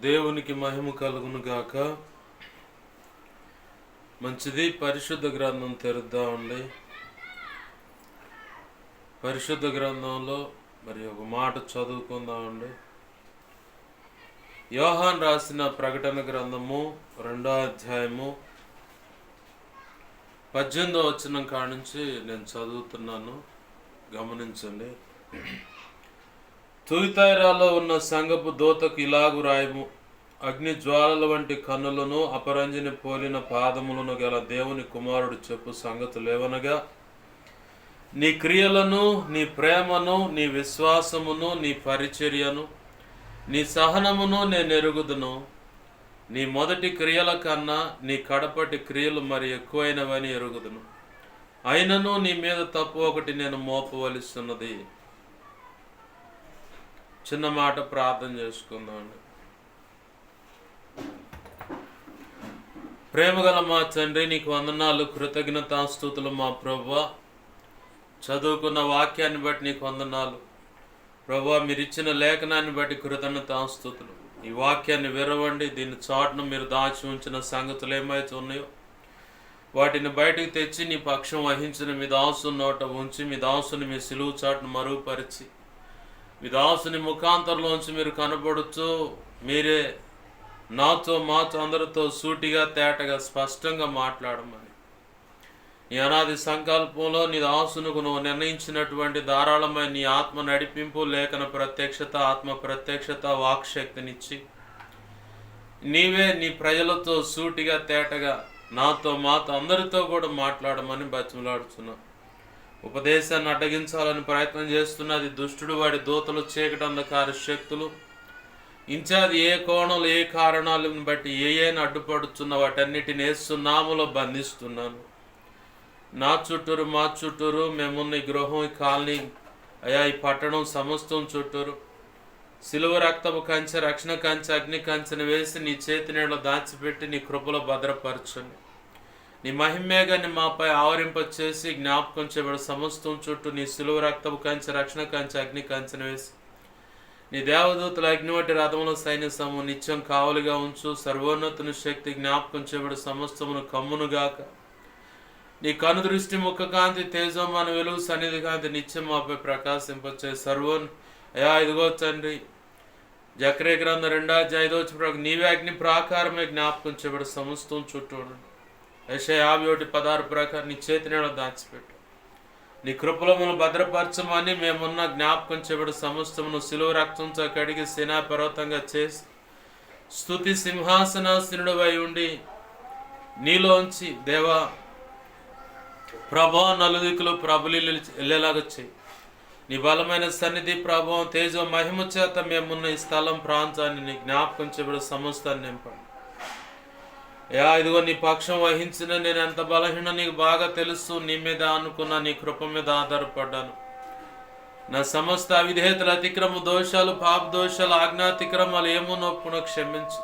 దేవునికి మహిమ కలుగును గాక. మంచిది. పరిశుద్ధ గ్రంథం తెరుద్దామండి. పరిశుద్ధ గ్రంథంలో మరి ఒక మాట చదువుకుందామండి. యోహాన్ రాసిన ప్రకటన గ్రంథము 2వ అధ్యాయము 18వ వచనం కాడ నుంచి నేను చదువుతున్నాను, గమనించండి. తుయితైరాలో ఉన్న సంఘపు దూతకు ఇలాగు రాయము: అగ్ని జ్వాలల వంటి కన్నులను అపరంజిని పోలిన పాదములను గల దేవుని కుమారుడు చెప్పు సంగతులేవనగా, నీ క్రియలను, నీ ప్రేమను, నీ విశ్వాసమును, నీ పరిచర్యను, నీ సహనమును నేను ఎరుగుదును. నీ మొదటి క్రియల కన్నా నీ కడపటి క్రియలు మరి ఎక్కువైనవని ఎరుగుదును. అయినను నీ మీద తప్పు ఒకటి నేను మోపవలసిన్నది. చిన్న మాట ప్రార్థన చేసుకుందాం. ప్రేమగల మా తండ్రి, నీకు వందనాలు, కృతజ్ఞతాస్తుతులు మా ప్రభువా. చదువుకున్న వాక్యాన్ని బట్టి నీకు వందనాలు ప్రభువా. మీరు ఇచ్చిన లేఖనాన్ని బట్టి కృతజ్ఞతాస్తుతులు. ఈ వాక్యాన్ని విరవండి, దీన్ని చాటును మీరు దాచి ఉంచిన సంగతులు ఏమైతే ఉన్నాయో వాటిని బయటకు తెచ్చి నీ పక్షం వహించిన మీ దాసుని నోట ఉంచి, మీ దాసుని మీ సిలువు చాటును మరుగుపరిచి, మీ దాసుని ముఖాంతరంలోంచి మీరు కనబడుతూ మీరే నాతో మాతో అందరితో సూటిగా తేటగా స్పష్టంగా మాట్లాడమని నీ అనాది సంకల్పంలో నీ దాసునుకు నువ్వు నిర్ణయించినటువంటి ధారాళమైన నీ ఆత్మ నడిపింపు, లేఖన ప్రత్యక్షత, ఆత్మ ప్రత్యక్షత, వాక్శక్తినిచ్చి నీవే నీ ప్రజలతో సూటిగా తేటగా నాతో మాతో అందరితో కూడా మాట్లాడమని బతిమలాడుతున్నావు. ఉపదేశాన్ని అడ్డగించాలని ప్రయత్నం చేస్తున్నది దుష్టుడు, వాడి దూతలు, చీకటి అంధకార శక్తులు, ఇంచాది ఏ కోణంలో ఏ కారణాలను బట్టి ఏను అడ్డుపడుతున్న వాటన్నిటిని యేసునామములో బంధిస్తున్నాను. నా చుట్టూరు, మా చుట్టూరు, మేమున్న ఈ గృహం, ఈ కాలనీ, అయా ఈ పట్టణం సమస్తం చుట్టూరు సిలువ రక్తపు కంచె, రక్షణ కంచె, అగ్ని కంచెను వేసి నీ చేతి నీడలో దాచిపెట్టి నీ కృపలో భద్రపరచండి. నీ మహిమేగాన్ని మాపై ఆవరింపచేసి జ్ఞాపకం చేయబడి సమస్తం చుట్టూ నీ సిలువ రక్తపు కంచె, రక్షణ కంచె, అగ్ని కంచెను వేసి నీ దేవదూతల అగ్నివంటి రథముల సైన్య సమూహం నిత్యం కావలిగా ఉంచు. సర్వోన్నతుని శక్తి జ్ఞాపకం చేయబడి సమస్తమును కమ్మునుగాక. నీ కను దృష్టి, ముఖ కాంతి, తేజోమాన వెలుగు, సన్నిధి కాంతి నిత్యం మాపై ప్రకాశింపచే. అయా ఇదిగో తండ్రి, జకర్యా గ్రంథం 2వ అధ్యాయం 5వ వచనం, నీవే అగ్ని ప్రాకారమే జ్ఞాపకం చేయబడి సమస్తం చుట్టూ యెషయా 51:16 ప్రకారం నీ చేతి నీడలో దాచిపెట్టు. నీ కృపలో మనం భద్రపరచమని మేమున్న జ్ఞాపకం చేయబడి సమస్తమును సిలువ రక్తంతో కడిగి సేనా పర్వతంగా చేసి స్తుతి సింహాసనాసీనుడవై ఉండి నీలోంచి దేవా ప్రభావం నలుదిక్కులు ప్రభులు వెళ్ళేలాగా చేయి. నీ బలమైన సన్నిధి, ప్రభావం, తేజో, మహిమ చేత మేమున్న ఈ స్థలం, ప్రాంతాన్ని నీ జ్ఞాపకం చేయబడి సమస్తాన్ని నింపండి. ఇదిగో నీ పక్షం వహించిన నేను ఎంత బలహీన నీకు బాగా తెలుసు. నీ మీద అనుకున్న, నీ కృప మీద ఆధారపడ్డాను. నా సమస్త అవిధేయతలు, అతిక్రమ దోషాలు, పాప దోషాలు, ఆజ్ఞాతిక్రమాలు ఏమో నొప్పును క్షమించు.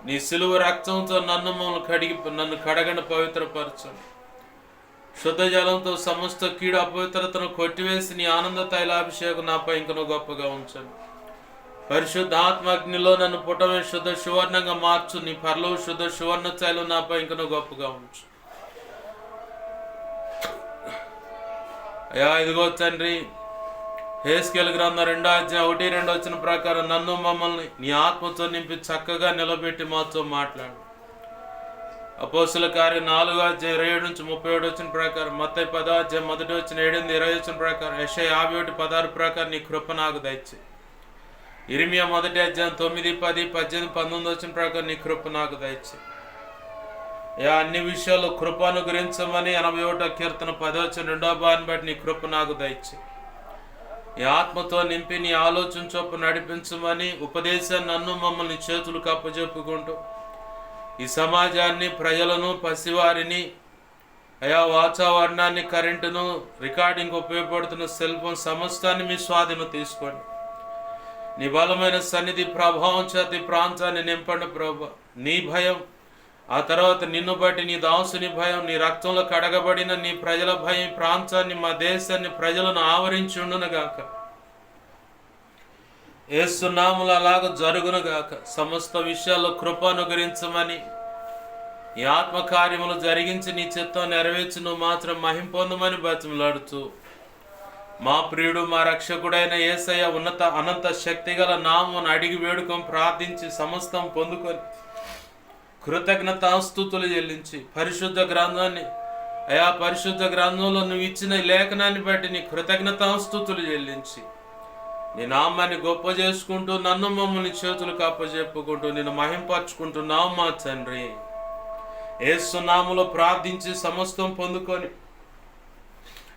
నీ సిలువ రక్తంతో నన్ను కడగండి, పవిత్రపరచండి. శుద్ధ జలంతో సమస్త కీడు అపవిత్రతను కొట్టివేసి నీ ఆనంద తైలాభిషేకం నాపై ఇంకనూ గొప్పగా ఉంచండి. పరిశుద్ధాత్మ అగ్నిలో నన్ను పుటమే శుద్ధ సువర్ణంగా మార్చు. నీ పరలోక శుద్ధ సువర్ణ తైలం నాపై ఇంకనూ గొప్పగా ఉంచు. అయ్యా ఇదిగో తండ్రి, హెస్కేలు గ్రంథం 2వ అధ్యాయం 1-2 వచనం ప్రకారం నన్ను మమ్మల్ని నీ ఆత్మతో నింపి చక్కగా నిలబెట్టి మాతో మాట్లాడు. అపోస్తుల కార్యం 4వ అధ్యాయం 27-37 వచనం ప్రకారం, మత్తయి 10వ అధ్యాయం 1 వచనం 7-20 వచనం ప్రకారం, యెషయా 51:16 ప్రకారం నీ కృప నాకు దయచేయి. ఇర్మియా 1వ అధ్యాయం 9, 10, 18, 19 వచనం ప్రకారం నీ కృప నాకు దయచేయి. అన్ని విషయాల్లో కృప అనుగ్రహించమని 81వ కీర్తన 10వ వచనం 2వ భాగాన్ని బట్టి నీ కృప నాకు దయచేయి. ఈ ఆత్మతో నింపి నీ ఆలోచన చొప్పున నడిపించమని ఉపదేశాన్ని నన్ను మమ్మల్ని చేతులకు అప్పజెప్పుకుంటూ ఈ సమాజాన్ని, ప్రజలను, పసివారిని, వాతావరణాన్ని, కరెంటును, రికార్డింగ్ ఉపయోగపడుతున్న సెల్ ఫోన్ సమస్తాన్ని మీ స్వాధీనం తీసుకోండి. నీ బలమైన సన్నిధి, ప్రభావం చేత ఈ ప్రాంతాన్ని నింపండి ప్రభు. నీ భయం, ఆ తర్వాత నిన్ను బట్టి నీ దాసుని భయం, నీ రక్తంలో కడగబడిన నీ ప్రజల భయం ప్రాంతాన్ని, మా దేశాన్ని, ప్రజలను ఆవరించి ఉండునుగాక. యేసు నామములో అలాగ జరుగునుగాక. సమస్త విషయాల్లో కృప అనుగ్రహించమని, ఈ ఆత్మకార్యములు జరిగించి నీ చిత్తం నెరవేర్చి నువ్వు మాత్రం మహిమ పొందమని బతిమలాడుతూ, మా ప్రియుడు మా రక్షకుడైన యేసయ్య ఉన్నత అనంత శక్తిగల నామమును అడిగి వేడుకొని ప్రార్థించి సమస్తం పొందుకొని కృతజ్ఞతాస్తుతులు చెల్లించి పరిశుద్ధ గ్రంథాన్ని, అయా పరిశుద్ధ గ్రంథంలో నువ్వు ఇచ్చిన లేఖనాన్ని బట్టి నీ కృతజ్ఞతాస్తుతులు చెల్లించి నీ నామాన్ని గొప్ప చేసుకుంటూ నన్ను మమ్మల్ని చేతులకు అప్పజెప్పుకుంటూ నేను మహింపరచుకుంటున్నావు మా తండ్రి. యేసు నామములో ప్రార్థించి సమస్తం పొందుకొని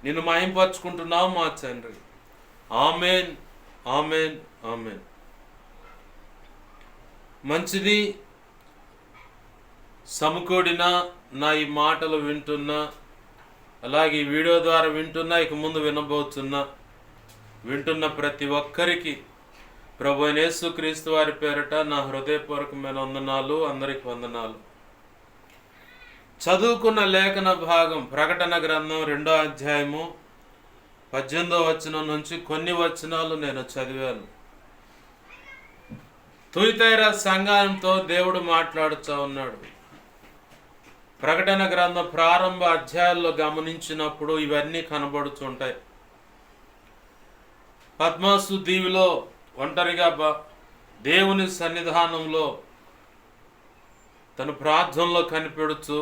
నిన్ను మహింపరచుకుంటున్నావు మా తండ్రి. Amen, amen, amen. మంచిది. సమకూడిన నా ఈ మాటలు వింటున్నా, అలాగే ఈ వీడియో ద్వారా వింటున్నా, ఇక ముందు వింటున్న ప్రతి ఒక్కరికి ప్రభు అయిన యేసుక్రీస్తు వారి పేరట నా హృదయపూర్వకమైన వందనాలు. అందరికి వందనాలు. చదువుకున్న లేఖన భాగం ప్రకటన గ్రంథం 2వ అధ్యాయము 18వ వచనం నుంచి కొన్ని వచనాలు నేను చదివాను. తుయతైరా సంఘంతో దేవుడు మాట్లాడుతూ ఉన్నాడు. ప్రకటన గ్రంథం ప్రారంభ అధ్యాయాల్లో గమనించినప్పుడు ఇవన్నీ కనబడుతుంటాయి. పద్మాసు దీవిలో ఒంటరిగా దేవుని సన్నిధానంలో తన ప్రార్థనలో కనిపెడుతూ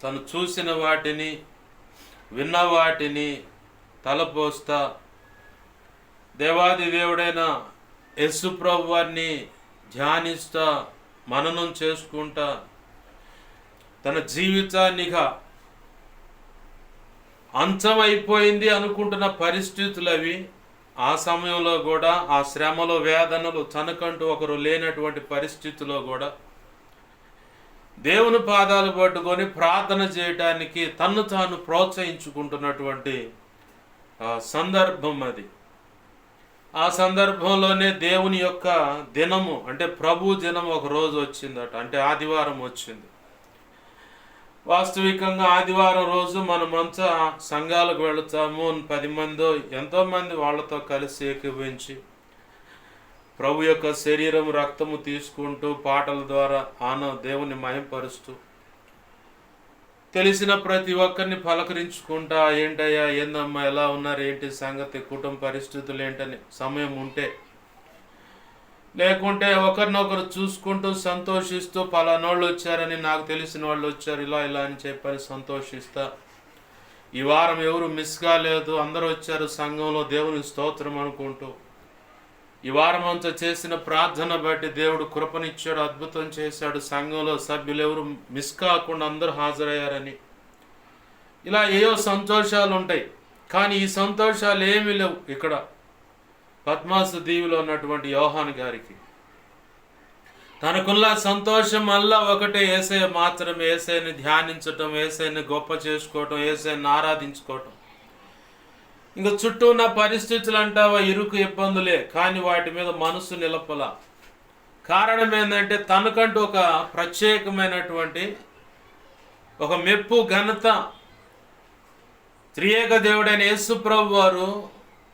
తను చూసిన వాటిని, విన్న వాటిని తలపోస్తా దేవాది దేవుడైన యేసు ప్రభు వారిని ధ్యానిస్తా మననం చేసుకుంటా తన జీవితాన్నిగా అంచమైపోయింది అనుకుంటున్న పరిస్థితులు అవి. ఆ సమయంలో కూడా, ఆ శ్రమలు వేదనలు తనకంటూ ఒకరు లేనటువంటి పరిస్థితిలో కూడా దేవుని పాదాలు పట్టుకొని ప్రార్థన చేయటానికి తన్ను తాను ప్రోత్సహించుకుంటున్నటువంటి సందర్భం అది. ఆ సందర్భంలోనే దేవుని యొక్క దినము, అంటే ప్రభు దినం ఒక రోజు వచ్చిందట, అంటే ఆదివారం వచ్చింది. వాస్తవికంగా ఆదివారం రోజు మనమంతా సంఘాలకు వెళుతాము. 10 మందో ఎంతోమంది వాళ్ళతో కలిసి ఏకీభవించి ప్రభు యొక్క శరీరం రక్తము తీసుకుంటూ పాటల ద్వారా దేవుని మహింపరుస్తూ తెలిసిన ప్రతి ఒక్కరిని పలకరించుకుంటా, ఏంటయ్యా, ఏందమ్మా, ఎలా ఉన్నారు, ఏంటి సంగతి, కుటుంబ పరిస్థితులు ఏంటని సమయం ఉంటే, లేకుంటే ఒకరినొకరు చూసుకుంటూ సంతోషిస్తూ పలానోళ్ళు వచ్చారని, నాకు తెలిసిన వాళ్ళు వచ్చారు, ఇలా అని చెప్పని సంతోషిస్తా, ఈ వారం ఎవరు మిస్ కాలేదు, అందరూ వచ్చారు సంఘంలో, దేవుని స్తోత్రం అనుకుంటూ ఈ వారం అంతా చేసిన ప్రార్థన బట్టి దేవుడు కృపనిచ్చాడు, అద్భుతం చేశాడు, సంఘంలో సభ్యులు ఎవరు మిస్ కాకుండా అందరూ హాజరయ్యారని, ఇలా ఏవో సంతోషాలు ఉంటాయి. కానీ ఈ సంతోషాలు ఏమీ లేవు ఇక్కడ పద్మాసు దీవిలో ఉన్నటువంటి యోహాను గారికి. తనకున్న సంతోషం అల్లా ఒకటే, యేసయ్య మాత్రమే. యేసయ్యని ధ్యానించటం, యేసయ్యని గొప్ప చేసుకోవటం, యేసయ్యని ఆరాధించుకోవటం. ఇంకా చుట్టూ ఉన్న పరిస్థితులు అంటావా ఇరుకు ఇబ్బందులే, కానీ వాటి మీద మనసు నిలపల. కారణం ఏంటంటే తనకంటూ ఒక ప్రత్యేకమైనటువంటి ఒక మెప్పు, ఘనత త్రియేక దేవుడైన యేసు ప్రభు వారు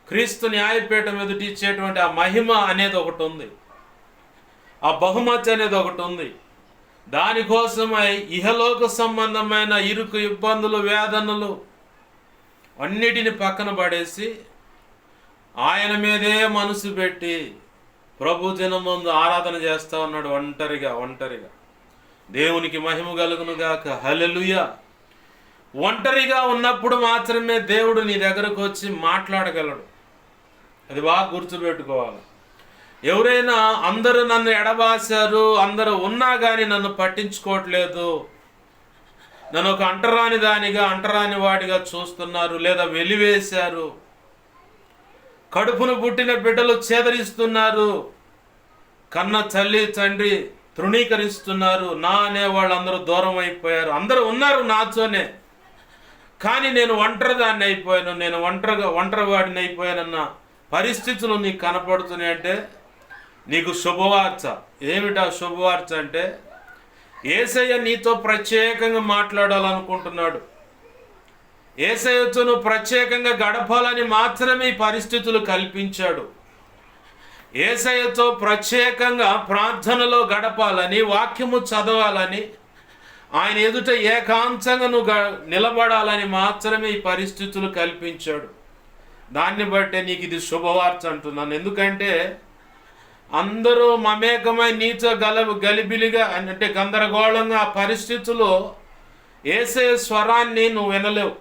క్రీస్తు న్యాయపీఠం ఎదుటి ఇచ్చేటువంటి ఆ మహిమ అనేది ఒకటి ఉంది, ఆ బహుమతి అనేది ఒకటి ఉంది. దానికోసమై ఇహలోక సంబంధమైన ఇరుకు ఇబ్బందులు, వేదనలు అన్నిటిని పక్కన పడేసి ఆయన మీదే మనసు పెట్టి ప్రభు దినం ముందు ఆరాధన చేస్తూ ఉన్నాడు ఒంటరిగా. దేవునికి మహిమ కలుగునుగాక. హల్లెలూయా. ఒంటరిగా ఉన్నప్పుడు మాత్రమే దేవుడు నీ దగ్గరకు వచ్చి మాట్లాడగలడు. అది బాగా గుర్తుపెట్టుకోవాలి. ఎవరైనా అందరూ నన్ను ఎడబాశారు, అందరూ ఉన్నా కానీ నన్ను పట్టించుకోవట్లేదు, నన్ను ఒక అంటరాని దానిగా, అంటరాని వాడిగా చూస్తున్నారు, లేదా వెలివేశారు, కడుపును పుట్టిన బిడ్డలు చేదరిస్తున్నారు, కన్న తల్లి తండ్రి తృణీకరిస్తున్నారు, నా అనే వాళ్ళు అందరూ దూరం అయిపోయారు, అందరూ ఉన్నారు నాతోనే, కానీ నేను ఒంటరిదాన్ని అయిపోయాను, నేను ఒంటరివాడిని అయిపోయానన్న పరిస్థితులు నీకు కనపడుతున్నాయి. అంటే నీకు శుభవార్త. ఏమిటా శుభవార్త అంటే యేసయ్య నీతో ప్రత్యేకంగా మాట్లాడాలనుకుంటున్నాడు. యేసయ్యతో నువ్వు ప్రత్యేకంగా గడపాలని మాత్రమే ఈ పరిస్థితులు కల్పించాడు. యేసయ్యతో ప్రత్యేకంగా ప్రార్థనలో గడపాలని, వాక్యము చదవాలని, ఆయన ఎదుట ఏకాంతంగా నువ్వు నిలబడాలని మాత్రమే ఈ పరిస్థితులు కల్పించాడు. దాన్ని బట్టే నీకు ఇది శుభవార్త అంటున్నాను. ఎందుకంటే అందరూ మమేకమై నీతో గలిబిలిగా అంటే గందరగోళంగా ఆ పరిస్థితుల్లో యేసయ్య స్వరాన్ని నువ్వు వినలేవు.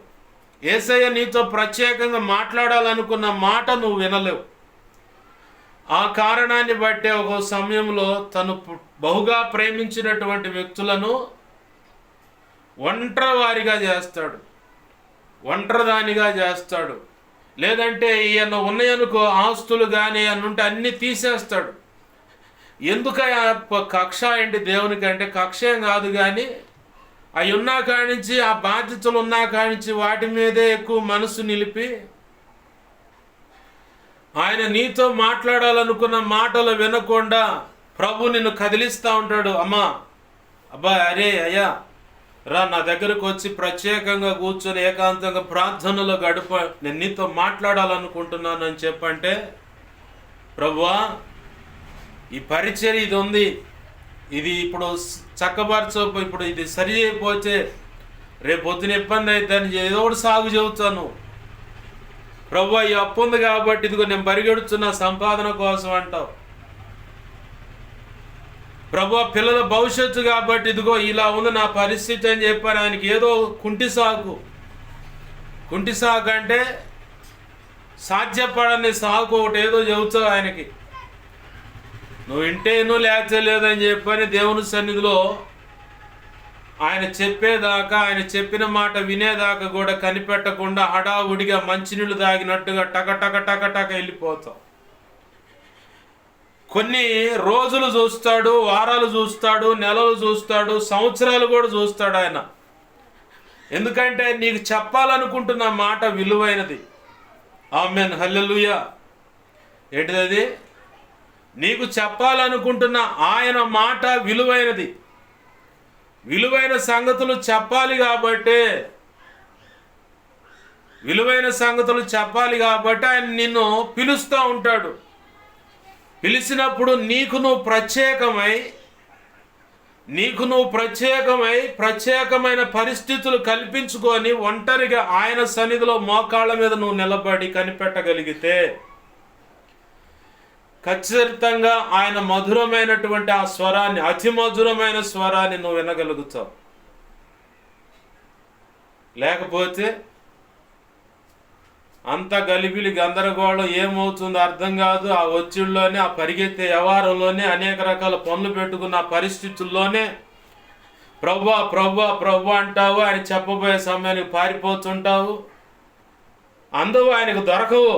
యేసయ్య నీతో ప్రత్యేకంగా మాట్లాడాలనుకున్న మాట నువ్వు వినలేవు. ఆ కారణాన్ని బట్టే ఒక సమయంలో తను బహుగా ప్రేమించినటువంటి వ్యక్తులను ఒంటరివారిగా చేస్తాడు, ఒంటరిదానిగా చేస్తాడు. లేదంటే ఈయన ఉన్నాయనుకో ఆస్తులు కానీ అన్నుంటే అన్నీ తీసేస్తాడు. ఎందుక కక్ష ఏంటి దేవునికి అంటే కక్ష ఏం కాదు, కానీ అవి ఉన్నా కానించి ఆ బాధ్యతలు ఉన్నా కానించి వాటి మీదే ఎక్కువ మనసు నిలిపి ఆయన నీతో మాట్లాడాలనుకున్న మాటలు వినకుండా ప్రభు నిన్ను కదిలిస్తూ ఉంటాడు. అమ్మా, అబ్బా, అరే, అయ్యా, రా నా దగ్గరకు వచ్చి ప్రత్యేకంగా కూర్చొని ఏకాంతంగా ప్రార్థనలో నేను నీతో మాట్లాడాలనుకుంటున్నాను అని చెప్పంటే, ప్రభువా ఈ పరిచర్య ఇది ఉంది, ఇది ఇప్పుడు ఇప్పుడు ఇది సరి అయిపోతే రేపు పొద్దున ఇబ్బంది అవుతుందని ఏదో ఒకటి సాగు చెబుతాను. ప్రభువా ఈ అప్పు ఉంది కాబట్టి ఇదిగో నేను పరిగెడుతున్న సంపాదన కోసం అంటావు. ప్రభువా పిల్లల భవిష్యత్తు కాబట్టి ఇదిగో ఇలా ఉంది నా పరిస్థితి అని చెప్పాను. ఆయనకి ఏదో కుంటి సాగు అంటే సాధ్యపడని సాగు ఒకటి ఏదో చెబుతావు ఆయనకి. నువ్వు వింటేను లేకపోతే లేదని చెప్పని దేవుని సన్నిధిలో ఆయన చెప్పేదాకా, ఆయన చెప్పిన మాట వినేదాకా కూడా కనిపెట్టకుండా హడావుడిగా మంచినీళ్ళు తాగినట్టుగా టక వెళ్ళిపోతావు. కొన్ని రోజులు చూస్తాడు, వారాలు చూస్తాడు, నెలలు చూస్తాడు, సంవత్సరాలు కూడా చూస్తాడు ఆయన. ఎందుకంటే నీకు చెప్పాలనుకుంటున్న మాట విలువైనది. ఆమేన్, హల్లెలూయా. ఏంటిది? నీకు చెప్పాలనుకుంటున్న ఆయన మాట విలువైనది. విలువైన సంగతులు చెప్పాలి కాబట్టి ఆయన నిన్ను పిలుస్తూ ఉంటాడు. పిలిచినప్పుడు నీకు నువ్వు ప్రత్యేకమైన పరిస్థితులు కల్పించుకొని ఒంటరిగా ఆయన సన్నిధిలో మోకాళ్ళ మీద నువ్వు నిలబడి కనిపెట్టగలిగితే ఖచ్చితంగా ఆయన మధురమైనటువంటి ఆ స్వరాన్ని, అతి మధురమైన స్వరాన్ని నువ్వు వినగలుగుతావు. లేకపోతే అంత గలిబిలి గందరగోళం ఏమవుతుందో అర్థం కాదు. ఆ ఒత్తిడిలోనే, ఆ పరిగెత్తే వ్యవహారంలోనే, అనేక రకాల పనులు పెట్టుకున్న పరిస్థితుల్లోనే ప్రభు అంటావు. ఆయన చెప్పబోయే సమయానికి పారిపోతుంటావు. అందుకు ఆయనకు దొరకవు.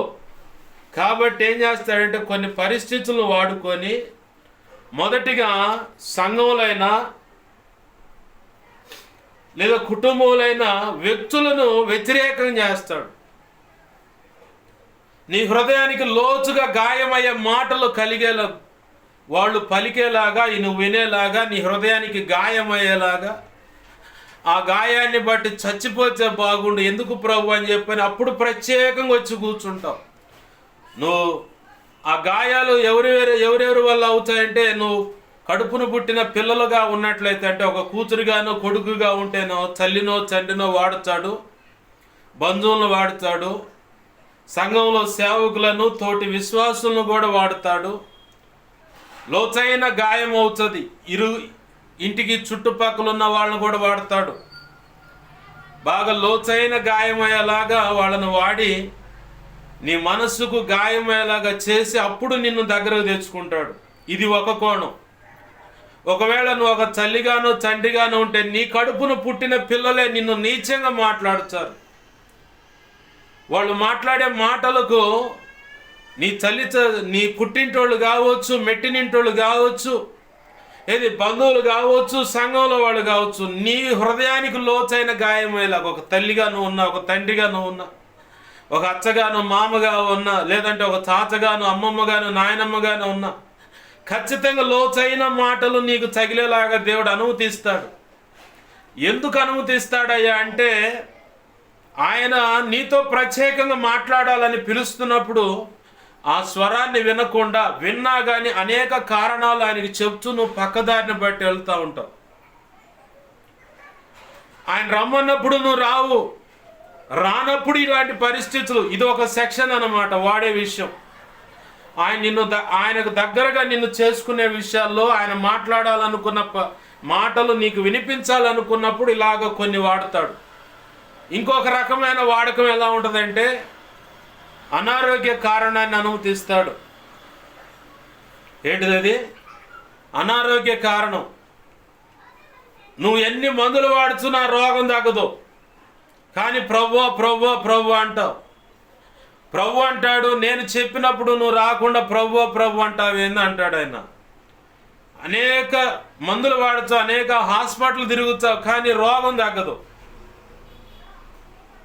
కాబట్టి ఏం చేస్తాడంటే కొన్ని పరిస్థితులను వాడుకొని మొదటిగా సంఘములైనా లేదా కుటుంబములైన వ్యక్తులను వ్యతిరేకం చేస్తాడు. నీ హృదయానికి లోతుగా గాయమయ్యే మాటలు కలిగేలా, వాళ్ళు పలికేలాగా, నువ్వు వినేలాగా, నీ హృదయానికి గాయమయ్యేలాగా, ఆ గాయాన్ని బట్టి చచ్చిపోతే బాగుండు, ఎందుకు ప్రభు అని చెప్పని అప్పుడు ప్రత్యేకంగా వచ్చి కూర్చుంటావు. నువ్వు ఆ గాయాలు ఎవరెవరి వల్ల అవుతాయంటే, నువ్వు కడుపును పుట్టిన పిల్లలుగా ఉన్నట్లయితే, అంటే ఒక కూతురుగానో కొడుకుగా ఉంటేనో తల్లినో తండ్రినో వాడుతాడు, బంధువులను వాడుతాడు, సంఘంలో సేవకులను తోటి విశ్వాసులను కూడా వాడుతాడు. లోతైన గాయం అవుతుంది. ఇంటికి చుట్టుపక్కల ఉన్న వాళ్ళను కూడా వాడతాడు. బాగా లోతైన గాయమయ్యేలాగా వాళ్ళను వాడి నీ మనస్సుకు గాయమయ్యేలాగా చేసి అప్పుడు నిన్ను దగ్గరకు తెచ్చుకుంటాడు. ఇది ఒక కోణం. ఒకవేళ నువ్వు ఒక తల్లిగానో తండ్రిగానో ఉంటే నీ కడుపును పుట్టిన పిల్లలే నిన్ను నీచంగా మాట్లాడుతారు. వాళ్ళు మాట్లాడే మాటలకు నీ పుట్టింటోళ్ళు కావచ్చు, మెట్టినింటోళ్ళు కావచ్చు, బంధువులు కావచ్చు, సంఘంలో వాళ్ళు కావచ్చు, నీ హృదయానికి లోతైన గాయమయ్యేలాగా ఒక తల్లిగాను ఉన్నా, ఒక తండ్రిగాను ఉన్నా, ఒక అచ్చగాను మామగా ఉన్నా, లేదంటే ఒక తాతగాను అమ్మమ్మగాను నాయనమ్మగాను ఉన్నా, ఖచ్చితంగా లోతైన మాటలు నీకు తగిలేలాగా దేవుడు అనుమతిస్తాడు. ఎందుకు అనుమతిస్తాడయ్యా అంటే, ఆయన నీతో ప్రత్యేకంగా మాట్లాడాలని పిలుస్తున్నప్పుడు ఆ స్వరాన్ని వినకుండా, విన్నా కానీ అనేక కారణాలు ఆయనకి చెప్తూ నువ్వు పక్కదారిని బట్టి వెళ్తూ ఉంటావు. ఆయన రమ్మన్నప్పుడు నువ్వు రావు, రానప్పుడు ఇలాంటి పరిస్థితులు. ఇది ఒక సెక్షన్ అన్నమాట వాడే విషయం. ఆయనకు దగ్గరగా నిన్ను చేసుకునే విషయాల్లో, ఆయన మాట్లాడాలనుకున్న మాటలు నీకు వినిపించాలనుకున్నప్పుడు ఇలాగ కొన్ని వాడతాడు. ఇంకొక రకమైన వాడకం ఎలా ఉంటుందంటే, అనారోగ్య కారణాన్ని అనుమతిస్తాడు. ఏంటిది అది? అనారోగ్య కారణం. నువ్వు ఎన్ని మందులు వాడుతున్నా రోగం తగ్గదు, కానీ ప్రభువా ప్రభువా ప్రభు అంటావు. ప్రభు అంటాడు, నేను చెప్పినప్పుడు నువ్వు రాకుండా ప్రభువా ప్రభు అంటావు ఏంది అంటాడు ఆయన. అనేక మందులు వాడుతావు, అనేక హాస్పిటల్ తిరుగుతావు, కానీ రోగం తగ్గదు.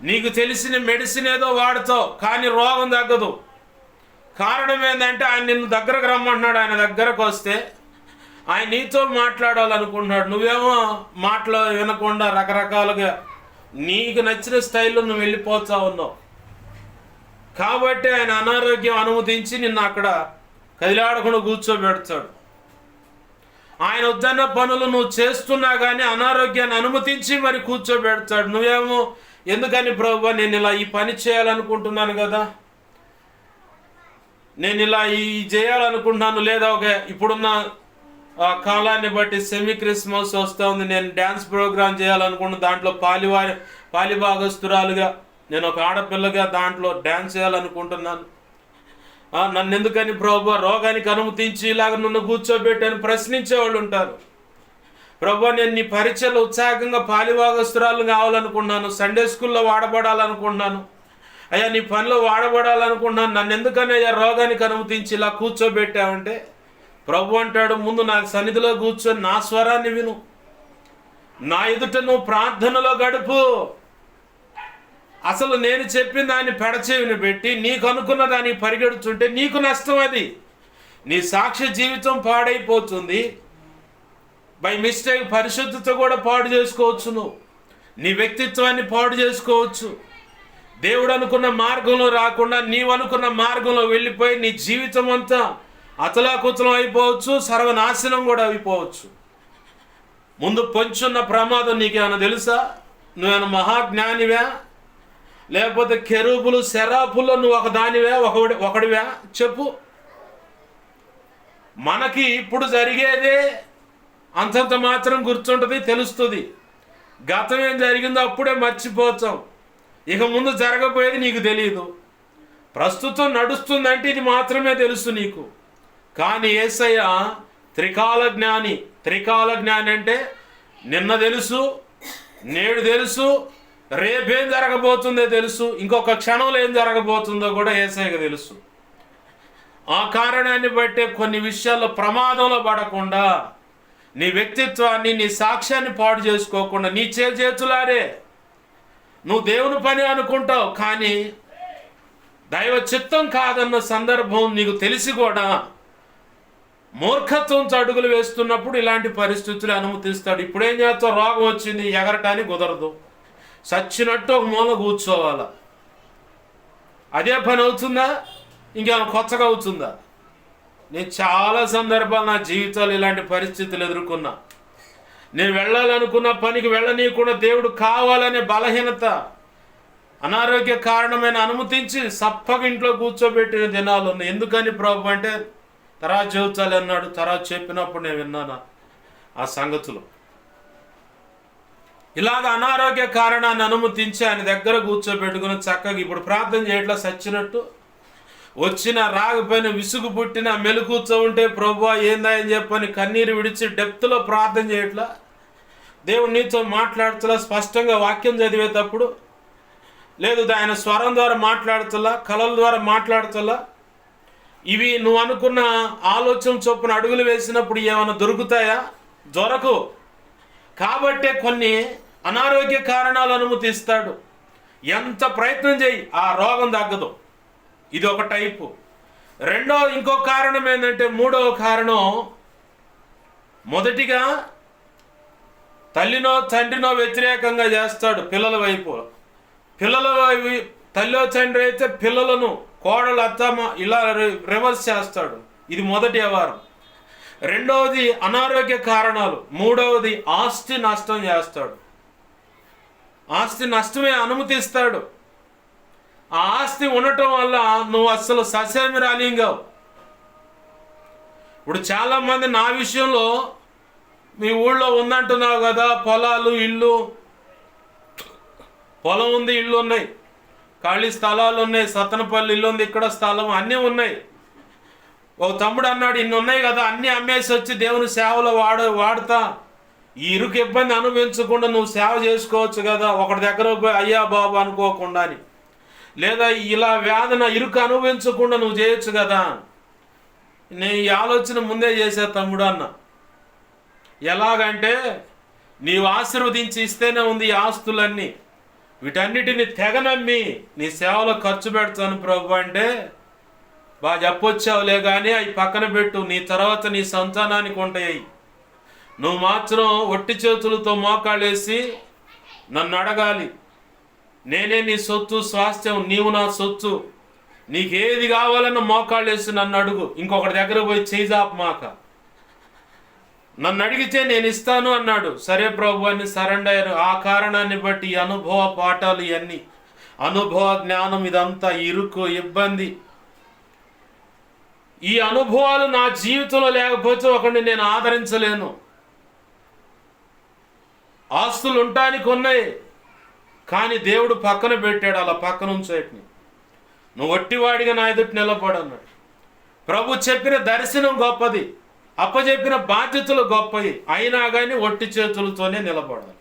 నీకు తెలిసిన మెడిసిన్ ఏదో వాడుతావు, కానీ రోగం తగ్గదు. కారణం ఏంటంటే ఆయన నిన్ను దగ్గరకు రమ్మంటున్నాడు. ఆయన దగ్గరకు వస్తే ఆయన నీతో మాట్లాడాలనుకుంటున్నాడు. నువ్వేమో మాటలు వినకుండా రకరకాలుగా నీకు నచ్చిన స్టైల్లో నువ్వు వెళ్ళిపోతా ఉన్నావు. కాబట్టి ఆయన అనారోగ్యం అనుమతించి నిన్ను అక్కడ కదిలాడకుండా కూర్చోబెడతాడు. ఆయన వద్దన్న పనులు నువ్వు చేస్తున్నా కానీ అనారోగ్యాన్ని అనుమతించి మరి కూర్చోబెడతాడు. నువ్వేమో ఎందుకని ప్రభువా, నేను ఇలా ఈ పని చేయాలనుకుంటున్నాను కదా, నేను ఇలా ఈ చేయాలనుకుంటున్నాను, లేదా ఒక ఇప్పుడున్న కాలాన్ని బట్టి సెమీ క్రిస్మస్ వస్తూ ఉంది, నేను డ్యాన్స్ ప్రోగ్రామ్ చేయాలనుకుంటున్నాను, దాంట్లో పాలిభాగస్తురాలుగా నేను ఒక ఆడపిల్లగా దాంట్లో డ్యాన్స్ చేయాలనుకుంటున్నాను. నన్ను ఎందుకని ప్రభువా రోగానికి అనుమతించి ఇలాగ నన్ను కూర్చోబెట్టి అని ప్రశ్నించేవాళ్ళు ఉంటారు. ప్రభువా, నేను నీ పరీక్షలు ఉత్సాహంగా పాలిభాగస్తురాలు కావాలనుకుంటున్నాను, సండే స్కూల్లో వాడబడాలనుకుంటున్నాను, అయ్యా నీ పనిలో వాడబడాలనుకుంటున్నాను, నన్ను ఎందుకని అయ్యా రోగానికి అనుమతించి ఇలా కూర్చోబెట్టావంటే ప్రభు అంటాడు, ముందు నా సన్నిధిలో కూర్చొని నా స్వరాన్ని విను, నా ఎదుట నువ్వు ప్రార్థనలో గడుపు. అసలు నేను చెప్పిన దాన్ని పెడచెవిని పెట్టి నీకు అనుకున్న దానికి పరిగెడుతుంటే నీకు నష్టం. అది నీ సాక్ష్య జీవితం పాడైపోతుంది. బై మిస్టేక్ పరిశుద్ధత కూడా పాడు చేసుకోవచ్చు, నువ్వు నీ వ్యక్తిత్వాన్ని పాడు చేసుకోవచ్చు. దేవుడు అనుకున్న మార్గంలో రాకుండా నీవనుకున్న మార్గంలో వెళ్ళిపోయి నీ జీవితం అంతా అతలాకుతలం అయిపోవచ్చు, సర్వనాశనం కూడా అయిపోవచ్చు. ముందు పొంచున్న ప్రమాదం నీకేమైనా తెలుసా? నువ్వేమైనా మహాజ్ఞానివా, లేకపోతే కెరూబులు సెరాపుల్లో నువ్వు ఒకడివా చెప్పు. మనకి ఇప్పుడు జరిగేదే అంతంత మాత్రం గుర్తుంటుంది, తెలుస్తుంది. గతం ఏం జరిగిందో అప్పుడే మర్చిపోతాం. ఇక ముందు జరగబోయేది నీకు తెలియదు. ప్రస్తుతం నడుస్తుందంటే ఇది మాత్రమే తెలుసు నీకు. కానీ యేసయ్య త్రికాల జ్ఞాని. త్రికాల జ్ఞాని అంటే నిన్న తెలుసు, నేడు తెలుసు, రేపేం జరగబోతుందో తెలుసు, ఇంకొక క్షణంలో ఏం జరగబోతుందో కూడా యేసయ్యకు తెలుసు. ఆ కారణాన్ని బట్టే కొన్ని విషయాల్లో ప్రమాదంలో పడకుండా, నీ వ్యక్తిత్వాన్ని నీ సాక్ష్యాన్ని పాడు చేసుకోకుండా, నీ చేతులారే నువ్వు దేవుని పని అనుకుంటావు, కానీ దైవ చిత్తం కాదన్న సందర్భం నీకు తెలిసి కూడా మూర్ఖత్వంతో అడుగులు వేస్తున్నప్పుడు ఇలాంటి పరిస్థితులు అనుమతిస్తాడు. ఇప్పుడేం చేస్తావు? రోగం వచ్చింది, ఎగరటానికి కుదరదు, చచ్చినట్టు ఒక మూల కూర్చోవాలా. అదే పని అవుతుందా? ఇంకేమైనా కొత్తగా అవుతుందా? నేను చాలా సందర్భాలు నా జీవితాలు ఇలాంటి పరిస్థితులు ఎదుర్కొన్నా. నేను వెళ్ళాలనుకున్న పనికి వెళ్ళనీయకుండా దేవుడు కావాలనే బలహీనత, అనారోగ్య కారణమైన అనుమతించి సప్పగా ఇంట్లో కూర్చోబెట్టిన దినాలు ఉన్నాయి. ఎందుకని ప్రభు అంటే తర్వాత చెబుతాలి అన్నాడు. తర్వాత చెప్పినప్పుడు నేను విన్నాను ఆ సంగతులు. ఇలాగ అనారోగ్య కారణాన్ని అనుమతించి ఆయన దగ్గర కూర్చోబెట్టుకుని చక్కగా ఇప్పుడు ప్రార్థన చేయట్లా, సచ్చినట్టు వచ్చిన రాకపోయిన విసుగు పుట్టిన మెలుకూర్చో ఉంటే ప్రభువా ఏందా అని చెప్పని కన్నీరు విడిచి డెప్త్లో ప్రార్థన చేయట్లా, దేవుడు నీతో మాట్లాడుతులా, స్పష్టంగా వాక్యం చదివేటప్పుడు లేదు ఆయన స్వరం ద్వారా మాట్లాడుతులా, కళల ద్వారా మాట్లాడుతులా. ఇవి నువ్వు అనుకున్న ఆలోచన చొప్పున అడుగులు వేసినప్పుడు ఏమైనా దొరుకుతాయా? దొరకు. కాబట్టే కొన్ని అనారోగ్య కారణాలు అనుమతిస్తాడు. ఎంత ప్రయత్నం చేయి ఆ రోగం తగ్గదు. ఇది ఒక టైపు. ఇంకో కారణం ఏంటంటే, మూడవ కారణం, మొదటిగా తల్లినో తండ్రినో వ్యతిరేకంగా చేస్తాడు పిల్లల వైపు. తల్లిలో తండ్రి అయితే పిల్లలను కోడలు అత్తమ్మ ఇలా రివర్స్ చేస్తాడు. ఇది మొదటి వ్యవహారం. రెండవది అనారోగ్య కారణాలు. మూడవది ఆస్తి నష్టం చేస్తాడు. ఆస్తి నష్టమే అనుమతిస్తాడు. ఆ ఆస్తి ఉండటం వల్ల నువ్వు అస్సలు ససేమిరాలింగావు. ఇప్పుడు చాలామంది నా విషయంలో, మీ ఊళ్ళో ఉందంటున్నావు కదా, పొలాలు, ఇల్లు, పొలం ఉంది, ఇల్లు ఉన్నాయి, ఖాళీ స్థలాలు ఉన్నాయి, సత్తనపల్లి ఇల్లు ఉంది, ఇక్కడ స్థలం, అన్నీ ఉన్నాయి. ఒక తమ్ముడు అన్నాడు, ఇన్ని ఉన్నాయి కదా, అన్నీ అమ్మేసి వచ్చి దేవుని సేవలో వాడుతా ఈ ఇరుకు ఇబ్బంది అనుభవించకుండా నువ్వు సేవ చేసుకోవచ్చు కదా, ఒకటి దగ్గర పోయి అయ్యా బాబు అనుకోకుండా అని, లేదా ఇలా వేదన ఇరుకు అనుభవించకుండా నువ్వు చేయొచ్చు కదా. నేను ఈ ఆలోచన ముందే చేసే తమ్ముడు అన్న. ఎలాగంటే నీవు ఆశీర్వదించి ఇస్తేనే ఉంది ఈ ఆస్తులన్నీ, వీటన్నిటిని తెగనమ్మి నీ సేవలో ఖర్చు పెడతాను ప్రభు అంటే, బాగా చెప్పొచ్చావులే కానీ అవి పక్కన పెట్టు, నీ తర్వాత నీ సంతానానికి ఉంటాయి. నువ్వు మాత్రం ఒట్టి చేతులతో మోకాళ్ళేసి నన్ను అడగాలి. నేనే నీ సొత్తు, స్వాస్థ్యం, నీవు నా సొత్తు, నీకేది కావాలన్న మోకాళ్ళేసి నన్ను అడుగు, ఇంకొకటి దగ్గర పోయి చేజాపమాక. నన్ను అడిగితే నేను ఇస్తాను అన్నాడు. సరే ప్రభు అని సరెండర్ అయ్యారు. ఆ కారణాన్ని బట్టి ఈ అనుభవ పాఠాలు, ఇవన్నీ అనుభవ జ్ఞానం, ఇదంతా ఇరుకు, ఇబ్బంది, ఈ అనుభవాలు నా జీవితంలో లేకపోతే ఒకరిని నేను ఆదరించలేను. ఆస్తులు ఉండటానికి ఉన్నాయి, కానీ దేవుడు పక్కన పెట్టాడు, అలా పక్కన ఉంచేటిని. నువ్వు ఒట్టివాడిగా నా ఎదుటి నిలబడు అన్నాడు. ప్రభు చెప్పిన దర్శనం గొప్పది, అప్పచెప్పిన బాధ్యతలు గొప్పవి, అయినా కానీ ఒట్టి చేతులతోనే నిలబడాలి.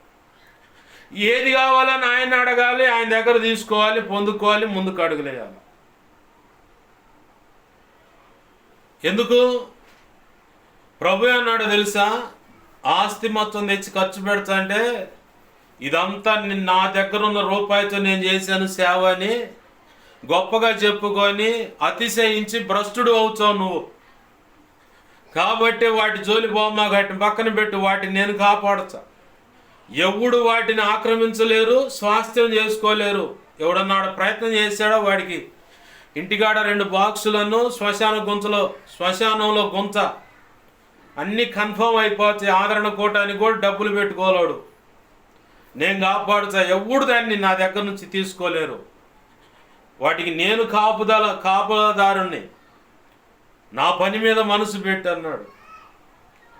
ఏది కావాలని ఆయన అడగాలి, ఆయన దగ్గర తీసుకోవాలి, పొందుకోవాలి, ముందుకు అడుగులేయాలి. ఎందుకు ప్రభు అన్నాడు తెలుసా? ఆస్తి మొత్తం తెచ్చి ఖర్చు పెడతా అంటే, ఇదంతా నా దగ్గర ఉన్న రూపాయితో నేను చేశాను సేవ అని గొప్పగా చెప్పుకొని అతిశయించి భ్రష్టుడు అవుతావు నువ్వు. కాబట్టి వాటి జోలి బొమ్మ వాటిని పక్కన పెట్టి వాటిని నేను కాపాడుతా. ఎవడు వాటిని ఆక్రమించలేరు, స్వాస్థ్యం చేసుకోలేరు. ఎవడన్నాడు ప్రయత్నం చేశాడో వాడికి ఇంటికాడ 2 బాక్సులను శ్మశానంలో గుంత అన్నీ కన్ఫర్మ్ అయిపోతాయి. ఆదరణ కోటానికి కూడా డబ్బులు పెట్టుకోలేడు. నేను కాపాడుతా, ఎవడు దాన్ని నా దగ్గర నుంచి తీసుకోలేరు. వాటికి నేను కాపుదారుణ్ణి, నా పని మీద మనసు పెట్టి అన్నాడు.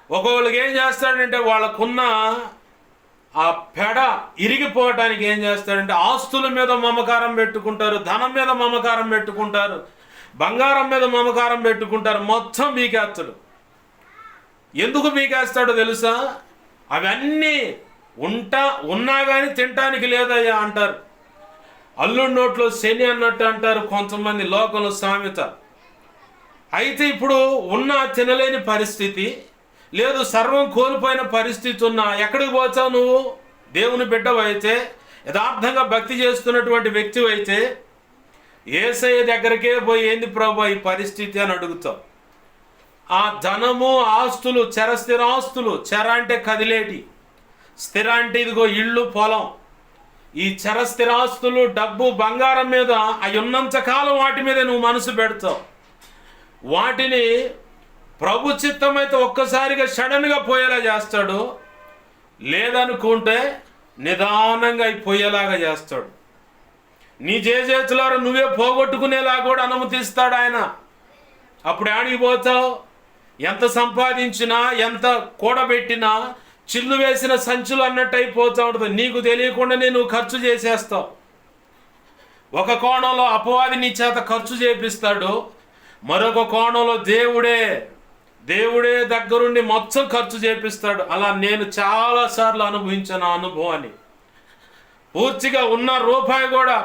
ఒకళ్ళకి ఏం చేస్తాడంటే, వాళ్ళకున్న ఆ పెడ ఇరిగిపోవటానికి ఏం చేస్తాడంటే, ఆస్తుల మీద మమకారం పెట్టుకుంటారు, ధనం మీద మమకారం పెట్టుకుంటారు, బంగారం మీద మమకారం పెట్టుకుంటారు, మొత్తం మీకేస్తాడు. ఎందుకు మీకేస్తాడో తెలుసా? అవన్నీ ఉన్నా కానీ తినటానికి లేదయ్యా అంటారు. అల్లుడి నోట్లో శని అన్నట్టు అంటారు కొంతమంది లోకంలో సామెత. అయితే ఇప్పుడు ఉన్నా తినలేని పరిస్థితి లేదు, సర్వం కోల్పోయిన పరిస్థితి ఉన్నా ఎక్కడికి పోతావు నువ్వు? దేవుని బిడ్డవైతే, యథార్థంగా భక్తి చేస్తున్నటువంటి వ్యక్తి అయితే యేసయ్య దగ్గరకే పోయి ఏంది ప్రభు ఈ పరిస్థితి అని అడుగుతావు. ఆ ధనము, ఆస్తులు, స్థిరాస్తులు, చెర అంటే కదిలేటి, స్థిర అంటే ఇదిగో ఇళ్ళు, పొలం, ఈ స్థిరాస్తులు, డబ్బు, బంగారం మీద అవి ఉన్నంత కాలం వాటి మీద నువ్వు మనసు పెడతావు. వాటిని ప్రభు చిత్తమైతే ఒక్కసారిగా సడన్గా పోయేలా చేస్తాడు, లేదనుకుంటే నిదానంగా పోయేలాగా చేస్తాడు. నీ చేతుల నువ్వే పోగొట్టుకునేలా కూడా అనుమతిస్తాడు ఆయన. అప్పుడు ఆడికి పోతావు? ఎంత సంపాదించినా, ఎంత కూడబెట్టినా చిల్లు వేసిన సంచులు అన్నట్టు అయిపోతూ ఉంటుంది. నీకు తెలియకుండానే నువ్వు ఖర్చు చేసేస్తావు. ఒక కోణంలో అపవాది నీ చేత ఖర్చు చేపిస్తాడు, మరొక కోణంలో దేవుడే దగ్గరుండి మొత్తం ఖర్చు చేపిస్తాడు. అలా నేను చాలాసార్లు అనుభవించాను ఆ అనుభవాన్ని. పూర్తిగా ఉన్న రూపాయి కూడా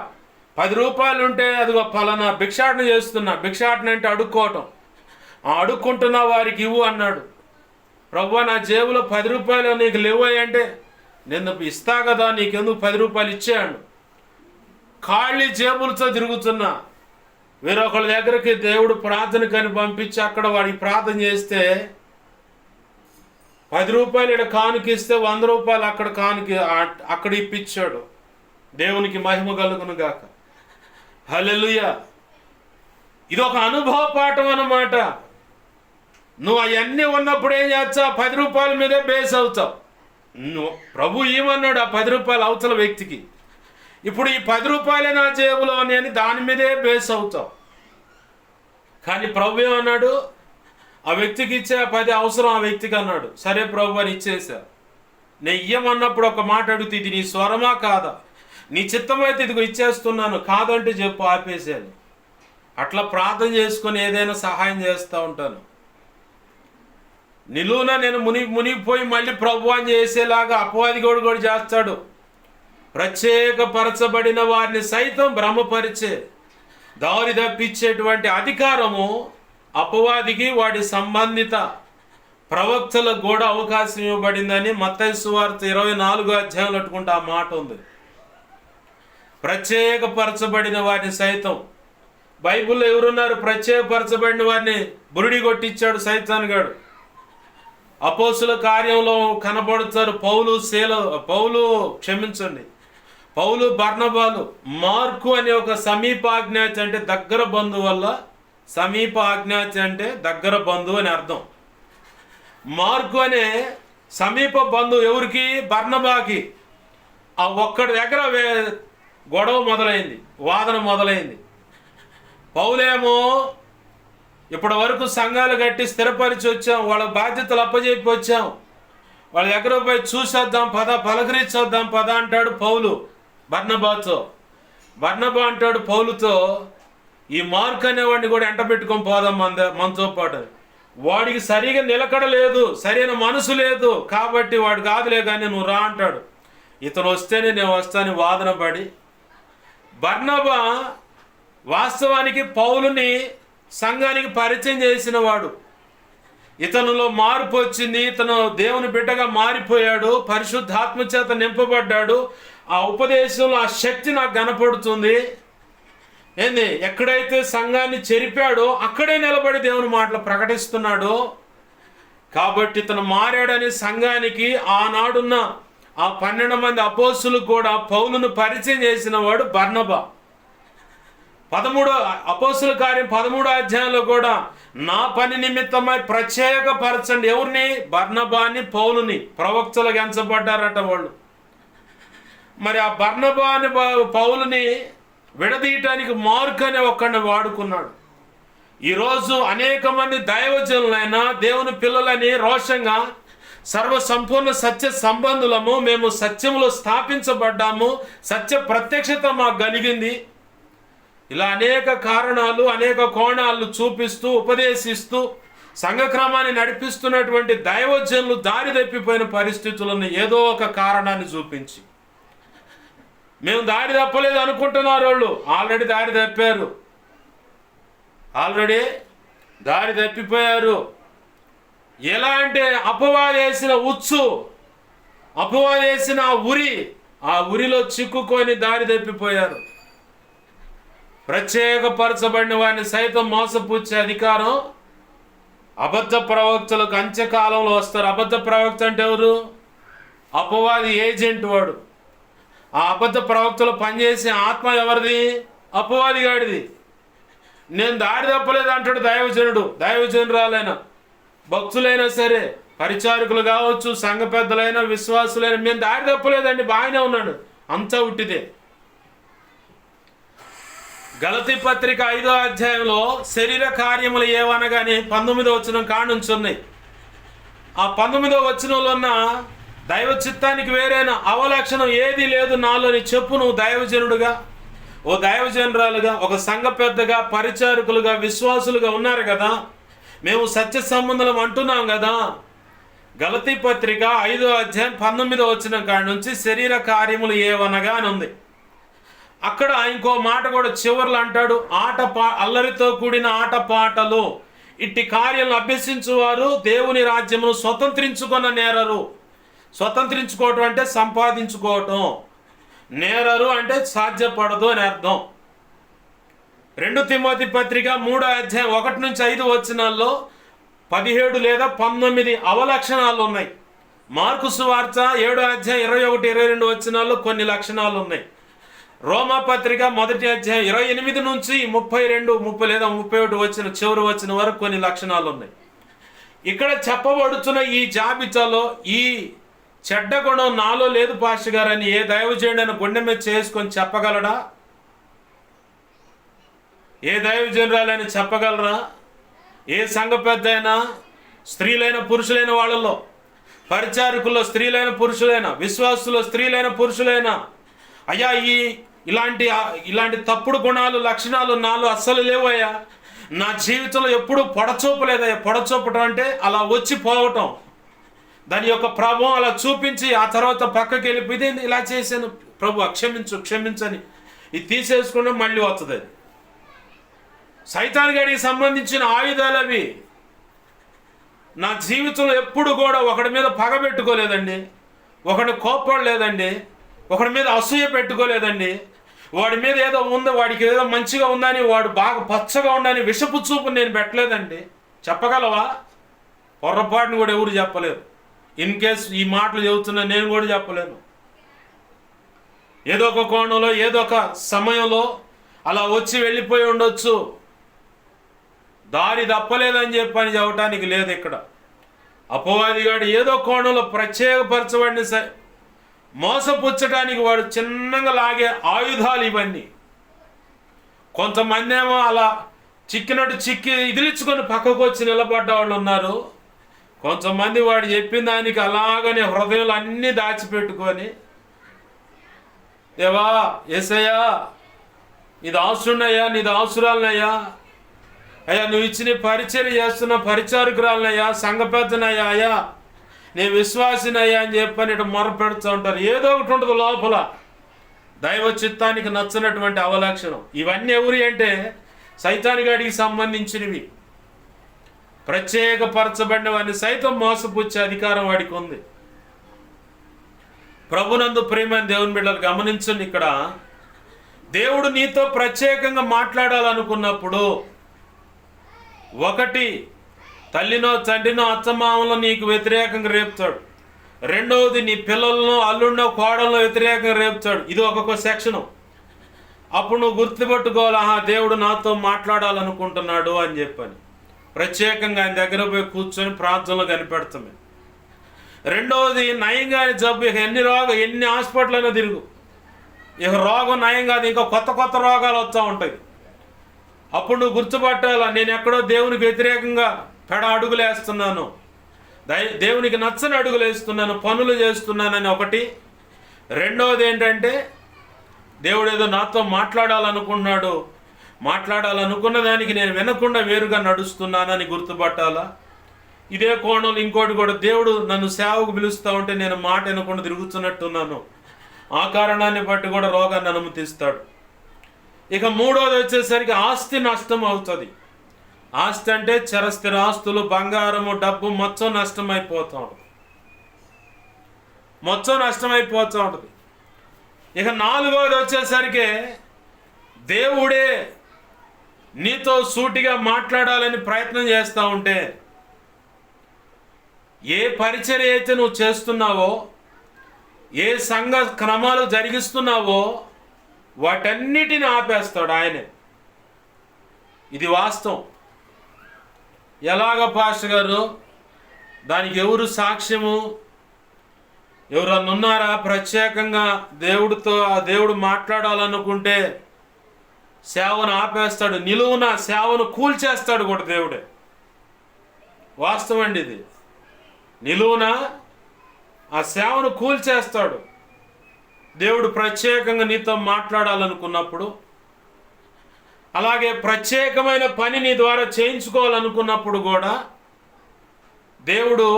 10 రూపాయలు ఉంటే అదిగో పలానా భిక్షాటన చేస్తున్నా, భిక్షాటన అంటే అడుక్కోవటం, అడుక్కుంటున్నా వారికి ఇవ్వు అన్నాడు. ప్రభువా నా జేబులో 10 రూపాయలు నీకు లేవయ్య అంటే, నేను ఇస్తా కదా నీకెందుకు 10 రూపాయలు ఇచ్చేయండు. ఖాళీ జేబులతో తిరుగుతున్నా. వేరొకళ్ళ దగ్గరికి దేవుడు ప్రార్థన కని పంపించి అక్కడ వాడికి ప్రార్థన చేస్తే 10 రూపాయలు ఇక్కడ కానుకిస్తే 100 రూపాయలు అక్కడ ఇప్పించాడు. దేవునికి మహిమ కలుగును గాక. హల్లెలూయా. ఇది ఒక అనుభవ పాఠం అన్నమాట. నువ్వు అవన్నీ ఉన్నప్పుడు ఏం చేస్తావు? 10 రూపాయల మీదే బేస్ అవుతావు. నువ్వు ప్రభు ఏమన్నాడు ఆ 10 రూపాయలు అవతల వ్యక్తికి? ఇప్పుడు ఈ 10 రూపాయలే నా జేబులోని అని దాని మీదే బేస్ అవుతావు. కానీ ప్రభు ఏమన్నాడు? ఆ వ్యక్తికి ఇచ్చే 10 అవసరం ఆ వ్యక్తికి అన్నాడు. సరే ప్రభు అని ఇచ్చేసా. నేను ఇయ్యమన్నప్పుడు ఒక మాట అడుగుతూ, ఇది నీ స్వరమా కాదా? నీ చిత్తమైతే ఇదిగో ఇచ్చేస్తున్నాను, కాదంటే చెప్పు, ఆపేసాను. అట్లా ప్రార్థన చేసుకొని ఏదైనా సహాయం చేస్తూ ఉంటాను. నిలువున నేను మునిగిపోయి మళ్ళీ ప్రభు అని చేసేలాగా అపవాది కూడా చేస్తాడు. ప్రత్యేకపరచబడిన వారిని సైతం భ్రమపరిచే దారి తప్పించేటువంటి అధికారము అపవాదికి వాడి సంబంధిత ప్రవక్తలకు కూడా అవకాశం ఇవ్వబడిందని మత్తయి సువార్త 24వ అధ్యాయంలో అట్టుకుంటే ఆ మాట ఉంది. ప్రత్యేకపరచబడిన వారిని సైతం. బైబిల్లో ఎవరున్నారు ప్రత్యేకపరచబడిన వారిని? బురిడి కొట్టించాడు సైతాన్ గాడు. అపోస్తుల కార్యంలో కనబడుతారు పౌలు బర్నబాలు. మార్కు అనే ఒక సమీప ఆజ్ఞాతి అంటే దగ్గర బంధువు వల్ల, సమీప ఆజ్ఞాతి అంటే దగ్గర బంధువు అని అర్థం. మార్కు అనే సమీప బంధువు ఎవరికి? బర్నబాకి. ఆ ఒక్కడి దగ్గర గొడవ మొదలైంది, వాదన మొదలైంది. పౌలేమో ఇప్పటి వరకు సంఘాలు కట్టి స్థిరపరిచి వచ్చాం, వాళ్ళ బాధ్యతలు అప్పజెప్పి వచ్చాం, వాళ్ళ దగ్గర పోయి చూసేద్దాం పద, పలకరించొద్దాం పద అంటాడు పౌలు బర్నబాతో. బర్నబా అంటాడు పౌలుతో, ఈ మార్క్ అనేవాడిని కూడా ఎంట పెట్టుకొని పోదాం మనతో పాటు. వాడికి సరిగా నిలకడ లేదు, సరైన మనసు లేదు, కాబట్టి వాడు కాదులే కానీ నువ్వు రా అంటాడు. ఇతను వస్తేనే నేను వస్తాను వాదన పడి. బర్నబా వాస్తవానికి పౌలుని సంఘానికి పరిచయం చేసిన వాడు. ఇతనులో మార్పు వచ్చింది, ఇతను దేవుని బిడ్డగా మారిపోయాడు, పరిశుద్ధాత్మ చేత నింపబడ్డాడు. ఆ ఉపదేశంలో ఆ శక్తి నాకు కనపడుతుంది. ఏంది? ఎక్కడైతే సంఘాన్ని చెరిపాడో అక్కడే నిలబడి దేవుని మాటలు ప్రకటిస్తున్నాడు. కాబట్టి ఇతను మారాడని సంఘానికి ఆనాడున్న ఆ 12 మంది అపోస్తులు కూడా పౌలును పరిచయం చేసిన వాడు బర్నబా. 13 అపోస్తుల కార్యం 13వ అధ్యాయంలో కూడా నా పని నిమిత్తమై ప్రత్యేకపరచండి. ఎవరిని? బర్నబాని, పౌలుని. ప్రవక్తలుగా ఎంచబడ్డారట వాళ్ళు. మరి ఆ బర్నబాని పౌలుని విడదీయటానికి మార్కు అనే ఒక్కడిని వాడుకున్నాడు. ఈరోజు అనేక మంది దైవజనులైనా దేవుని పిల్లలని రోషంగా సర్వ సంపూర్ణ సత్య సంబంధులము, మేము సత్యములో స్థాపించబడ్డాము, సత్య ప్రత్యక్షత మాకు కలిగింది, ఇలా అనేక కారణాలు అనేక కోణాలు చూపిస్తూ ఉపదేశిస్తూ సంఘక్రమాన్ని నడిపిస్తున్నటువంటి దైవజనులు దారి తప్పిపోయిన పరిస్థితులను ఏదో ఒక కారణాన్ని చూపించి, మేము దారి తప్పలేదు అనుకుంటున్నారు వాళ్ళు. ఆల్రెడీ దారి తప్పిపోయారు. ఎలా అంటే అపవాదేసిన ఉచ్చు, అపవాదేసిన ఉరి, ఆ ఉరిలో చిక్కుకొని దారి తప్పిపోయారు. ప్రత్యేకపరచబడిన వారిని సైతం మోసపుచ్చే అధికారం అబద్ధ ప్రవక్తలకు అంత్యకాలంలో వస్తారు. అబద్ధ ప్రవక్త అంటే ఎవరు? అపవాది ఏజెంట్ వాడు. ఆ అబద్ధ ప్రవక్తలు పనిచేసే ఆత్మ ఎవరిది? అపవాది గాడిది. నేను దారి తప్పలేదు అంటాడు దైవజనురాలైనా, భక్తులైనా సరే, పరిచారకులు కావచ్చు, సంఘ పెద్దలైనా, విశ్వాసులైనా, మేము దారి తప్పలేదండి, బాగానే ఉన్నాడు, అంతా ఉట్టిదే. గలతీ పత్రిక 5వ అధ్యాయంలో శరీర కార్యములు ఏవనగానే 19వ వచనం కానుంచున్నాయి. ఆ 19వ వచనంలో ఉన్న దైవ చిత్తానికి వేరైన అవలక్షణం ఏది లేదు నాలోని చెప్పు. నువ్వు దైవజనుడుగా, ఓ దైవజనురాలుగా, ఒక సంఘ పెద్దగా, పరిచారకులుగా, విశ్వాసులుగా ఉన్నారు కదా, మేము సత్య సంబంధం అంటున్నాం కదా. గలతీ పత్రిక 5వ అధ్యాయం 19వ వచనం కాడ నుంచి శరీర కార్యములు ఏవనగా అని ఉంది. అక్కడ ఇంకో మాట కూడా చివర్లు అంటాడు, అల్లరితో కూడిన ఆటపాటలు ఇట్టి కార్యాలను అభ్యసించువారు దేవుని రాజ్యమును స్వతంత్రించుకున్న నేరరు. స్వతంత్రించుకోవటం అంటే సంపాదించుకోవటం, నేరరు అంటే సాధ్యపడదు అని అర్థం. 2 తిమోతి పత్రిక 3వ అధ్యాయం 1 నుంచి 5 వచనాల్లో 17 లేదా 19 అవలక్షణాలు ఉన్నాయి. మార్కు సువార్త 7వ అధ్యాయం 21, 22 వచనాల్లో కొన్ని లక్షణాలు ఉన్నాయి. రోమాపత్రిక 1వ అధ్యాయం 28 నుంచి 32, 30 లేదా 31 వచ్చిన చివరి వచ్చిన వరకు కొన్ని లక్షణాలు ఉన్నాయి. ఇక్కడ చెప్పబడుతున్న ఈ జాబితాలో ఈ చెడ్డ గుణం నాలో లేదు పాస్టర్ గారు అని ఏ దైవజనుడైన గుండె మీద చేసుకొని చెప్పగలడా? ఏ దైవజనురాలని చెప్పగలరా? ఏ సంఘ పెద్ద అయినా, స్త్రీలైన పురుషులైన వాళ్ళలో, పరిచారకుల్లో స్త్రీలైన పురుషులైన, విశ్వాసులో స్త్రీలైన పురుషులైన, అయ్యా ఇలాంటి తప్పుడు గుణాలు లక్షణాలు నాలో అస్సలు లేవయ్యా, నా జీవితంలో ఎప్పుడు పొడచూపలేదయ్యా. పొడచూపటం అంటే అలా వచ్చి పోవటం, దాని యొక్క ప్రభావం అలా చూపించి ఆ తర్వాత పక్కకి వెళ్ళిపోయి ఇలా చేశాను ప్రభు క్షమించని ఇది తీసేసుకుంటే మళ్ళీ వస్తుంది. అది సైతాన్ గాడికి సంబంధించిన ఆయుధాలు అవి. నా జీవితంలో ఎప్పుడు కూడా ఒకడి మీద పగ పెట్టుకోలేదండి, ఒకడిని కోప్పడలేదండి, ఒకడి మీద అసూయ పెట్టుకోలేదండి. వాడి మీద ఏదో ఉందో, వాడికి ఏదో మంచిగా ఉందని, వాడు బాగా పచ్చగా ఉండని విషపు చూపు నేను పెట్టలేదండి. చెప్పగలవా? పొర్రపాటును కూడా ఎవరు చెప్పలేరు. ఇన్ కేస్ ఈ మాటలు చెబుతున్నా నేను కూడా చెప్పలేను. ఏదో ఒక కోణంలో ఏదో ఒక సమయంలో అలా వచ్చి వెళ్ళిపోయి ఉండొచ్చు. దారి తప్పలేదని చెప్పని చెప్పడానికి లేదు. ఇక్కడ అపవాదిగాడు ఏదో కోణంలో ప్రత్యేకపరచబడిన మోసపుచ్చటానికి వాడు చిన్నగా లాగే ఆయుధాలు ఇవన్నీ. కొంతమంది ఏమో అలా చిక్కి ఇదిలించుకొని పక్కకు వచ్చి నిలబడ్డ వాళ్ళు ఉన్నారు. కొంతమంది వాడు చెప్పిన దానికి అలాగనే హృదయంలో అన్నీ దాచిపెట్టుకొని, దేవా యేసయ్యా ఇది అవసరమయ్యా, నీది అవసరాలనయ్యా, అయ్యా నువ్వు ఇచ్చిన పరిచర్య చేస్తున్న పరిచారకురాలనయ్యా, సంఘ పెద్దనయ్యా, అయ్యా నేను విశ్వాసినయ్యా అని చెప్పని ఇటు మొరపెడుతూ ఉంటారు. ఏదో ఒకటి ఉంటుంది లోపల దైవ చిత్తానికి నచ్చినటువంటి అవలక్షణం. ఇవన్నీ ఎవరి అంటే సైతాన్ గాడికి సంబంధించినవి. ప్రత్యేకపరచబడిన వాడిని సైతం మోసపుచ్చే అధికారం వాడికి ఉంది. ప్రభునందు ప్రేమ దేవుని బిడ్డలు గమనించండి. ఇక్కడ దేవుడు నీతో ప్రత్యేకంగా మాట్లాడాలనుకున్నప్పుడు, ఒకటి తల్లినో తండ్రినో అత్తమామలో నీకు వ్యతిరేకంగా రేపుతాడు. రెండవది నీ పిల్లలను అల్లుండో కోడల్లో వ్యతిరేకంగా రేపుతాడు. ఇది ఒక్కొక్క సెక్షను. అప్పుడు నువ్వు గుర్తుపెట్టుకోవాలి, దేవుడు నాతో మాట్లాడాలనుకుంటున్నాడు అని చెప్పని ప్రత్యేకంగా ఆయన దగ్గర పోయి కూర్చొని ప్రార్థనలో కనిపెడతామే. రెండవది నయంగాని జబ్బు. ఇక ఎన్ని హాస్పిటల్ అయినా తిరుగు, ఇక రోగం నయం కాదు, ఇంకా కొత్త రోగాలు వస్తూ ఉంటాయి. అప్పుడు నువ్వు గుర్తుపట్టాలా, నేను ఎక్కడో దేవునికి వ్యతిరేకంగా అడుగులు వేస్తున్నాను, దేవునికి నచ్చని అడుగులు వేస్తున్నాను, పనులు చేస్తున్నానని ఒకటి. రెండవది ఏంటంటే దేవుడు ఏదో నాతో మాట్లాడాలనుకున్నాడు, మాట్లాడాలనుకున్న దానికి నేను వినకుండా వేరుగా నడుస్తున్నానని గుర్తుపట్టాలా. ఇదే కోణంలో ఇంకోటి కూడా, దేవుడు నన్ను సేవకు పిలుస్తూ ఉంటే నేను మాట వినకుండా తిరుగుతున్నట్టున్నాను, ఆ కారణాన్ని బట్టి కూడా రోగాన్ని అనుమతిస్తాడు. ఇక మూడోది వచ్చేసరికి ఆస్తి నష్టం అవుతుంది. ఆస్తి అంటే చరస్థిర ఆస్తులు, బంగారము, డబ్బు మొత్తం నష్టమైపోతూ ఉంటుంది. ఇక నాలుగోది వచ్చేసరికి దేవుడే నీతో సూటిగా మాట్లాడాలని ప్రయత్నం చేస్తూ ఉంటే, ఏ పరిచర్య అయితే నువ్వు చేస్తున్నావో, ఏ సంఘ క్రమాలు జరిగిస్తున్నావో వాటన్నిటిని ఆపేస్తాడు ఆయనే. ఇది వాస్తవం. ఎలాగ పాస్టర్ గారు? దానికి ఎవరు సాక్ష్యము? ఎవరన్నా ఉన్నారా? ప్రత్యేకంగా దేవుడు మాట్లాడాలనుకుంటే సేవను ఆపేస్తాడు, నిలువున సేవను కూల్చేస్తాడు కూడా దేవుడే. వాస్తవం అండి ఇది. నిలువున ఆ సేవను కూల్చేస్తాడు దేవుడు ప్రత్యేకంగా నీతో మాట్లాడాలనుకున్నప్పుడు. అలాగే ప్రత్యేకమైన పని నీ ద్వారా చేయించుకోవాలనుకున్నప్పుడు కూడా దేవుడు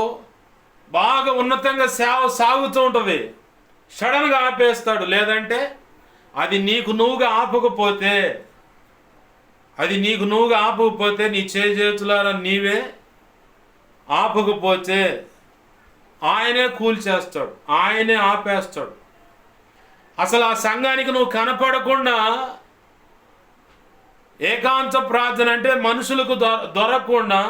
బాగా ఉన్నతంగా సేవ సాగుతూ ఉంటుంది, సడన్గా ఆపేస్తాడు. లేదంటే అది నీకు నువ్వుగా ఆపకపోతే నీ చేతులారా నీవే ఆపకపోతే ఆయనే కూల్చేస్తాడు, ఆయనే ఆపేస్తాడు. అసలు ఆ సంఘానికి నువ్వు కనపడకుండా ఏకాంత ప్రార్థన అంటే మనుషులకు దొరకకుండా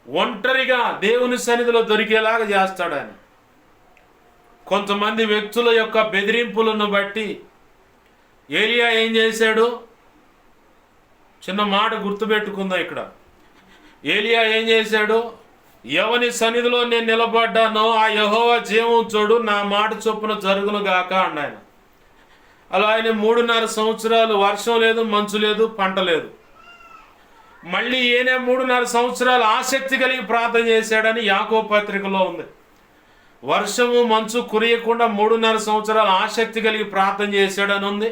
ఒంటరిగా దేవుని సన్నిధిలో దొరికేలాగా చేస్తాడు ఆయన. కొంతమంది వ్యక్తుల యొక్క బెదిరింపులను బట్టి ఏలియా ఏం చేశాడు? చిన్న మాట గుర్తుపెట్టుకుందాం ఇక్కడ. ఏలియా ఏం చేశాడు? ఎవని సన్నిధిలో నేను నిలబడ్డానో ఆ యెహోవా జీవించోడు, నా మాట చొప్పున జరుగును గాక అన్నాయన. అలా ఆయన 3.5 సంవత్సరాలు వర్షం లేదు, మంచు లేదు, పంట లేదు. మళ్ళీ ఈయన 3.5 సంవత్సరాలు ఆసక్తి కలిగి ప్రార్థన చేశాడని యాకోబు పత్రికలో ఉంది. వర్షము మంచు కురియకుండా 3.5 సంవత్సరాలు ఆసక్తి కలిగి ప్రార్థన చేశాడని ఉంది.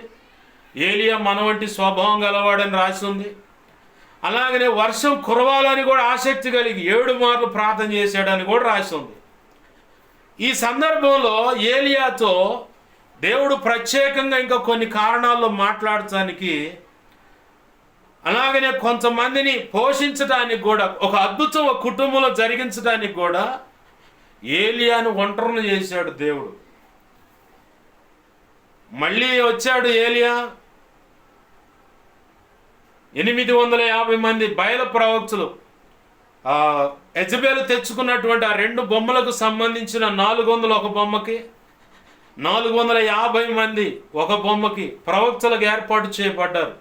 ఏలియా మన వంటి స్వభావం గలవాడని రాసి ఉంది. అలాగనే వర్షం కురవాలని కూడా ఆసక్తి కలిగి 7 మార్లు ప్రార్థన చేశాడని కూడా రాసి ఉంది. ఈ సందర్భంలో ఏలియాతో దేవుడు ప్రత్యేకంగా ఇంకా కొన్ని కారణాల్లో మాట్లాడటానికి, అలాగనే కొంతమందిని పోషించడానికి కూడా, ఒక అద్భుతం ఒక కుటుంబంలో జరిగించడానికి కూడా ఏలియాను ఒంటరిని చేశాడు దేవుడు. మళ్ళీ వచ్చాడు ఏలియా. 850 మంది బయలు ప్రవక్తలు, యెజబెలు తెచ్చుకున్నటువంటి ఆ 2 బొమ్మలకు సంబంధించిన 400 ఒక బొమ్మకి, 450 మంది ఒక బొమ్మకి ప్రవక్తలకు ఏర్పాటు చేయబడ్డారు.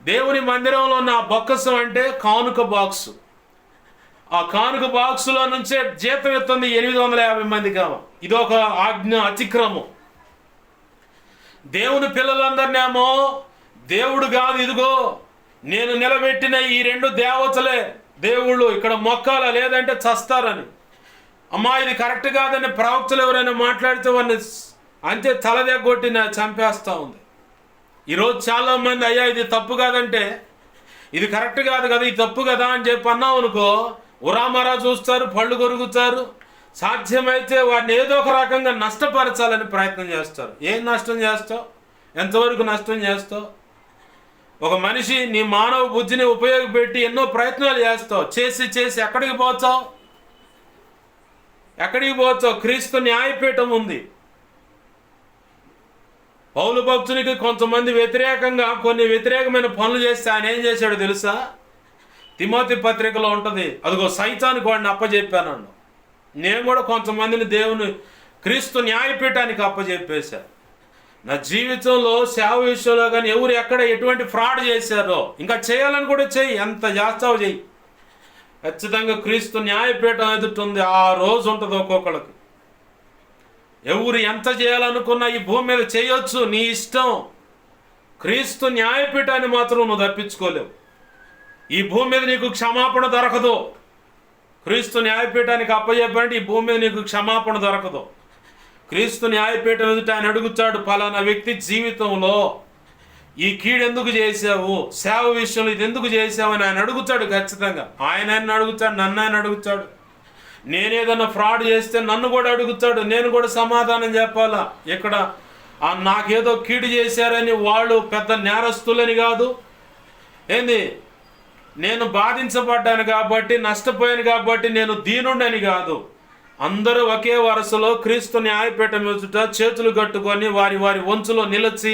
దేవుని మందిరంలో ఉన్న ఆ బొక్కసం అంటే కానుక బాక్సు. ఆ కానుక బాక్సులో నుంచే జీతం ఎత్తుంది 850 మంది కావ. ఇదొక ఆజ్ఞ అతిక్రమం. దేవుని పిల్లలందరినేమో దేవుడు కాదు, ఇదిగో నేను నిలబెట్టిన ఈ 2 దేవతలే దేవుళ్ళు, ఇక్కడ మొక్కాల లేదంటే చస్తారని. అమ్మా ఇది కరెక్ట్ కాదని ప్రవక్తలు ఎవరైనా మాట్లాడితే వారిని అంతే తలదెగ్గొట్టి చంపేస్తూ ఉంది. ఈరోజు చాలామంది అయ్యా ఇది తప్పు కాదంటే, ఇది కరెక్ట్ కాదు కదా, ఇది తప్పు కదా అని చెప్పి అన్నావు అనుకో, ఉరామరా చూస్తారు, పళ్ళు కొరుకుతారు. సాధ్యమైతే వారిని ఏదో ఒక రకంగా నష్టపరచాలని ప్రయత్నం చేస్తారు. ఏం నష్టం చేస్తావు? ఎంతవరకు నష్టం చేస్తావు? ఒక మనిషి నీ మానవ బుద్ధిని ఉపయోగపెట్టి ఎన్నో ప్రయత్నాలు చేస్తావు. చేసి ఎక్కడికి పోతావు? ఎక్కడికి పోతావు? క్రీస్తు న్యాయపీఠం ఉంది. పౌలు భక్తునికి కొంతమంది వ్యతిరేకంగా కొన్ని వ్యతిరేకమైన పనులు చేస్తే ఆయన ఏం చేశాడో తెలుసా? తిమోతి పత్రికలో ఉంటుంది, అదిగో సైతానికి వాడిని అప్పచెప్పాను. నేను కూడా కొంతమందిని దేవుని క్రీస్తు న్యాయపీఠానికి అప్పచెప్పేశాను. నా జీవితంలో సేవ విషయంలో కానీ ఎవరు ఎక్కడ ఎటువంటి ఫ్రాడ్ చేశారో ఇంకా చేయాలని కూడా చెయ్యి, ఎంత చేస్తావో చెయ్యి. ఖచ్చితంగా క్రీస్తు న్యాయపీఠం ఎదుటి ఆ రోజు ఉంటుంది ఒక్కొక్కడికి. ఎవరు ఎంత చేయాలనుకున్నా ఈ భూమి మీద చేయొచ్చు, నీ ఇష్టం. క్రీస్తు న్యాయపీఠాన్ని మాత్రం నువ్వు తప్పించుకోలేవు. ఈ భూమి మీద నీకు క్షమాపణ దొరకదు. క్రీస్తు న్యాయపీఠానికి అప్పచెప్పండి, ఈ భూమి మీద నీకు క్షమాపణ దొరకదు. క్రీస్తు న్యాయపీఠం ఎదుట ఆయన అడుగుతాడు, పలానా వ్యక్తి జీవితంలో ఈ కీడెందుకు చేసావు, సేవ విషయంలో ఇది ఎందుకు చేసావు అని ఆయన అడుగుతాడు. ఖచ్చితంగా ఆయన అడుగుతాడు, నన్ను ఆయన అడుగుతాడు. నేనేదన్నా ఫ్రాడ్ చేస్తే నన్ను కూడా అడుగుతాడు, నేను కూడా సమాధానం చెప్పాలా. ఇక్కడ నాకేదో కీడు చేశారని వాళ్ళు పెద్ద నేరస్తులని కాదు, ఏంది నేను బాధించబడ్డాను కాబట్టి, నష్టపోయాను కాబట్టి నేను దీనుడని కాదు. అందరూ ఒకే వరుసలో క్రీస్తు న్యాయపీఠం ఎదుట చేతులు కట్టుకొని వారి వారి వంచులో నిలిచి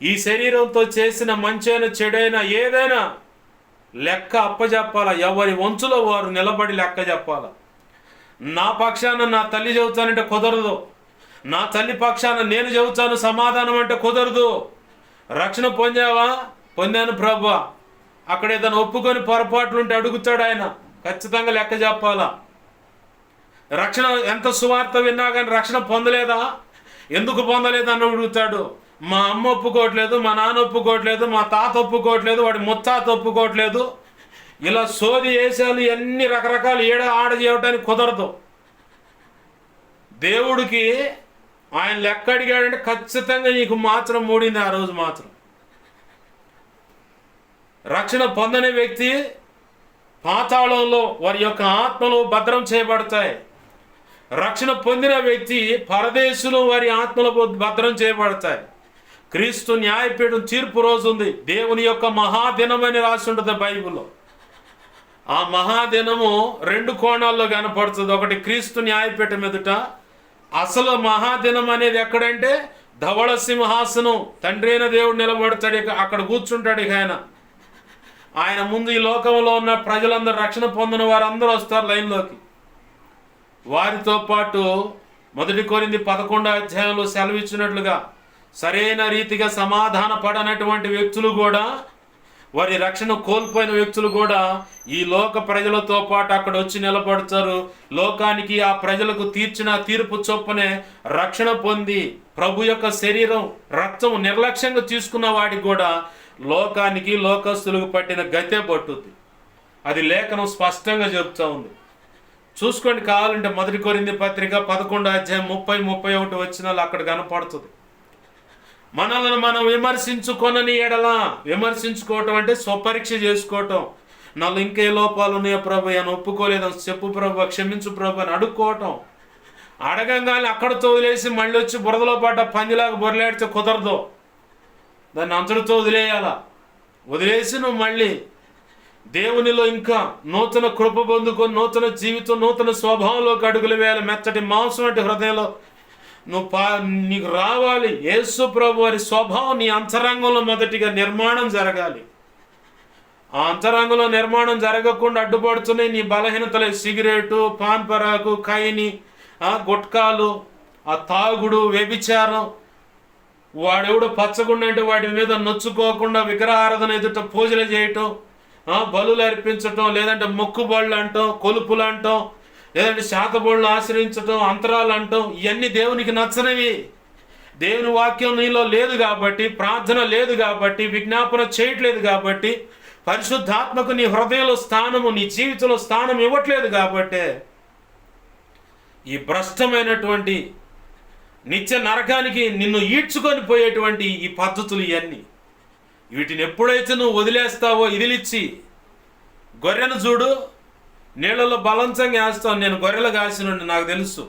ఈ శరీరంతో చేసిన మంచైన చెడైన ఏదైనా లెక్క అప్పచెప్పాలా. ఎవరి వంచులో వారు నిలబడి లెక్క చెప్పాలా. నా పక్షాన నా తల్లి చెబుతానంటే కుదరదు, నా తల్లి పక్షాన నేను చెబుతాను సమాధానం అంటే కుదరదు. రక్షణ పొందావా? పొందాను ప్రభువా. అక్కడ ఏదైనా ఒప్పుకొని పొరపాట్లు ఉంటే అడుగుతాడు ఆయన, ఖచ్చితంగా లెక్క చెప్పాలా. రక్షణ ఎంత సువార్త విన్నా కానీ రక్షణ పొందలేదా? ఎందుకు పొందలేదు అని అడుగుతాడు. మా అమ్మ ఒప్పుకోవట్లేదు, మా నాన్న ఒప్పుకోవట్లేదు, మా తాత ఒప్పుకోవట్లేదు, వాడి ముత్తాత ఒప్పుకోవట్లేదు. ఇలా సోది వేసాలు ఎన్ని రకరకాలు ఆడ చేయడానికి కుదరదు. దేవుడికి ఆయన లెక్క అడిగాడంటే ఖచ్చితంగా నీకు మాత్రం మూడింది ఆ రోజు మాత్రం. రక్షణ పొందని వ్యక్తి పాతాళంలో వారి యొక్క ఆత్మలు భద్రం చేయబడతాయి. రక్షణ పొందిన వ్యక్తి పరదేశులు వారి ఆత్మలు భద్రం చేయబడతాయి. క్రీస్తు న్యాయపీఠం తీర్పు రోజు ఉంది. దేవుని యొక్క మహాదినం అని రాసి ఉంటుంది బైబిల్లో. ఆ మహాదినము 2 కోణాల్లో కనపడుతుంది. ఒకటి క్రీస్తు న్యాయపీఠం ఎదుట. అసలు మహాదినం అనేది ఎక్కడంటే ధవళ సింహాసనం, తండ్రి అయిన దేవుడు నిలబడతాడు, అక్కడ కూర్చుంటాడు. ఇక ఆయన ముందు ఈ లోకంలో ఉన్న ప్రజలందరూ, రక్షణ పొందిన వారందరూ వస్తారు లైన్లోకి. వారితో పాటు 1 కొరింథీ 11 అధ్యాయంలో సెలవిచ్చినట్లుగా సరైన రీతిగా సమాధాన పడనటువంటి వ్యక్తులు కూడా, వారి రక్షణ కోల్పోయిన వ్యక్తులు కూడా ఈ లోక ప్రజలతో పాటు అక్కడ వచ్చి నిలబడతారు. లోకానికి ఆ ప్రజలకు తీర్చిన తీర్పు చొప్పునే రక్షణ పొంది ప్రభు యొక్క శరీరం రక్తం నిర్లక్ష్యంగా తీసుకున్న వాడికి కూడా లోకానికి లోకస్తులకు పట్టిన గతే పట్టుద్ది. అది లేఖనం స్పష్టంగా చెప్తా ఉంది. చూసుకోండి, కావాలంటే 1 కొరింథీ పత్రిక 11వ అధ్యాయం 30-31 వచనాలు అక్కడ కనపడుతుంది. మనల్ని మనం విమర్శించుకొనని ఎడల, విమర్శించుకోవటం అంటే స్వపరీక్ష చేసుకోవటం. నాలో ఇంకే లోపాలు ఉన్నాయో ప్రభు, అని ఒప్పుకోలేదని చెప్పు ప్రభు, క్షమించు ప్రభు అని అడుక్కోవటం. అడగంగానే అక్కడితో వదిలేసి మళ్ళీ వచ్చి బురదలో పడ్డ పందిలాగా బొరలాడితే కుదరదు. దాన్ని అంతటితో వదిలేయాల. వదిలేసి నువ్వు మళ్ళీ దేవునిలో ఇంకా నూతన కృప పొందుకొని నూతన జీవితం, నూతన స్వభావంలోకి అడుగులు వేయాలి. మెత్తటి మాంసం అంటే హృదయంలో నీకు రావాలి. యేసు ప్రభు వారి స్వభావం నీ అంతరంగంలో మొదటిగా నిర్మాణం జరగాలి. ఆ అంతరంగంలో నిర్మాణం జరగకుండా అడ్డుపడుతున్నాయి నీ బలహీనతలే. సిగరెటు, పాన్ పరాకు, కైని, గుట్కాలు, ఆ తాగుడు, వ్యభిచారం. వాడెవడో పచ్చగుండ అంటే వాడి మీద నొచ్చుకోకుండా విగ్రహారాధన ఎదుట పూజలు చేయటం, బలులు అర్పించటం, లేదంటే మొక్కుబళ్ళు అంటాం, కొలుపులు అంటాం, లేదంటే శాతబడులు ఆశ్రయించటం, అంతరాలు అంటాం. ఇవన్నీ దేవునికి నచ్చనివి. దేవుని వాక్యం నీలో లేదు కాబట్టి, ప్రార్థన లేదు కాబట్టి, విజ్ఞాపన చేయట్లేదు కాబట్టి, పరిశుద్ధాత్మకు నీ హృదయంలో స్థానము, నీ జీవితంలో స్థానం ఇవ్వట్లేదు కాబట్టి ఈ భ్రష్టమైనటువంటి నిత్య నరకానికి నిన్ను ఈడ్చుకొని పోయేటువంటి ఈ పద్ధతులు ఇవన్నీ, వీటిని ఎప్పుడైతే నువ్వు వదిలేస్తావో, ఇదిలిచ్చి గొర్రెను చూడు, నీళ్ళలో బలంచంగా వేస్తావు. నేను గొర్రెలు కాసినండి, నాకు తెలుసు.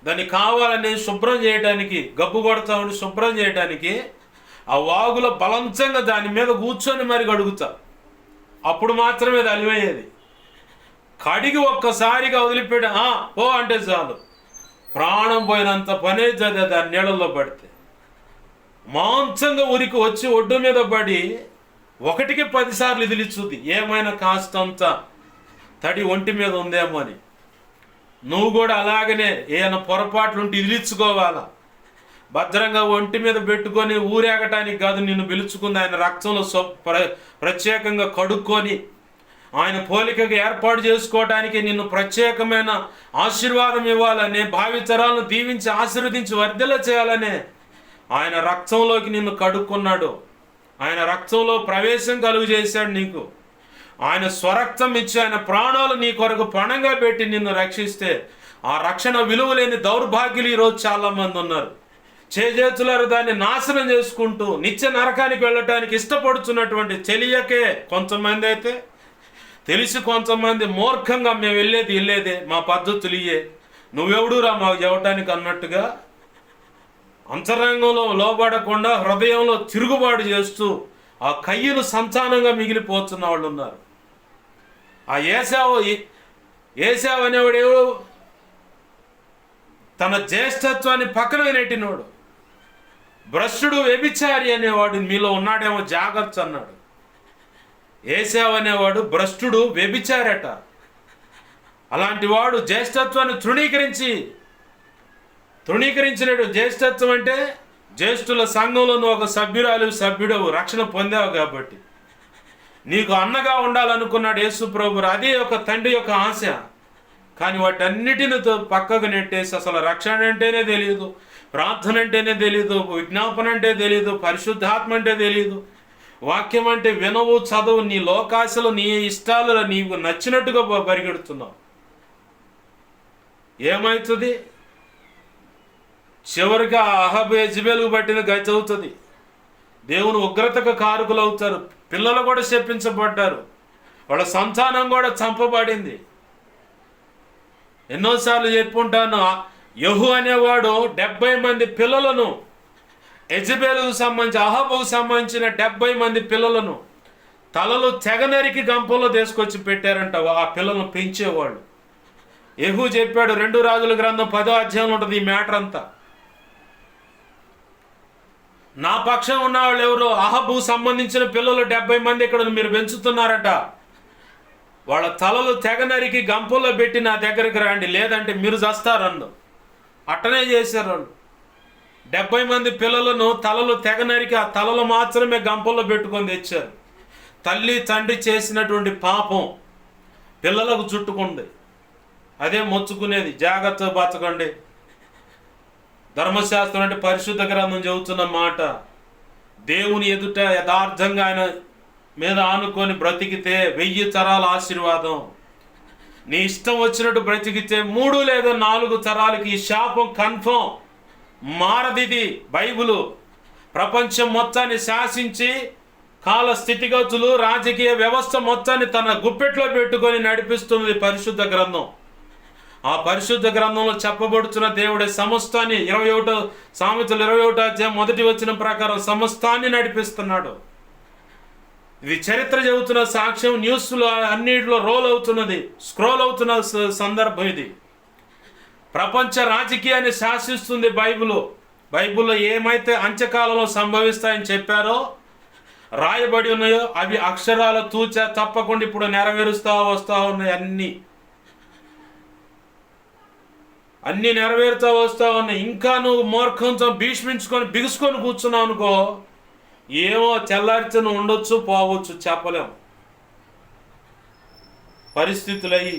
దాన్ని కావాలని శుభ్రం చేయడానికి, గబ్బు కొడతామని శుభ్రం చేయడానికి ఆ వాగులో బలంచంగా దాని మీద కూర్చొని మరి కడుగుతా. అప్పుడు మాత్రమే అది అలివయ్యేది. కడిగి ఒక్కసారిగా వదిలిపెట్టి ఓ అంటే చాలు, ప్రాణం పోయినంత పనే చదివే దాని నీళ్ళల్లో పడితే. మాంసంగా ఉరికి వచ్చి ఒడ్డు మీద పడి 1కి 10 సార్లు ఇదిలిచ్చుద్ది, ఏమైనా కాస్తంత తడి ఒంటి మీద ఉందేమో అని. నువ్వు కూడా అలాగనే ఏమైనా పొరపాట్లుంటే ఇదిలిచ్చుకోవాలా. భద్రంగా ఒంటి మీద పెట్టుకొని ఊరేగటానికి కాదు నిన్ను పిలుచుకుంది. ఆయన రక్తంలో ప్రత్యేకంగా కడుక్కొని ఆయన పోలికగా ఏర్పాటు చేసుకోవటానికి నిన్ను ప్రత్యేకమైన ఆశీర్వాదం ఇవ్వాలనే, భావితరాలను దీవించి ఆశీర్వదించి వర్ధల చేయాలనే ఆయన రక్తంలోకి నిన్ను కడుక్కున్నాడు. ఆయన రక్తంలో ప్రవేశం కలుగు చేశాడు నీకు. ఆయన స్వరక్తం ఇచ్చి ఆయన ప్రాణాలు నీ కొరకు పణంగా పెట్టి నిన్ను రక్షిస్తే ఆ రక్షణ విలువ లేని దౌర్భాగ్యులు ఈరోజు చాలామంది ఉన్నారు. చేజేతులారు దాన్ని నాశనం చేసుకుంటూ నిత్య నరకానికి వెళ్ళటానికి ఇష్టపడుతున్నటువంటి తెలియకే కొంతమంది, అయితే తెలిసి కొంతమంది మూర్ఖంగా మేము వెళ్ళేదే మా పద్ధతులు ఇయ్యే, నువ్వెవడురా మాకు చెప్పటానికి అన్నట్టుగా అంతరంగంలో లోబడకుండా హృదయంలో తిరుగుబాటు చేస్తూ ఆ కయ్యను సంతానంగా మిగిలిపోతున్న వాళ్ళు ఉన్నారు. ఆ ఏశావు అనేవాడు తన జ్యేష్ఠత్వాన్ని పక్కన నెట్టినోడు, భ్రష్టుడు, వ్యభిచారి అనేవాడు మీలో ఉన్నాడేమో జాగ్రత్త అన్నాడు. ఏశావు అనేవాడు భ్రష్టుడు, వ్యభిచారట. అలాంటి వాడు జ్యేష్ఠత్వాన్ని తృణీకరించినట్టు. జ్యేష్ఠత్వం అంటే జ్యేష్ఠుల సంఘంలో నువ్వు ఒక సభ్యుడవు, రక్షణ పొందావు కాబట్టి నీకు అన్నగా ఉండాలనుకున్నాడు యేసు ప్రభు. అదే ఒక తండ్రి యొక్క ఆశ. కానీ వాటన్నిటిని పక్కకు నెట్టేసి అసలు రక్షణ అంటేనే తెలియదు, ప్రార్థన అంటేనే తెలియదు, విజ్ఞాపన అంటే తెలియదు, పరిశుద్ధాత్మ అంటే తెలియదు, వాక్యం అంటే వినవు, చదువు, నీ లోకాశలు, నీ ఇష్టాలు నీకు నచ్చినట్టుగా పరిగెడుతున్నావు. ఏమవుతుంది? చివరికి ఆ అహబు యెజెబెలు పట్టిన గతి అవుతుంది. దేవుని ఉగ్రతకు కారకులు అవుతారు. పిల్లలు కూడా శపించబడ్డారు, వాళ్ళ సంతానం కూడా చంపబడింది. ఎన్నోసార్లు చెప్పుంటాను, యెహూ అనేవాడు 70 మంది పిల్లలను, యెజెబెలుకు సంబంధించి అహబుకు సంబంధించిన 70 మంది పిల్లలను తలలు తెగనరికి గంపంలో తీసుకొచ్చి పెట్టారంట. ఆ పిల్లలను పెంచేవాళ్ళు. యెహూ చెప్పాడు, 2 రాజుల గ్రంథం 10వ అధ్యాయంలో ఉంటుంది ఈ మ్యాటర్ అంతా. నా పక్షం ఉన్నవాళ్ళు ఎవరు? అహబు సంబంధించిన పిల్లలు 70 మంది ఇక్కడ మీరు పెంచుతున్నారట. వాళ్ళ తలలు తెగనరికి గంపల్లో పెట్టి నా దగ్గరికి రండి, లేదంటే మీరు చస్తారన్ను. అట్టనే చేశారు వాళ్ళు. 70 మంది పిల్లలను తలలు తెగ నరికి ఆ తలలు మాత్రమే గంపల్లో పెట్టుకొని తెచ్చారు. తల్లి తండ్రి చేసినటువంటి పాపం పిల్లలకు చుట్టుకుంది. అదే మొచ్చుకునేది. జాగ్రత్తగా బతకండి. ధర్మశాస్త్రం అంటే పరిశుద్ధ గ్రంథం చెబుతున్న మాట. దేవుని ఎదుట యథార్థంగా ఆయన మీద ఆనుకొని బ్రతికితే 1000 తరాల ఆశీర్వాదం. నీ ఇష్టం వచ్చినట్టు బ్రతికితే 3 లేదా 4 తరాలకి ఈ శాపం కన్ఫర్మ్. మారదిది బైబిలు. ప్రపంచం మొత్తాన్ని శాసించి కాల స్థితిగతులు రాజకీయ వ్యవస్థ మొత్తాన్ని తన గుప్పెట్లో పెట్టుకొని నడిపిస్తున్నది పరిశుద్ధ గ్రంథం. ఆ పరిశుద్ధ గ్రంథంలో చెప్పబడుతున్న దేవుడే సమస్తాన్ని 21 సామెతలు 21 అధ్యాయం 1 వచనం ప్రకారం సమస్తాన్ని నడిపిస్తున్నాడు. ఇది చరిత్ర చెబుతున్న సాక్ష్యం. న్యూస్లో అన్నిటిలో రోల్ అవుతున్నది, స్క్రోల్ అవుతున్న సందర్భం ఇది. ప్రపంచ రాజకీయాన్ని శాసిస్తుంది బైబిలు. బైబిల్లో ఏమైతే అంత్యకాలంలో సంభవిస్తాయని చెప్పారో, రాయబడి ఉన్నాయో అవి అక్షరాల తూచా తప్పకుండా ఇప్పుడు నెరవేరుస్తా వస్తూ ఉన్నాయి. అన్నీ నెరవేరుతా వస్తూ ఉన్నాయి. ఇంకా నువ్వు మూర్ఖంతో భీష్మించుకొని బిగుసుకొని కూర్చున్నావు అనుకో, ఏమో తెల్లారితో ఉండొచ్చు పోవచ్చు, చెప్పలేం. పరిస్థితులయ్యి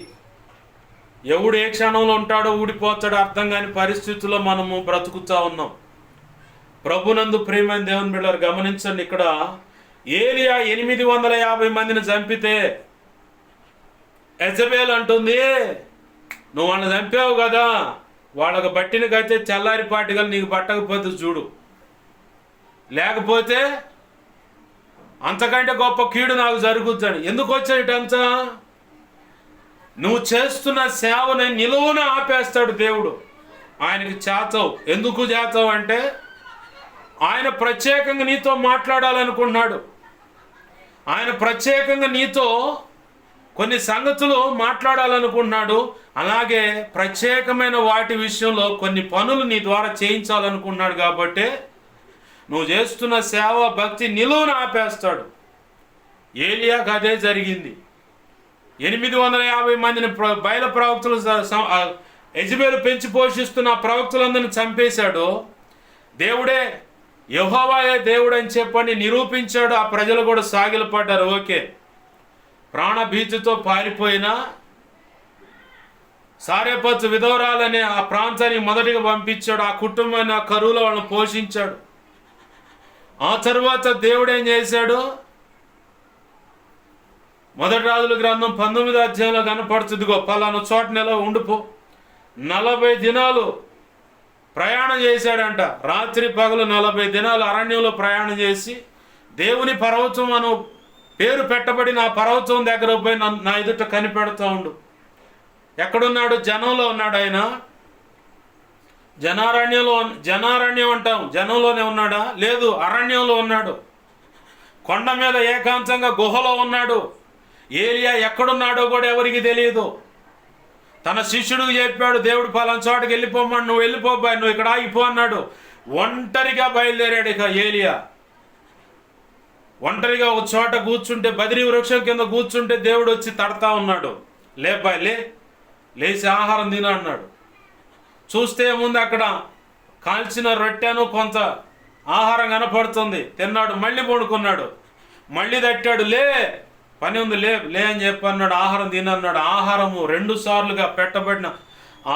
ఎవడు ఏ క్షణంలో ఉంటాడో ఊడిపోతాడో అర్థం కాని పరిస్థితుల్లో మనము బ్రతుకుతా ఉన్నాం. ప్రభునందు ప్రియమైన దేవుని బిడ్డలారా గమనించండి. ఇక్కడ ఏలియా 850 మందిని చంపితే యెజబెల్ అంటుంది, నువ్వు వాళ్ళని చంపావు కదా, వాళ్ళకు బట్టిన కైతే తెల్లారిపాటిగా నీకు పట్టకపోతే చూడు, లేకపోతే అంతకంటే గొప్ప కీడు నాకు జరుగుద్దని. ఎందుకు వచ్చేటంతా? నువ్వు చేస్తున్న సేవని నిలువున ఆపేస్తాడు దేవుడు. ఆయనకి చేతవు. ఎందుకు చేతవు అంటే ఆయన ప్రత్యేకంగా నీతో మాట్లాడాలనుకుంటున్నాడు. ఆయన ప్రత్యేకంగా నీతో కొన్ని సంగతులు మాట్లాడాలనుకుంటున్నాడు. అలాగే ప్రత్యేకమైన వాటి విషయంలో కొన్ని పనులు నీ ద్వారా చేయించాలనుకుంటున్నాడు. కాబట్టి నువ్వు చేస్తున్న సేవ భక్తి నిలువున ఆపేస్తాడు. ఏలియాకు అదే జరిగింది. 850 మందిని బయలు ప్రవక్తలు యెజబెలు పెంచి పోషిస్తున్న ప్రవక్తలందరినీ చంపేశాడు. దేవుడే యెహోవాయే దేవుడు అని చెప్పని నిరూపించాడు. ఆ ప్రజలు కూడా సాగిలపడ్డారు. ఓకే, ప్రాణభీతితో పారిపోయినా సారెపతు విధవరాలనే ఆ ప్రాంతానికి మొదటిగా పంపించాడు. ఆ కుటుంబాన్ని ఆ కరువులో వాళ్ళని పోషించాడు. ఆ తరువాత దేవుడు ఏం చేశాడు? మొదటి రాజుల గ్రంథం 19వ అధ్యాయంలో కనపడుతుందిగో, పలానా చోట నెల ఉండిపో. 40 దినాలు ప్రయాణం చేశాడంట. రాత్రి పగలు 40 దినాలు అరణ్యంలో ప్రయాణం చేసి దేవుని పర్వతం అను పేరు పెట్టబడి నా పర్వతం దగ్గర పోయి నా ఎదుట కనిపెడుతూ ఉండు. ఎక్కడున్నాడు? జనంలో ఉన్నాడు. ఆయన జనారణ్యం అంటాం, జనంలోనే ఉన్నాడా? లేదు, అరణ్యంలో ఉన్నాడు. కొండ మీద ఏకాంతంగా గుహలో ఉన్నాడు. ఏలియా ఎక్కడున్నాడో కూడా ఎవరికి తెలియదు. తన శిష్యుడికి చెప్పాడు, దేవుడు పలానా చోటకి వెళ్ళిపోమని, నువ్వు వెళ్ళిపోబాయి, నువ్వు ఇక్కడ ఆగిపో అన్నాడు. ఒంటరిగా బయలుదేరాడు. ఇక ఏలియా ఒంటరిగా ఒక చోట కూర్చుంటే, బదిరీ వృక్షం కింద కూర్చుంటే దేవుడు వచ్చి తడతా ఉన్నాడు. లేపాయి, లేచి ఆహారం తిన అన్నాడు. చూస్తే ముందు అక్కడ కాల్చిన రొట్టెను కొంత ఆహారం కనపడుతుంది. తిన్నాడు, మళ్ళీ పడుకున్నాడు, మళ్ళీ తట్టాడు, లే పని ఉంది, లే అని చెప్పి అన్నాడు. ఆహారం తినన్నాడు. ఆహారము 2 సార్లుగా పెట్టబడిన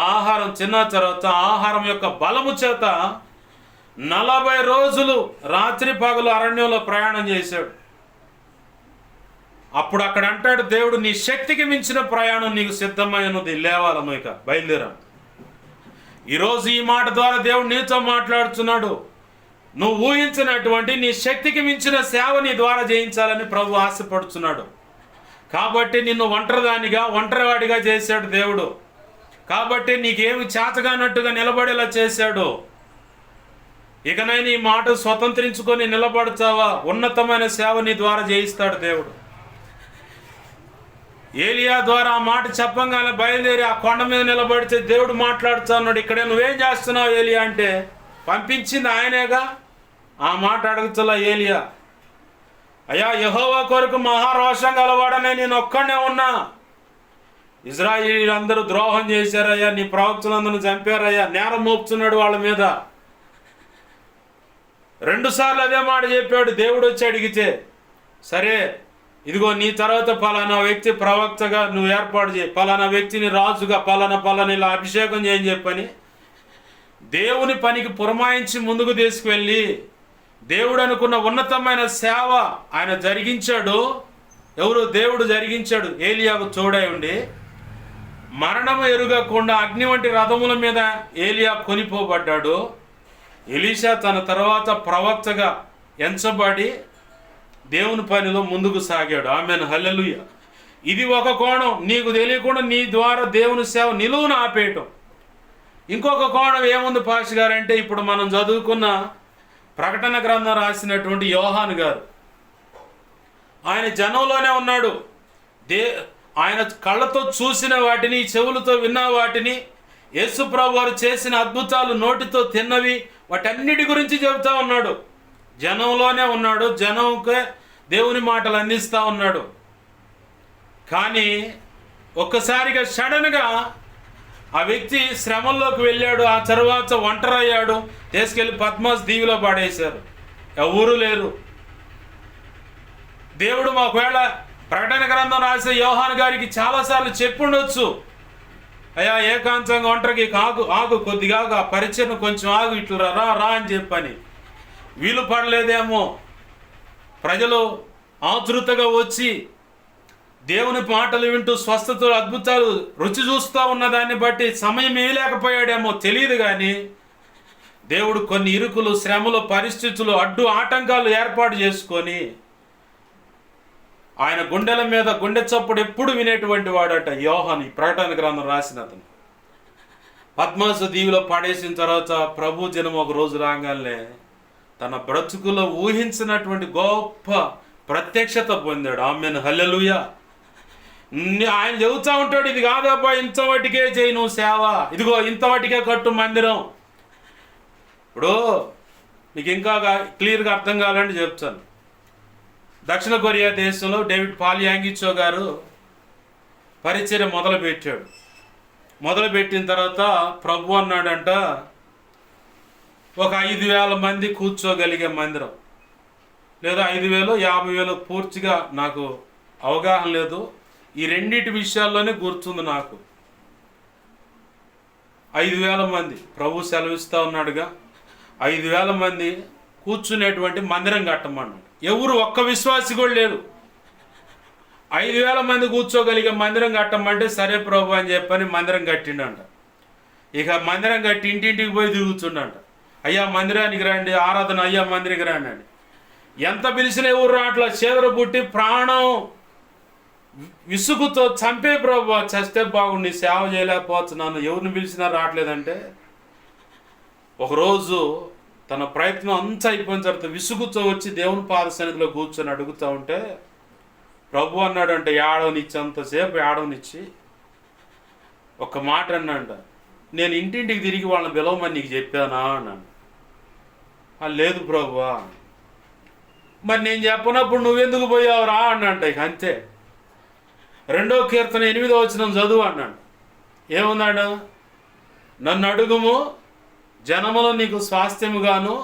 ఆహారం తిన్న తర్వాత ఆహారం యొక్క బలము చేత 40 రోజులు రాత్రి పగలు అరణ్యంలో ప్రయాణం చేశాడు. అప్పుడు అక్కడ అంటాడు దేవుడు, నీ శక్తికి మించిన ప్రయాణం నీకు సిద్ధమైనది, లేవాలను ఇక బయలుదేరా. ఈరోజు ఈ మాట ద్వారా దేవుడు నీతో మాట్లాడుతున్నాడు. నువ్వు ఊహించినటువంటి నీ శక్తికి మించిన సేవ నీ ద్వారా చేయించాలని ప్రభు ఆశపడుతున్నాడు. కాబట్టి నిన్ను ఒంటరివాడిగా చేశాడు దేవుడు. కాబట్టి నీకేమి చేతగానట్టుగా నిలబడేలా చేశాడు. ఇకనైనా ఈ మాట స్వతంత్రించుకొని నిలబడతావా? ఉన్నతమైన సేవ నీ ద్వారా చేయిస్తాడు దేవుడు. ఏలియా ద్వారా ఆ మాట చెప్పంగానే బయలుదేరి ఆ కొండ మీద నిలబడితే దేవుడు మాట్లాడుతూ ఉన్నాడు. ఇక్కడే నువ్వేం చేస్తున్నావు ఏలియా అంటే, పంపించింది ఆయనేగా. ఆ మాట అడుగుతున్నా ఏలియా, అయ్యా యెహోవా కొరకు మహారోషం గలవాడనే నేను ఒక్కడే ఉన్నా. ఇజ్రాయేలీలందరూ ద్రోహం చేశారయ్యా, నీ ప్రవక్తలందరూ చంపారయ్యా, నేరం మోపుతున్నాడు వాళ్ళ మీద. 2 సార్లు అదే మాట చెప్పాడు. దేవుడు వచ్చి అడిగితే, సరే ఇదిగో నీ తర్వాత పలానా వ్యక్తి ప్రవక్తగా నువ్వు ఏర్పాటు చేయి, పలానా వ్యక్తిని రాజుగా, పలానా ఇలా అభిషేకం చేయని చెప్పని దేవుని పనికి పురమాయించి ముందుకు తీసుకువెళ్ళి దేవుడు అనుకున్న ఉన్నతమైన సేవ ఆయన జరిగించాడు. ఎవరు? దేవుడు జరిగించాడు. ఏలియాకు తోడై ఉండి మరణము ఎరుగకుండా అగ్ని వంటి రథముల మీద ఏలియా కొనిపోబడ్డాడు. ఎలీషా తన తర్వాత ప్రవక్తగా ఎంచబడి దేవుని పనిలో ముందుకు సాగాడు. ఆమెన్, హల్లెలూయా. ఇది ఒక కోణం. నీకు తెలియకుండా నీ ద్వారా దేవుని సేవ నిలువున ఆపేయటం. ఇంకొక కోణం ఏముంది పాష గారు అంటే, ఇప్పుడు మనం చదువుకున్న ప్రకటన గ్రంథం రాసినటువంటి యోహాను గారు, ఆయన జనంలోనే ఉన్నాడు. ఆయన కళ్ళతో చూసిన వాటిని, చెవులతో విన్న వాటిని, యేసు ప్రభు వారు చేసిన అద్భుతాలు, నోటితో తిన్నవి, వాటన్నిటి గురించి చెబుతా ఉన్నాడు. జనంలోనే ఉన్నాడు, జనంకే దేవుని మాటలు అందిస్తూ ఉన్నాడు. కానీ ఒక్కసారిగా సడన్గా ఆ వ్యక్తి శ్రమంలోకి వెళ్ళాడు. ఆ తర్వాత ఒంటరయ్యాడు. తీసుకెళ్ళి పద్మాస్ దీవిలో పడేశారు. ఎవరూ లేరు. దేవుడు ఒకవేళ ప్రకటన గ్రంథం రాసే యోహాను గారికి చాలాసార్లు చెప్పుండొచ్చు, అయ్యా ఏకాంతంగా ఒంటరికి ఆగు కొద్దిగా ఆ పరిచయం కొంచెం ఆగు, ఇట్లా రా అని చెప్పని. వీలు పడలేదేమో. ప్రజలు ఆతృతగా వచ్చి దేవుని మాటలు వింటూ స్వస్థతలు, అద్భుతాలు రుచి చూస్తూ ఉన్నదాన్ని బట్టి సమయం లేకపోయాడేమో తెలియదు. కానీ దేవుడు కొన్ని ఇరుకులు, శ్రమలు, పరిస్థితులు, ఆటంకాలు ఏర్పాటు చేసుకొని ఆయన గుండెల మీద గుండె చప్పుడు ఎప్పుడు వినేటువంటి వాడట యోహాను. ప్రకటన గ్రంథం రాసిన అతను పద్మాసు దీవిలో పడేసిన తర్వాత ప్రభు జనం ఒక రోజు రాగానే తన బ్రతుకులో ఊహించినటువంటి గొప్ప ప్రత్యక్షత పొందాడు. ఆమెన్, హల్లెలూయా. ఆయన చెబుతూ ఉంటాడు, ఇది కాదబ్బా, ఇంతవటికే చేయి నువ్వు సేవ, ఇదిగో ఇంతవటికే కట్టు మందిరం. ఇప్పుడు మీకు ఇంకా క్లియర్గా అర్థం కావాలంటే చెప్తాను. దక్షిణ కొరియా దేశంలో డేవిడ్ పాలియాంగిచో గారు పరిచర్య మొదలుపెట్టాడు. మొదలుపెట్టిన తర్వాత ప్రభు అన్నాడంట, ఒక 5,000 మంది కూర్చోగలిగే మందిరం, లేదా 5,000 50,000 పూర్తిగా నాకు అవగాహన లేదు. ఈ రెండింటి విషయాల్లోనే గుర్తుంది నాకు. 5,000 మంది ప్రభు సెలవిస్తూ ఉన్నాడుగా, 5,000 మంది కూర్చునేటువంటి మందిరం కట్టమన్నాడు. ఎవరు ఒక్క విశ్వాసి కూడా లేరు. 5,000 మంది కూర్చోగలిగే మందిరం కట్టమంటే సరే ప్రభు అని చెప్పని మందిరం కట్టిండంట. ఇక మందిరం కట్టి ఇంటింటికి పోయి తిరుగుతుండంట, అయ్యా మందిరానికి రండి, ఆరాధన, అయ్యా మందిరికి రండి అని. ఎంత పిలిచిన ఎవరు రాట్లా, చేదర పుట్టి ప్రాణం విసుగుతో చంపే ప్రభు, చస్తే బాగుండి సేవ చేయలేకపోతున్నాను, ఎవరిని పిలిచినా రావట్లేదంటే, ఒకరోజు తన ప్రయత్నం అంతా అయిపోయిన తర్వాత విసుగుతో వచ్చి దేవుని పాద సన్నిధిలో కూర్చొని అడుగుతూ ఉంటే ప్రభు అన్నాడంటే, ఏడవనిచ్చి, అంతసేపు ఏడవనిచ్చి ఒక మాట అన్నాడంట, నేను ఇంటింటికి తిరిగి వాళ్ళని పిలవమని నీకు చెప్పానా అన్నాను. లేదు ప్రభువా. మరి నేను చెప్పనప్పుడు నువ్వెందుకు పోయావురా అన్నంట. ఇక అంతే. 2వ కీర్తన 8వ వచనం చదువు అన్నాడు. ఏమన్నాడు? నన్ను అడుగుము, జనములు నీకు స్వాస్థ్యముగాను,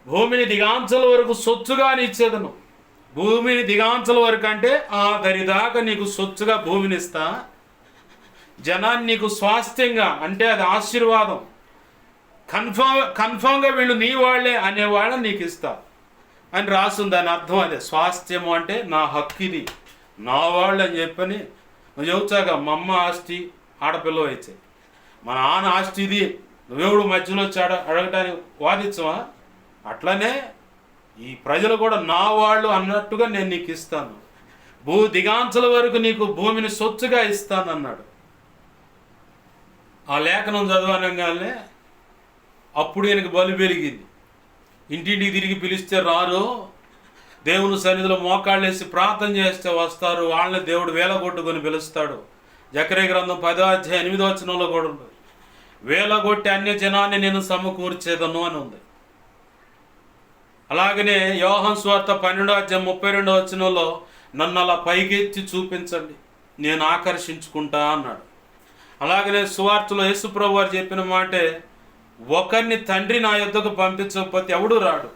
భూమిని దిగాంచల వరకు సొచ్చుగాని ఇచ్చేదను. భూమిని దిగాంచల వరకు అంటే ఆ దరిదాకా నీకు సొచ్చుగా భూమిని ఇస్తా, జనాన్ని నీకు స్వాస్థ్యంగా అంటే అది ఆశీర్వాదం, కన్ఫామ్గా వీళ్ళు నీ వాళ్ళే అనేవాళ్ళని నీకు ఇస్తా అని రాస్తుంది. దాని అర్థం అదే, స్వాస్థ్యము అంటే నా హక్కు, ఇది నా వాళ్ళు అని చెప్పని నువ్వు చెబుతాగా. మా అమ్మ ఆస్తి ఆడపిల్ల అయితే, మా నాన్న ఆస్తి ఇది, నువ్వెవడు మధ్యలో వచ్చాడ అడగటానికి వాదించవా? అట్లనే ఈ ప్రజలు కూడా నా వాళ్ళు అన్నట్టుగా నేను నీకు ఇస్తాను, భూ దిగాంచల వరకు నీకు భూమిని సొచ్చుగా ఇస్తాను అన్నాడు. ఆ లేఖనం చదవనగానే అప్పుడు ఈయనకి బలి పెరిగింది. ఇంటింటికి తిరిగి పిలిస్తే రారు, దేవుని సన్నిధిలో మోకాళ్ళు వేసి ప్రార్థన చేస్తే వస్తారు, వాళ్ళని దేవుడు వేలగొట్టుకొని పిలుస్తాడు. జకర్యా గ్రంథం 10వ అధ్యాయం 8వ వచనంలో కూడా ఉంది, వేలగొట్టి అన్య జనాన్ని నేను సమకూర్చేదను అని ఉంది. అలాగనే యోహాను సువార్త 12వ అధ్యాయం 32వ వచనంలో నన్ను అలా పైకెత్తి చూపించండి, నేను ఆకర్షించుకుంటా అన్నాడు. అలాగనే సువార్తలో యేసుప్రభు వారు చెప్పిన మాటే, ఒకరిని తండ్రి నా యొద్దకు పంపించకపోతే ఎవడు రాడు,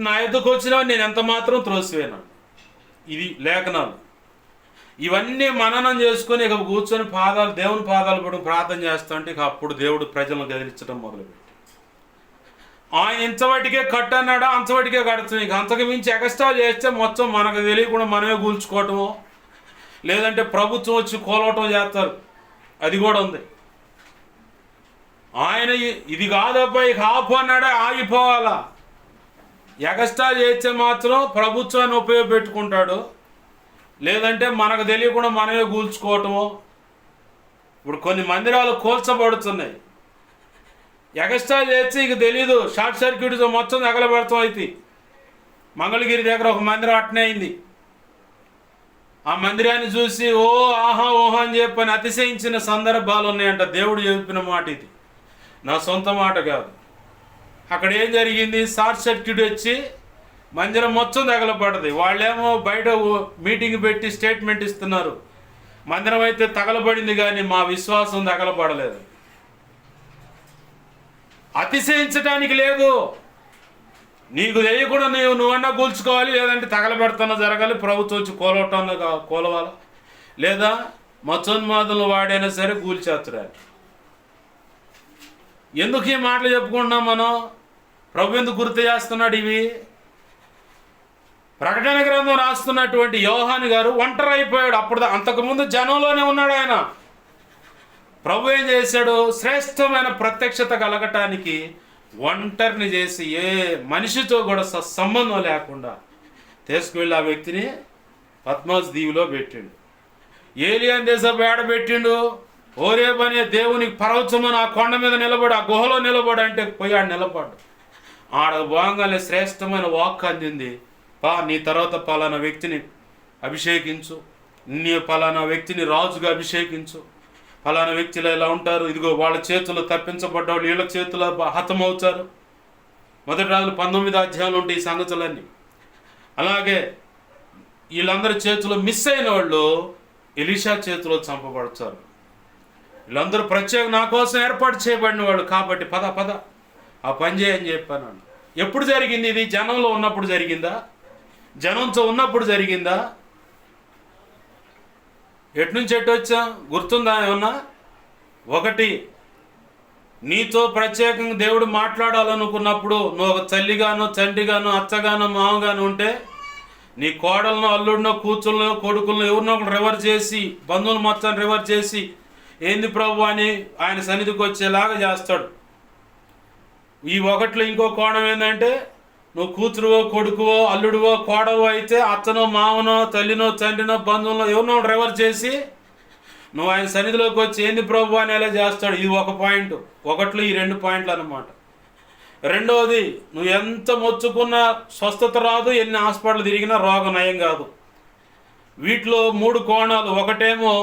నా ఎద్దుకు వచ్చినా నేను ఎంత మాత్రం త్రోసివేయను. ఇది లేఖనాలు. ఇవన్నీ మననం చేసుకొని ఇక కూర్చొని దేవుని పాదాలు పడి ప్రార్థన చేస్తుంటే ఇక అప్పుడు దేవుడు ప్రజలను కదిలించడం మొదలుపెట్టి, ఆయన ఇంతవాటికే కట్టన్నాడా అంతవాటికే కడుతుంది. ఇక అంతకు మించి ఎక్స్ట్రా చేస్తే మొత్తం మనకు తెలియకుండా మనమే కూల్చుకోవటము, లేదంటే ప్రభుత్వం వచ్చి కోలవటం చేస్తారు. అది కూడా ఉంది. ఆయన ఇది కాదబ్బా ఇక ఆపు అన్నాడే ఆగిపోవాలా. ఎక్స్ట్రా చేస్తే మాత్రం ప్రభుత్వాన్ని ఉపయోగపెట్టుకుంటాడు, లేదంటే మనకు తెలియకుండా మనమే కూల్చుకోవటము. ఇప్పుడు కొన్ని మందిరాలు కూల్చబడుతున్నాయి. ఎక్స్ట్రా చేస్తే ఇక తెలీదు, షార్ట్ సర్క్యూట్తో మొత్తం తగలబెడతాం. అయితే మంగళగిరి దగ్గర ఒక మందిరం అట్నే అయింది. ఆ మందిరాన్ని చూసి ఓ ఆహా ఓహా అని చెప్పని అతిశయించిన సందర్భాలు ఉన్నాయంట. దేవుడు చెప్పిన మాట ఇది, నా సొంత మాట కాదు. అక్కడ ఏం జరిగింది, షార్ట్ సర్క్యూట్ వచ్చి మందిరం మొత్తం తగలబడ్డది. వాళ్ళేమో బయట మీటింగ్ పెట్టి స్టేట్మెంట్ ఇస్తున్నారు, మందిరం అయితే తగలబడింది కానీ మా విశ్వాసం తగలబడలేదు. అతిశయించడానికి లేదు. నీకు తెలియకుండా నువ్వన్నా కూల్చుకోవాలి, లేదంటే తగలబెడతానో జరగాలి, ప్రభుత్వం వచ్చి కోలవాలా, లేదా మత్సోన్మాదులు వాడైనా సరే కూల్చేస్తాడు. ఎందుకు ఈ మాటలు చెప్పుకుంటున్నాం మనం? ప్రభు ఎందుకు గుర్తు చేస్తున్నాడు ఇవి? ప్రకటన గ్రంథం రాస్తున్నటువంటి యోహాను గారు ఒంటరి అయిపోయాడు. అంతకుముందు జనంలోనే ఉన్నాడు ఆయన. ప్రభు ఏం చేశాడు? శ్రేష్టమైన ప్రత్యక్షత కలగటానికి ఒంటరిని చేసి ఏ మనిషితో కూడా సంబంధం లేకుండా తీసుకువెళ్ళి ఆ వ్యక్తిని పద్మాస్ దీవిలో పెట్టిండు. ఏలియన్ దేశపు ఏడ పెట్టిండు? ఓరేబు అనే దేవునికి పర్వతమని ఆ కొండ మీద నిలబడి, ఆ గుహలో నిలబడి అంటే పోయి ఆడ నిలబడ్డు. ఆడ బాగానే శ్రేష్టమైన వాక్ అందింది. నీ తర్వాత పలానా వ్యక్తిని అభిషేకించు, నీ పలానా వ్యక్తిని రాజుగా అభిషేకించు, ఫలానా వ్యక్తులు ఎలా ఉంటారు, ఇదిగో వాళ్ళ చేతుల్లో తప్పించబడ్డాడు, వీళ్ళ చేతుల్లో హతమవుతారు. మొదటి రాజులు 19వ అధ్యాయంలో ఉంటాయి ఈ సంగతులన్నీ. అలాగే వీళ్ళందరి చేతుల్లో మిస్ అయిన వాళ్ళు ఎలీషా చేతిలో చంపబడతారు. వీళ్ళందరూ ప్రత్యేక నా కోసం ఏర్పాటు చేయబడిన వాళ్ళు కాబట్టి పద ఆ పని చేయని చెప్పాను. ఎప్పుడు జరిగింది ఇది? జనంలో ఉన్నప్పుడు జరిగిందా? జనంతో ఉన్నప్పుడు జరిగిందా? ఎటు నుంచి ఎటు వచ్చాం గుర్తుందా ఏమన్నా? ఒకటి, నీతో ప్రత్యేకంగా దేవుడు మాట్లాడాలనుకున్నప్పుడు నువ్వు ఒక తల్లిగాను తండ్రిగాను అత్తగాను మామగాను ఉంటే నీ కోడలను అల్లుడినో కూతుళ్ళనో కొడుకులను ఎవరినో ఒకటి రివర్ చేసి, బంధువులు మొత్తం రివర్ చేసి, ఏంది ప్రభు అని ఆయన సన్నిధికి వచ్చేలాగా చేస్తాడు. ఈ ఒకటిలో ఇంకో కోణం ఏంటంటే, నువ్వు కూతురువో కొడుకువో అల్లుడువో కోడవో అయితే అత్తనో మామనో తల్లినో తండ్రినో బంధువులో ఎవరినో రివర్ చేసి నువ్వు ఆయన సన్నిధిలోకి వచ్చి ఏంది ప్రభు అని ఎలా చేస్తాడు. ఇది ఒక పాయింట్. ఒకటిలో ఈ 2 పాయింట్లు అన్నమాట. రెండవది, నువ్వు ఎంత మొచ్చుకున్నా స్వస్థత రాదు, ఎన్ని హాస్పిటల్ తిరిగినా రోగం నయం కాదు. వీటిలో 3 కోణాలు. ఒకటేమో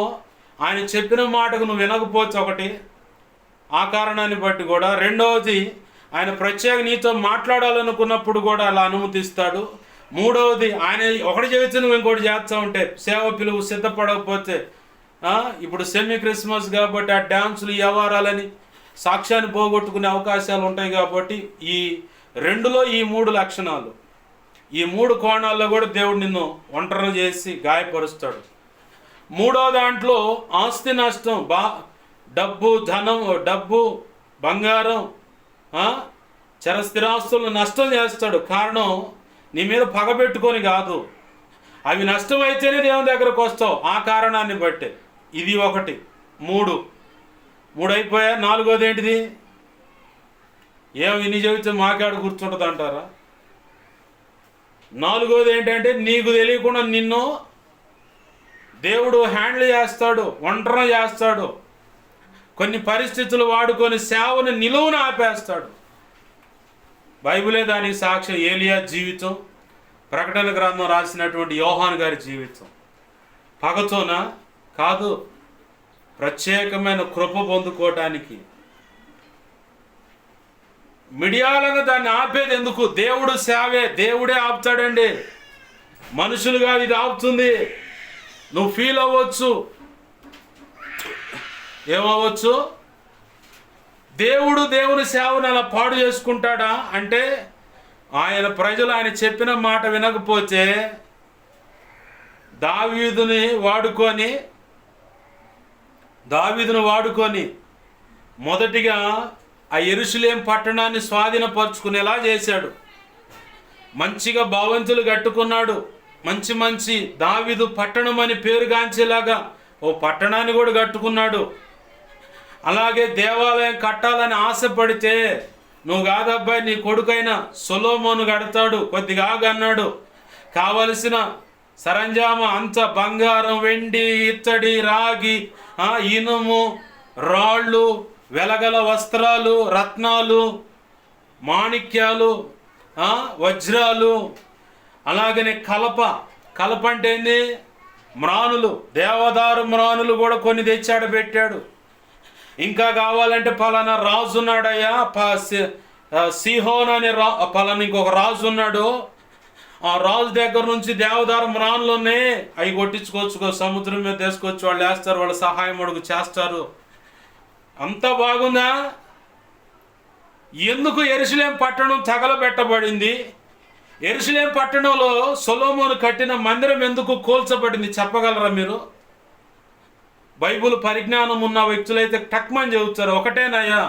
ఆయన చెప్పిన మాటకు నువ్వు వినకపోతే ఒకటి, ఆ కారణాన్ని బట్టి కూడా. రెండవది, ఆయన ప్రత్యేక నీతో మాట్లాడాలనుకున్నప్పుడు కూడా అలా అనుమతిస్తాడు. మూడవది, ఆయన ఒకటి చేస్తే నువ్వు ఇంకోటి చేస్తూ ఉంటే, సేవ పిలువు సిద్ధపడకపోతే, ఇప్పుడు సెమీ క్రిస్మస్ కాబట్టి ఆ డ్యాన్సులు వ్యవహారాలని సాక్ష్యాన్ని పోగొట్టుకునే అవకాశాలు ఉంటాయి. కాబట్టి ఈ 2లో ఈ 3 లక్షణాలు, ఈ 3 కోణాల్లో కూడా దేవుడు నిన్ను ఒంటరి చేసి గాయపరుస్తాడు. మూడో దాంట్లో ఆస్తి నష్టం, డబ్బు ధనం, డబ్బు బంగారం, చరస్థిరాస్తులను నష్టం చేస్తాడు. కారణం నీ మీద పగబెట్టుకొని కాదు, అవి నష్టం అయితేనే దేవుని దగ్గరకు వస్తావు, ఆ కారణాన్ని బట్టి. ఇది ఒకటి. 3 అయిపోయా. 4వది ఏంటిది? ఇన్ని చెబితే మాకాడు గుర్తుంటుంది అంటారా? 4వది ఏంటంటే, నీకు తెలియకుండా నిన్ను దేవుడు హ్యాండిల్ చేస్తాడు, ఒంటరి చేస్తాడు. కొన్ని పరిస్థితులు వాడుకొని సేవను నిలువున ఆపేస్తాడు. బైబిలే దానికి సాక్ష్యం. ఏలియా జీవితం, ప్రకటన గ్రంథం రాసినటువంటి యోహాను గారి జీవితం. పగతోనా? కాదు, ప్రత్యేకమైన కృప పొందుకోవటానికి. మిడియాలను దాన్ని ఆపేది ఎందుకు? దేవుడు సేవే, దేవుడే ఆపుతాడండి, మనుషులుగా ఇది ఆపుతుంది. నువ్వు ఫీల్ అవ్వచ్చు, ఏమవ్వచ్చు? దేవుడు దేవుని సేవను అలా పాడు చేసుకుంటాడా అంటే, ఆయన ప్రజలు ఆయన చెప్పిన మాట వినకపోతే దావీదుని వాడుకొని మొదటిగా ఆ యెరూషలేము పట్టణాన్ని స్వాధీనపరుచుకునేలా చేశాడు. మంచిగా భవంతులు కట్టుకున్నాడు. మంచి దావీదు పట్టణం అని పేరుగాంచేలాగా ఓ పట్టణాన్ని కూడా కట్టుకున్నాడు. అలాగే దేవాలయం కట్టాలని ఆశపడితే, నువ్వు కాదబ్బాయి నీ కొడుకైన సొలొమోను కడతాడు, కొద్దిగా అన్నాడు. కావలసిన సరంజామ అంత బంగారం, వెండి, ఇత్తడి, రాగి, ఇనుము, రాళ్ళు, వెలగల వస్త్రాలు, రత్నాలు, మాణిక్యాలు, వజ్రాలు, అలాగనే కలప అంటే ఏంది? మ్రానులు, దేవదారు మ్రానులు కూడా కొన్ని తెచ్చాడు, పెట్టాడు. ఇంకా కావాలంటే పలానా రాజు ఉన్నాడయ్యా, సిహోన్ అనే పలానా ఇంకొక రాజు ఉన్నాడు, ఆ రాజు దగ్గర నుంచి దేవదారు మ్రానులు ఉన్నాయి, అవి కొట్టించుకోవచ్చు, సముద్రం మీద తీసుకొచ్చి వాళ్ళు వేస్తారు, వాళ్ళ సహాయం అడుగు చేస్తారు. అంత బాగుందా? ఎందుకు యెరూషలేము పట్టణం తగలబెట్టబడింది? యెరూషలేము పట్టణంలో సొలొమోను కట్టిన మందిరం ఎందుకు కూల్చబడింది చెప్పగలరా మీరు? బైబిల్ పరిజ్ఞానం ఉన్న వ్యక్తులైతే టక్మని చెబుతారు. ఒకటేనయ్యా,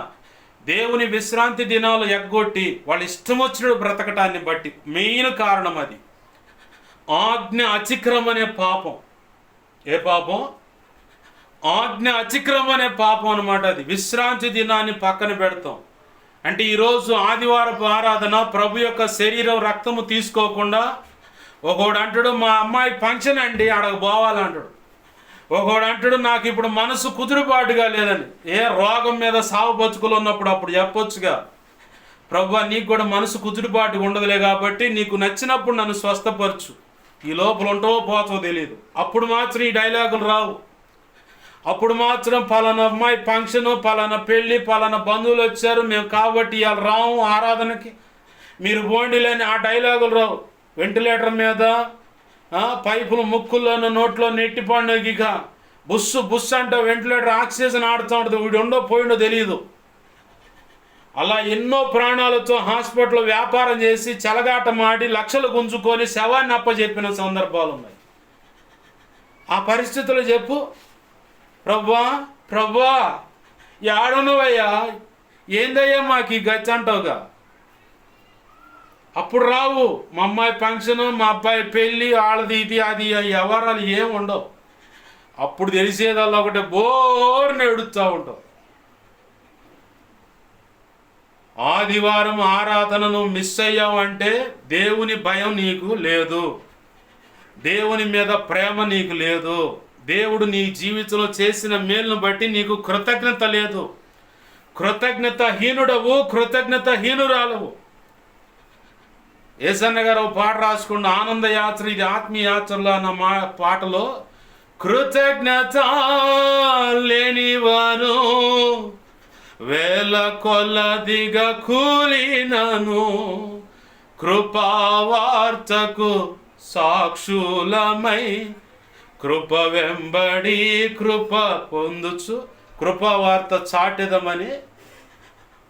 దేవుని విశ్రాంతి దినాలు ఎగ్గొట్టి వాళ్ళ ఇష్టం వచ్చినట్టు బ్రతకటాన్ని బట్టి మెయిన్ కారణం అది ఆజ్ఞ అతిక్రమం అనే పాపం. ఏ పాపం? ఆజ్ఞ అతిక్రమం అనే పాపం అనమాట. అది విశ్రాంతి దినాన్ని పక్కన పెడతాం. అంటే ఈరోజు ఆదివారపు ఆరాధన, ప్రభు యొక్క శరీరం రక్తము తీసుకోకుండా ఒకడు అంటాడు మా అమ్మాయి ఫంక్షన్ అండి అడగ పోవాలంటాడు. ఒకడు అంటాడు నాకు ఇప్పుడు మనసు కుదురుబాటుగా లేదని. ఏ రోగం మీద సావు బతుకులు ఉన్నప్పుడు అప్పుడు చెప్పొచ్చుగా, ప్రభు నీకు కూడా మనసు కుదురుబాటుగా ఉండదులే కాబట్టి నీకు నచ్చినప్పుడు నన్ను స్వస్థపరచు, ఈ లోపల ఉంటావో పోతావో తెలియదు. అప్పుడు మాత్రం ఈ డైలాగులు రావు. అప్పుడు మాత్రం పలానా అమ్మాయి ఫంక్షను, పలానా పెళ్ళి, పలానా బంధువులు వచ్చారు మేము కాబట్టి ఇవాళ రాము ఆరాధనకి, మీరు బోండిలేని ఆ డైలాగులు రావు. వెంటిలేటర్ మీద పైపులు ముక్కుల్లోనూ నోట్లో నెట్టి పండుగ బుస్సు అంటే వెంటిలేటర్ ఆక్సిజన్ ఆడుతూ ఉంటుంది, వీడు ఉండో పోయిండో తెలియదు. అలా ఎన్నో ప్రాణాలతో హాస్పిటల్ వ్యాపారం చేసి చెలగాట మాడి లక్షలు గుంజుకొని శవాన్ని అప్పచెప్పిన సందర్భాలు ఉన్నాయి. ఆ పరిస్థితులు చెప్పు, ప్రభా ఏడనువయ్యా, ఏందయ్యా మాకు ఈ గచ్చి అంటావుగా. అప్పుడు రావు మా అమ్మాయి ఫంక్షను, మా అబ్బాయి పెళ్ళి, వాళ్ళది ఇది అది వ్యవహారాలు ఏం ఉండవు. అప్పుడు తెలిసేదల్లా ఒకటే బోర్ని ఎడుతూ ఉంటావు. ఆదివారం ఆరాధనను మిస్ అయ్యావంటే దేవుని భయం నీకు లేదు, దేవుని మీద ప్రేమ నీకు లేదు, దేవుడు నీ జీవితంలో చేసిన మేలును బట్టి నీకు కృతజ్ఞత లేదు. కృతజ్ఞత హీనుడవు, కృతజ్ఞత హీనురాలవు. యేసన్న గారు పాట రాసుకున్న ఆనంద యాత్ర, ఇది ఆత్మీయ యాత్రలో అన్న పాటలో కృతజ్ఞత లేనివాను వేల కొలదిగా కూలినను కృపావార్తకు సాక్షులమై కృప వెంబడి కృప పొందుచు కృపావార్త చాటెదమని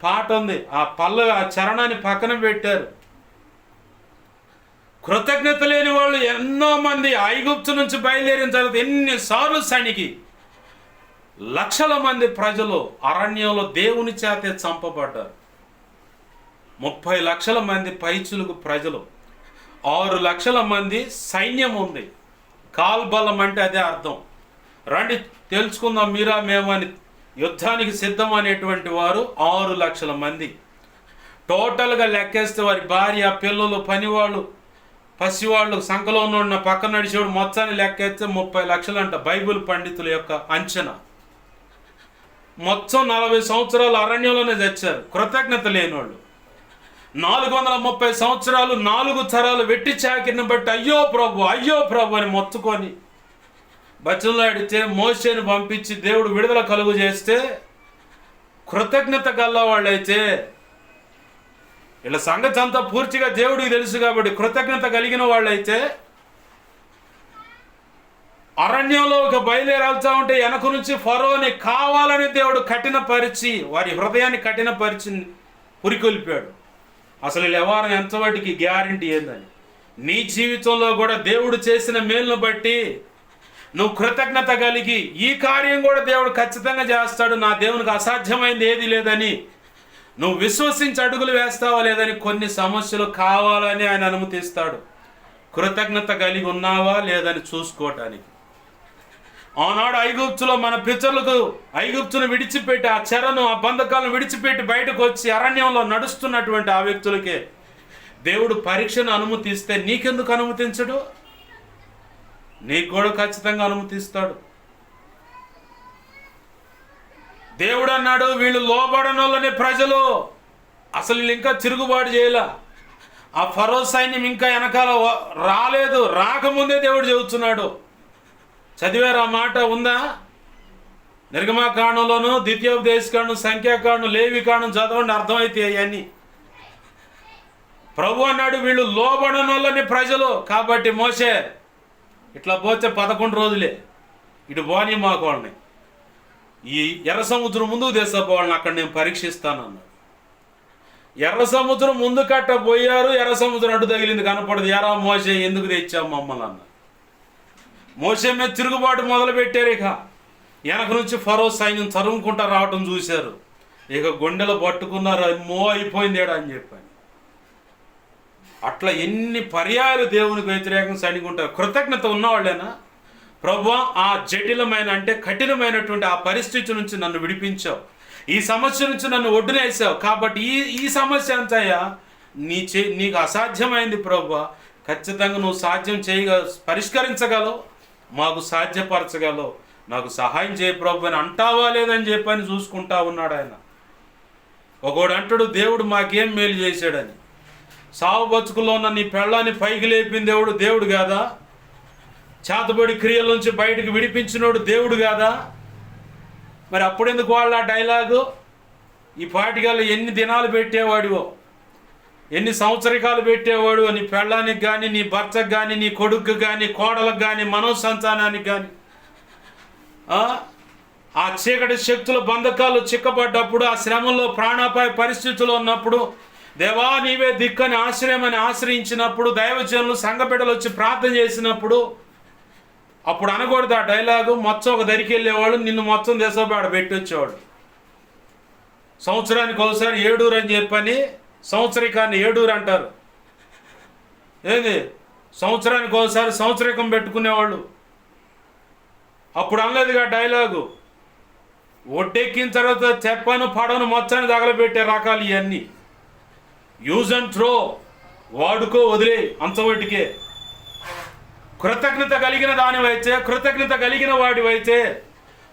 పాట ఉంది. ఆ చరణాన్ని పక్కన పెట్టారు. కృతజ్ఞత లేని వాళ్ళు ఎన్నో మంది ఐగుప్తు నుంచి బయలుదేరిన తర్వాత ఎన్నిసార్లు సణికి లక్షల మంది ప్రజలు అరణ్యంలో దేవుని చేతే చంపబడ్డారు. 30 లక్షల మంది పైచులుకు ప్రజలు, 6 లక్షల మంది సైన్యం ఉంది. కాల్బలం అంటే అదే అర్థం. రండి తెలుసుకుందాం మీరా మేమని, యుద్ధానికి సిద్ధం అనేటువంటి వారు 6 లక్షల మంది. టోటల్గా లెక్కేస్తే వారి భార్య, పిల్లలు, పనివాళ్ళు, పసివాళ్ళు, సంఖలో ఉన్న పక్కన నడిచేవాడు మొత్తాన్ని లెక్కేస్తే 30 లక్షలు అంట బైబిల్ పండితుల యొక్క అంచనా. మొత్తం 40 సంవత్సరాలు అరణ్యంలోనే చచ్చారు కృతజ్ఞత లేనివాళ్ళు. 430 సంవత్సరాలు 4 తరాలు వెట్టి చాకిరిని బట్టి అయ్యో ప్రభు అని మొత్తుకొని బతిమలాడితే మోషేను పంపించి దేవుడు విడుదల కలుగు చేస్తే కృతజ్ఞత గల్ల వాళ్ళైతే, వీళ్ళ సంగతి అంతా పూర్తిగా దేవుడికి తెలుసు కాబట్టి కృతజ్ఞత కలిగిన వాళ్ళైతే అరణ్యంలో ఒక బయలుదేరాల్తా ఉంటే వెనక నుంచి ఫరోని కావాలని దేవుడు కఠినపరిచి వారి హృదయాన్ని కఠినపరిచి పురికొల్పాడు. అసలు వీళ్ళ వ్యవహారం ఎంతవాటికి గ్యారంటీ ఏందని. నీ జీవితంలో కూడా దేవుడు చేసిన మేలును బట్టి నువ్వు కృతజ్ఞత కలిగి ఈ కార్యం కూడా దేవుడు ఖచ్చితంగా చేస్తాడు, నా దేవునికి అసాధ్యమైంది ఏది లేదని నువ్వు విశ్వసించి అడుగులు వేస్తావా లేదని కొన్ని సమస్యలు కావాలని ఆయన అనుమతిస్తాడు. కృతజ్ఞత కలిగి ఉన్నావా లేదని చూసుకోవటానికి. ఆనాడు ఐగుప్తులో మన పితరులకు ఐగుప్తును విడిచిపెట్టి ఆ చెరను ఆ బంధకాలను విడిచిపెట్టి బయటకు వచ్చి అరణ్యంలో నడుస్తున్నటువంటి ఆ వ్యక్తులకే దేవుడు పరీక్షను అనుమతిస్తే నీకెందుకు అనుమతించడు? నీకు కూడా ఖచ్చితంగా అనుమతిస్తాడు. దేవుడు అన్నాడు, వీళ్ళు లోబడనోళ్ళని ప్రజలు, అసలు వీళ్ళు ఇంకా తిరుగుబాటు చేయలే. ఆ ఫరో సైన్యం ఇంకా వెనకాల రాలేదు, రాకముందే దేవుడు చెబుతున్నాడు. చదివారు ఆ మాట ఉందా? నిర్గమాకాండంలోను, ద్వితీయోపదేశకాండం, సంఖ్యాకాండం, లేవికాండం చదవండి, అర్థమైతే అవన్నీ. ప్రభు అన్నాడు, వీళ్ళు లోబడనోళ్ళని ప్రజలు. కాబట్టి మోసే ఇట్లా పోతే 11 రోజులే, ఇటు పోనీ మాకు వాళ్ళని ఈ ఎర్ర సముద్రం ముందుకు తీసుకోవాలని అక్కడ నేను పరీక్షిస్తానన్నాడు. ఎర్ర సముద్రం ముందు కట్ట పోయారు, ఎర్ర సముద్రం అడ్డు తగిలింది, కనపడదు. ఎరా మోసే ఎందుకు తెచ్చావు మమ్మల్ని అన్న. మోసే మీద తిరుగుబాటు మొదలు పెట్టారు. ఇక వెనక నుంచి ఫరో సైన్యం తరుముకుంటా రావటం చూశారు. ఇక గుండెలు పట్టుకున్నారు, అమ్మో అయిపోయింది ఏడా అని చెప్పాను. అట్లా ఎన్ని పర్యాయాలు దేవునికి వ్యతిరేకంగా సైనికుంటారు. కృతజ్ఞత ఉన్నవాళ్ళేనా? ప్రభువా, ఆ జటిలమైన అంటే కఠినమైనటువంటి ఆ పరిస్థితి నుంచి నన్ను విడిపించావు, ఈ సమస్య నుంచి నన్ను ఒడ్డునేసావు. కాబట్టి ఈ సమస్య అంతయ్యా నీకు అసాధ్యమైంది ప్రభువా, ఖచ్చితంగా నువ్వు సాధ్యం పరిష్కరించగలవు, మాకు సాధ్యపరచగలవు, నాకు సహాయం చేయ ప్రభు అని అంటావా లేదని చెప్పని చూసుకుంటా ఉన్నాడు ఆయన. ఒకడు అంటాడు, దేవుడు మాకేం మేలు చేశాడని. సావు బతుకుల్లో ఉన్న నీ పెళ్ళాన్ని పైకి లేపిన దేవుడు కాదా? చేతబడి క్రియల నుంచి బయటకు విడిపించినోడు దేవుడు కాదా? మరి అప్పుడెందుకు వాళ్ళు ఆ డైలాగు? ఈ పాటికల్లో ఎన్ని దినాలు పెట్టేవాడివో, ఎన్ని సంవత్సరికాలు పెట్టేవాడు నీ పెళ్ళానికి కానీ, నీ భర్తకు కానీ, నీ కొడుకు కానీ, కోడలకు కానీ, మనోసంతానానికి కానీ. ఆ చీకటి శక్తుల బంధకాలు చిక్కబడ్డప్పుడు, ఆ శ్రమంలో ప్రాణాపాయ పరిస్థితుల్లో ఉన్నప్పుడు, దేవా నీవే దిక్కని ఆశ్రయమని ఆశ్రయించినప్పుడు, దైవజనులు సంఘబిడ్డలు వచ్చి ప్రార్థన చేసినప్పుడు అప్పుడు అనకూడదు ఆ డైలాగు. మొత్తం ఒక దరికి వెళ్ళేవాడు, నిన్ను మొత్తం దేశోపాడ పెట్టి వచ్చేవాడు. సంవత్సరానికి ఒకసారి ఏడూరు అని చెప్పని సంవత్సరికాన్ని ఏడూరు అంటారు. ఏంది? సంవత్సరానికి ఒకసారి సంవత్సరికం పెట్టుకునేవాళ్ళు. అప్పుడు అనలేదుగా డైలాగు. ఒడ్డెక్కిన తర్వాత చెప్పను పడను మొత్తాన్ని తగలబెట్టే రకాలు ఇవన్నీ. యూజ్ అండ్ త్రో, వాడుకో వదిలే, అంతవటికే. కృతజ్ఞత కలిగిన దానివైతే, కృతజ్ఞత కలిగిన వాడివైతే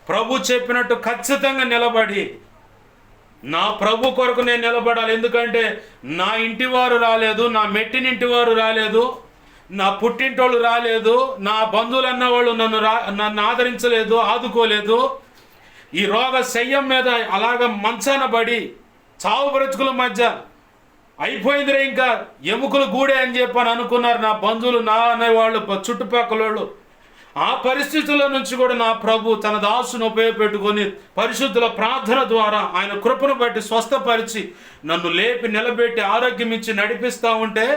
ప్రభు చెప్పినట్టు ఖచ్చితంగా నిలబడి, నా ప్రభు కొరకు నేను నిలబడాలి. ఎందుకంటే నా ఇంటి వారు రాలేదు, నా మెట్టినింటి వారు రాలేదు, నా పుట్టింటోళ్ళు రాలేదు, నా బంధువులు అన్నవాళ్ళు నన్ను ఆదరించలేదు, ఆదుకోలేదు. ఈ రోగ శయ్యం మీద అలాగ మంచాన పడి చావు బ్రతుకుల మధ్య అయిపోయిందిరే, ఇంకా ఎముకలు గూడే అని చెప్పని అనుకున్నారు నా బంధువులు, నా అనేవాళ్ళు, చుట్టుపక్కల వాళ్ళు. ఆ పరిస్థితుల నుంచి కూడా నా ప్రభు తన దాసును ఉపయోగపెట్టుకొని పరిశుద్ధుల ప్రార్థన ద్వారా ఆయన కృపను బట్టి స్వస్థపరిచి నన్ను లేపి నిలబెట్టి ఆరోగ్యం ఇచ్చి నడిపిస్తూ ఉంటే,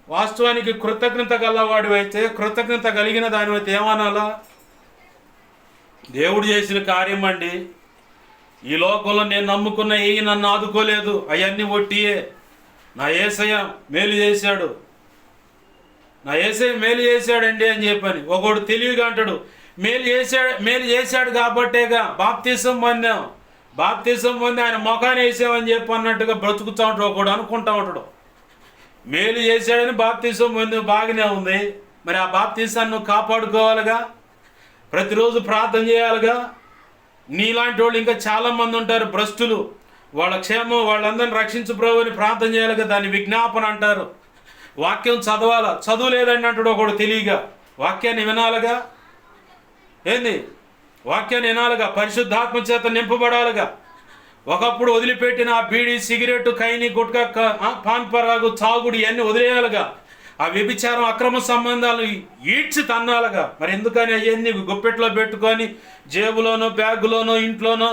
వాస్తవానికి కృతజ్ఞత గలవాడివైతే, కృతజ్ఞత కలిగిన దానివైతే ఏమనాలా? దేవుడు చేసిన కార్యం అండి. ఈ లోకంలో నేను నమ్ముకున్న నన్ను ఆదుకోలేదు, అవన్నీ ఒట్టియే. నా యేసయ్య మేలు చేశాడు, నా యేసయ్య మేలు చేశాడండి అని చెప్పని. ఒకడు తెలివిగా అంటాడు, మేలు చేశాడు కాబట్టేగా బాప్తీసం పొందాం, బాప్తీసం పొంది ఆయన మొఖాన్ని వేసామని చెప్పి అన్నట్టుగా బ్రతుకుతూ ఉంటాడు. ఒకడు అనుకుంటా ఉంటాడు మేలు చేశాడని బాప్తీసం పొంది, బాగానే ఉంది. మరి ఆ బాప్తీసాన్ని నువ్వు కాపాడుకోవాలిగా, ప్రతిరోజు ప్రార్థన చేయాలిగా. నీలాంటి వాళ్ళు ఇంకా చాలామంది ఉంటారు భ్రష్టులు, వాళ్ళ క్షేమం, వాళ్ళందరినీ రక్షించు ప్రభు అని ప్రార్థన చేయాలిగా. దాన్ని విజ్ఞాపన అంటారు. వాక్యం చదవాలా, చదువు లేదండి అంటాడు ఒకడు తెలియగా. వాక్యాన్ని వినాలిగా. ఏంది? వాక్యాన్ని వినాలిగా, పరిశుద్ధాత్మ చేత నింపబడాలిగా. ఒకప్పుడు వదిలిపెట్టిన ఆ బీడి, సిగరెట్, ఖైని, గుట్కా, పాన్ పరాగు, తాగుడు ఇవన్నీ వదిలేయాలిగా. ఆ వ్యభిచారం, అక్రమ సంబంధాలు ఈడ్చి తన్నాలుగా. మరి ఎందుకని అవన్నీ గుప్పెట్లో పెట్టుకొని జేబులోనో, బ్యాగులోనో, ఇంట్లోనో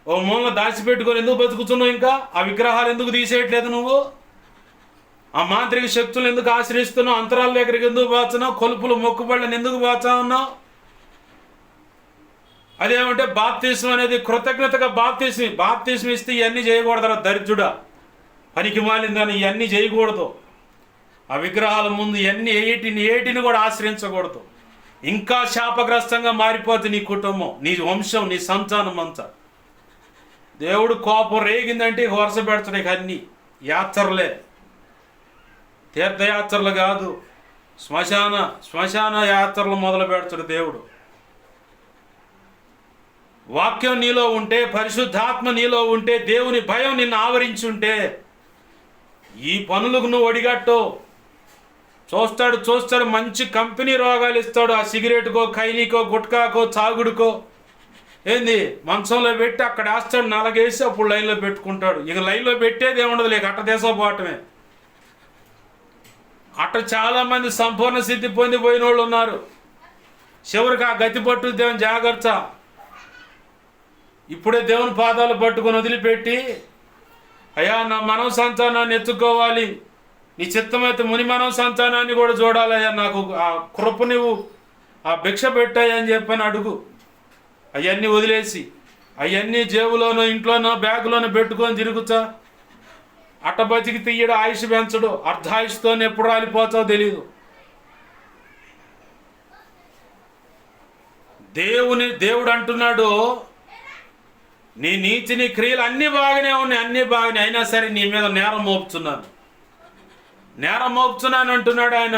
ఓ మూలన దాచిపెట్టుకొని ఎందుకు బతుకుతున్నావు? ఇంకా ఆ విగ్రహాలు ఎందుకు తీసేయట్లేదు నువ్వు? ఆ మాంత్రిక శక్తులను ఎందుకు ఆశ్రయిస్తున్నావు? అంతరాల దగ్గరికి ఎందుకు పోతున్నావు? కొలుపులు మొక్కుబళ్ళని ఎందుకు పోతా ఉన్నావు? అదేమంటే బాప్తిస్మం అనేది కృతజ్ఞతగా బాప్తిస్మం ఇస్తే ఇవన్నీ చేయకూడదు. దరిద్రుడా, పనికి మాలిందని ఇవన్నీ చేయకూడదు. ఆ విగ్రహాల ముందు ఇవన్నీ ఏటిని కూడా ఆశ్రయించకూడదు. ఇంకా శాపగ్రస్తంగా మారిపోతుంది నీ కుటుంబం, నీ వంశం, నీ సంతానం అంతా. దేవుడు కోపం రేగిందంటే వరుస పెడతాడు. ఇక అన్నీ యాత్రలే, తీర్థయాత్రలు కాదు, శ్మశాన యాత్రలు మొదలు పెడతాడు దేవుడు. వాక్యం నీలో ఉంటే, పరిశుద్ధాత్మ నీలో ఉంటే, దేవుని భయం నిన్ను ఆవరించి ఉంటే ఈ పనులకు నువ్వు ఒడిగట్టు. చూస్తాడు మంచి కంపెనీ రోగాలు ఇస్తాడు. ఆ సిగరెట్కో, ఖైనీకో, గుట్కాకో, తాగుడుకో ఏంది మంచంలో పెట్టి అక్కడ వేస్తాడు, నలగేసి అప్పుడు లైన్లో పెట్టుకుంటాడు. ఇక లైన్లో పెట్టేది ఏముండదు, లేక అట్ట దేశపోవటమే. అట్ట చాలామంది సంపూర్ణ సిద్ధి పొందిపోయిన వాళ్ళు ఉన్నారు. చివరికి ఆ గతి పట్టు దేవుని జాగ్రత్త. ఇప్పుడే దేవుని పాదాలు పట్టుకొని వదిలిపెట్టి, అయ్యా నా మనవ సంతానాన్ని ఎత్తుకోవాలి, నీ చిత్తమైతే ముని మనవ సంతానాన్ని కూడా చూడాలయ్యా, నాకు ఆ కృప నువ్వు ఆ భిక్ష పెట్టాయని అని చెప్పని అడుగు. అవన్నీ వదిలేసి అవన్నీ జేబులోనో ఇంట్లోనో బ్యాగులోనో పెట్టుకొని తిరుగుతా అట్ట బతికి తీయడు, ఆయుష్ పెంచడు. అర్ధాయుష్తో ఎప్పుడు రాలిపోతావో తెలీదు. దేవుడు అంటున్నాడు, నీ నీతి నీ క్రియలు అన్నీ బాగానే ఉన్నాయి, అయినా సరే నీ మీద నేరం మోపుతున్నాను అంటున్నాడు ఆయన.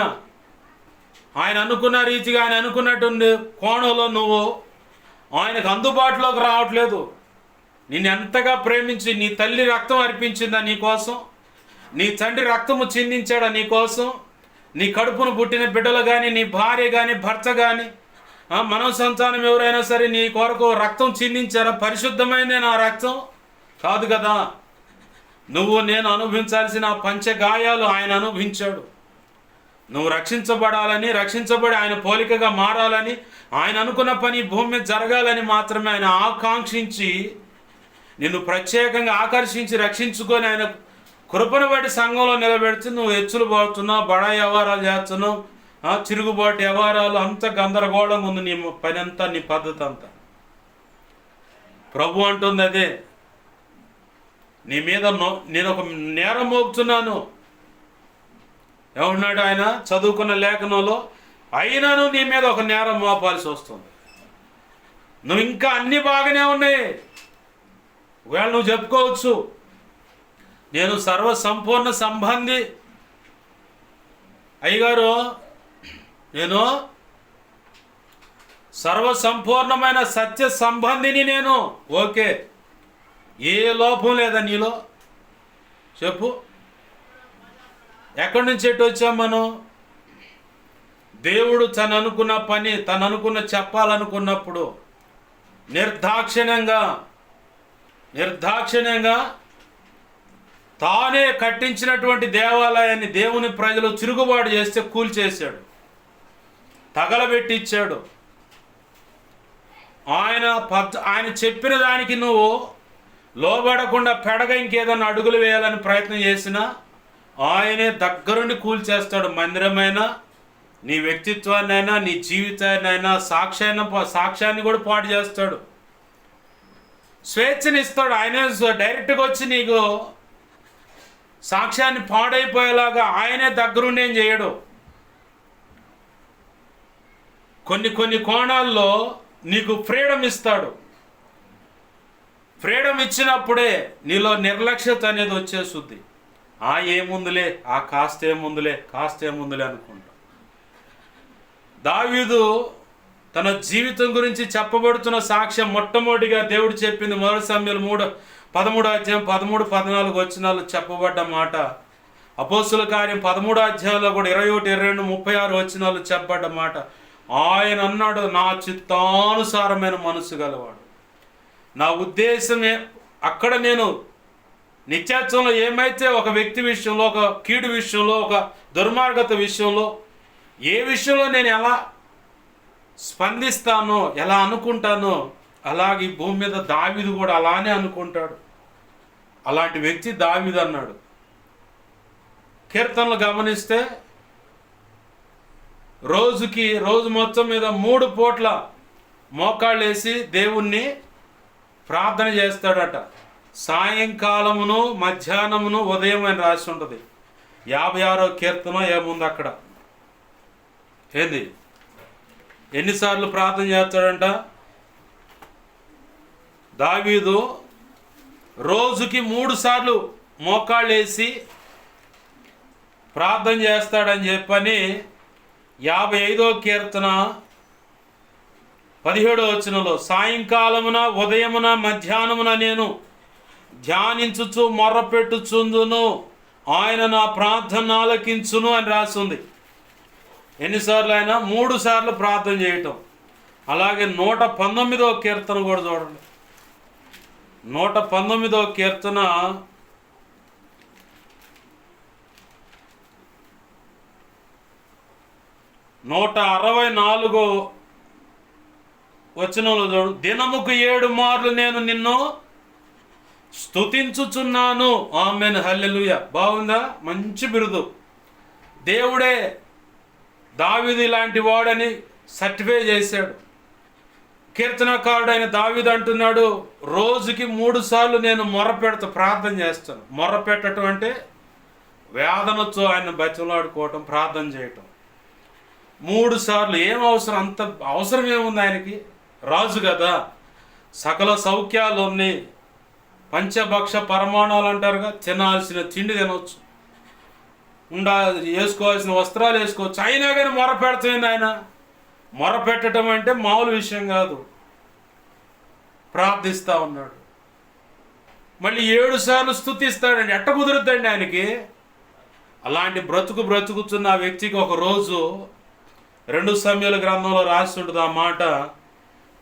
ఆయన అనుకున్న రీతిగా, ఆయన అనుకున్నట్టు కోణంలో నువ్వు ఆయనకు అందుబాటులోకి రావట్లేదు. నిన్ను ఎంతగా ప్రేమించి నీ తల్లి రక్తం అర్పించిందా నీకోసం? నీ తండ్రి రక్తము చిందించాడా నీకోసం? నీ కడుపును పుట్టిన బిడ్డలు కానీ, నీ భార్య కానీ, భర్త కానీ, మనవ సంతానం ఎవరైనా సరే నీ కొరకు రక్తం చిందించారా? పరిశుద్ధమైందే నా రక్తం కాదు కదా. నేను అనుభవించాల్సిన పంచగాయాలు ఆయన అనుభవించాడు. నువ్వు రక్షించబడి ఆయన పోలికగా మారాలని, ఆయన అనుకున్న పని భూమి మీద జరగాలని మాత్రమే ఆయన ఆకాంక్షించి నిన్ను ప్రత్యేకంగా ఆకర్షించి రక్షించుకొని ఆయన కృపను బట్టి సంఘంలో నిలబెడితే నువ్వు హెచ్చులు పోతున్నావు, బడా వ్యవహారాలు చేస్తున్నావు, తిరుగుబాటు వ్యవహారాలు, అంత గందరగోళంగా ఉంది నీ పని అంతా, నీ పద్ధతి అంతా. ప్రభు అంటుంది అదే, నీ మీద నేను ఒక నేరం మోపుతున్నాను. ఏమన్నాడు ఆయన చదువుకున్న లేఖనంలో? అయినాను నీ మీద ఒక నేరం మోపాల్సి వస్తుంది. నువ్వు ఇంకా అన్నీ బాగానే ఉన్నాయి. ఒకవేళ నువ్వు చెప్పుకోవచ్చు, నేను సర్వసంపూర్ణ సంబంధి అయ్యగారు, నేను సర్వసంపూర్ణమైన సత్య సంబంధిని నేను. ఓకే, ఏ లోపం లేదా నీలో? చెప్పు. ఎక్కడి నుంచి ఎటు వచ్చాం మనం? దేవుడు తను అనుకున్న పని, తను అనుకున్న చెప్పాలనుకున్నప్పుడు నిర్దాక్షిణ్యంగా తానే కట్టించినటువంటి దేవాలయాన్ని దేవుని ప్రజలు తిరుగుబాటు చేస్తే కూల్చేశాడు, తగలబెట్టిచ్చాడు. ఆయన చెప్పిన దానికి నువ్వు లోబడకుండా పెడగా ఇంకేదన్నా అడుగులు వేయాలని ప్రయత్నం చేసినా ఆయనే దగ్గరుండి కూల్చేస్తాడు. మందిరమైనా, నీ వ్యక్తిత్వాన్నైనా, నీ జీవితాన్నైనా, సాక్ష్యాన్ని కూడా పాడు చేస్తాడు. స్వేచ్ఛనిస్తాడు. ఆయనే డైరెక్ట్గా వచ్చి నీకు సాక్ష్యాన్ని పాడైపోయేలాగా ఆయనే దగ్గరుండి ఏం చేయడు. కొన్ని కోణాల్లో నీకు ఫ్రీడమ్ ఇస్తాడు. ఫ్రీడమ్ ఇచ్చినప్పుడే నీలో నిర్లక్ష్యత అనేది వచ్చేస్తుంది. ఏముందులే, కాస్త ఏముందులే అనుకుంటా. దావీదు తన జీవితం గురించి చెప్పబడుతున్న సాక్ష్యం మొట్టమొదటిగా దేవుడు చెప్పింది 1 సమూయేలు 13వ అధ్యాయం 13-14 వచనాలు చెప్పబడ్డ మాట. అపోస్తుల కార్యం 13వ అధ్యాయంలో కూడా 21, 22, 36 వచనాలు చెప్పబడ్డ మాట. ఆయన అన్నాడు, నా చిత్తానుసారమైన మనసు గలవాడు. నా ఉద్దేశమే అక్కడ నేను నిత్యాత్వంలో ఏమైతే ఒక వ్యక్తి విషయంలో, ఒక కీడు విషయంలో, ఒక దుర్మార్గత విషయంలో, ఏ విషయంలో నేను ఎలా స్పందిస్తానో, ఎలా అనుకుంటానో, అలాగే ఈ భూమి మీద దావీదు కూడా అలానే అనుకుంటాడు. అలాంటి వ్యక్తి దావీదు అన్నాడు. కీర్తనలు గమనిస్తే రోజు మొత్తం మీద 3 పూట్ల మోకాళ్ళు వేసి దేవుణ్ణి ప్రార్థన చేస్తాడట. సాయంకాలమును, మధ్యాహ్నమును, ఉదయం అని రాసి ఉంటుంది. 56వ కీర్తన ఏముంది అక్కడ? ఏంది? ఎన్నిసార్లు ప్రార్థన చేస్తాడంట దావీదు? రోజుకి 3 సార్లు మోకాళ్ళు వేసి ప్రార్థన చేస్తాడని చెప్పని 55వ కీర్తన 17వ వచనంలో, సాయంకాలమున, ఉదయమున, మధ్యాహ్నమున నేను ధ్యానించుచు మొర్రపెట్టుచుందును, ఆయన నా ప్రార్థన ఆలకించును అని రాసింది. ఎన్నిసార్లు అయినా 3 సార్లు ప్రార్థన చేయటం. అలాగే 119వ కీర్తన కూడా చూడండి. 119వ కీర్తన 164వ వచనంలో చూడు, దినముకు 7 మార్లు నేను నిన్ను స్తుతించుచున్నాను. ఆమేన్, హల్లెలూయా. బాగుందా? మంచి బిరుదు. దేవుడే దావీదు ఇలాంటి వాడని సర్టిఫై చేశాడు. కీర్తనకారుడైన దావీదు అంటున్నాడు, రోజుకి 3 సార్లు నేను ప్రార్థన చేస్తాను. మొర్రపెట్టడం అంటే వేదనతో ఆయన బతిమలాడుకోవటం, ప్రార్థన చేయటం. 3 సార్లు. ఏం అవసరం? అంత అవసరం ఏముంది ఆయనకి? రాజు కదా, సకల సౌఖ్యాలు ఉన్నాయి. పంచభక్ష పరమాణాలు అంటారుగా, తినాల్సిన తిండి తినవచ్చు, వేసుకోవాల్సిన వస్త్రాలు వేసుకోవచ్చు. అయినా కానీ మొరపెడుతుంది ఆయన. మొరపెట్టడం అంటే మామూలు విషయం కాదు. ప్రార్థిస్తూ ఉన్నాడు. మళ్ళీ 7 సార్లు స్తుతిస్తాడండి. ఎట్ట కుదురుద్దండి ఆయనకి? అలాంటి బ్రతుకుతున్న ఆ వ్యక్తికి ఒక రోజు 2 సమూయేలు గ్రంథంలో రాసి ఉంటుంది ఆ మాట,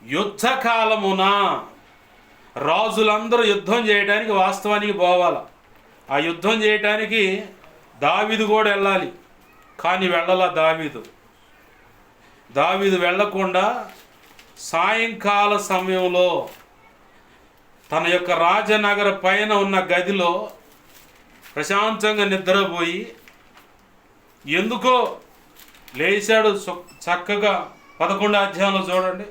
యుద్ధకాలమున రాజులందరూ యుద్ధం చేయడానికి వాస్తవానికి పోవాలి. ఆ యుద్ధం చేయడానికి దావీదు కూడా వెళ్ళాలి. కానీ వెళ్ళాల దావీదు వెళ్ళకుండా సాయంకాల సమయంలో తన యొక్క రాజనగర పైన ఉన్న గదిలో ప్రశాంతంగా నిద్రపోయి ఎందుకో లేచాడు. చక్కగా 11వ అధ్యాయంలో చూడండి,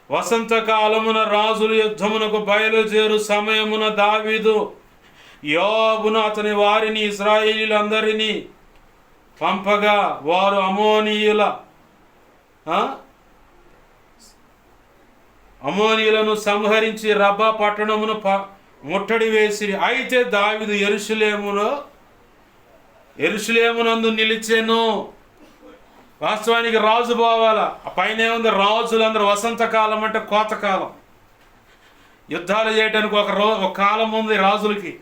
వసంతకాలమున రాజులు యుద్ధమునకు బయలుదేరు సమయమున దావీదు యోవాబును అతని వారిని ఇశ్రాయేలీయులందరినీ పంపగా వారు అమోనీయులను సంహరించి రబ్బా పట్టణమును ముట్టడి వేసిరి. అయితే దావీదు యెరూషలేమునందు నిలిచెను. వాస్తవానికి రాజు పోవాలా. ఆ పైన ఏముంది? రాజులందరూ వసంతకాలం అంటే కోతకాలం, యుద్ధాలు చేయడానికి ఒక కాలం ఉంది రాజులకి.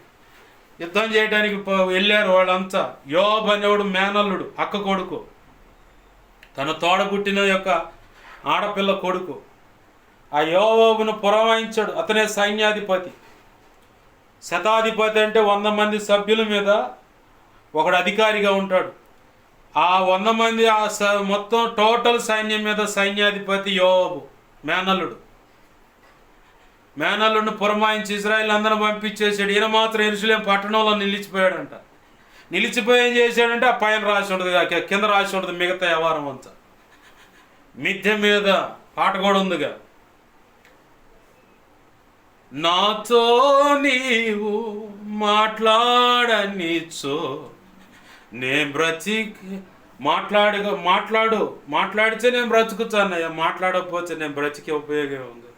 యుద్ధం చేయడానికి వెళ్ళారు వాళ్ళంతా. యోబు అనేవాడు మేనల్లుడు, అక్క కొడుకు, తన తోడబుట్టిన యొక్క ఆడపిల్ల కొడుకు. ఆ యోబును పురమాయించాడు. అతనే సైన్యాధిపతి. శతాధిపతి అంటే 100 మంది సభ్యుల మీద ఒకడు అధికారిగా ఉంటాడు. ఆ 100 మంది మొత్తం టోటల్ సైన్యం మీద సైన్యాధిపతి యోబు, మేనల్లుడిని పురమాయించి ఇజ్రాయిల్ అందరూ పంపించేసాడు. ఈయన మాత్రం యెరూషలేము పట్టణంలో నిలిచిపోయాడంట. నిలిచిపోయి ఏం చేశాడంటే, ఆ పైన రాసి ఉంటుంది, కింద రాసి ఉంటుంది మిగతా వ్యవహారం అంతా. మిద్దె మీద పాట కూడా ఉందిగా, నాతో నీవు మాట్లాడనిచ్చో నే మాట్లాడితే నేను బ్రతుకుతానయ్యా, మాట్లాడకపోతే నేను బ్రతికే ఉపయోగం ఉంది.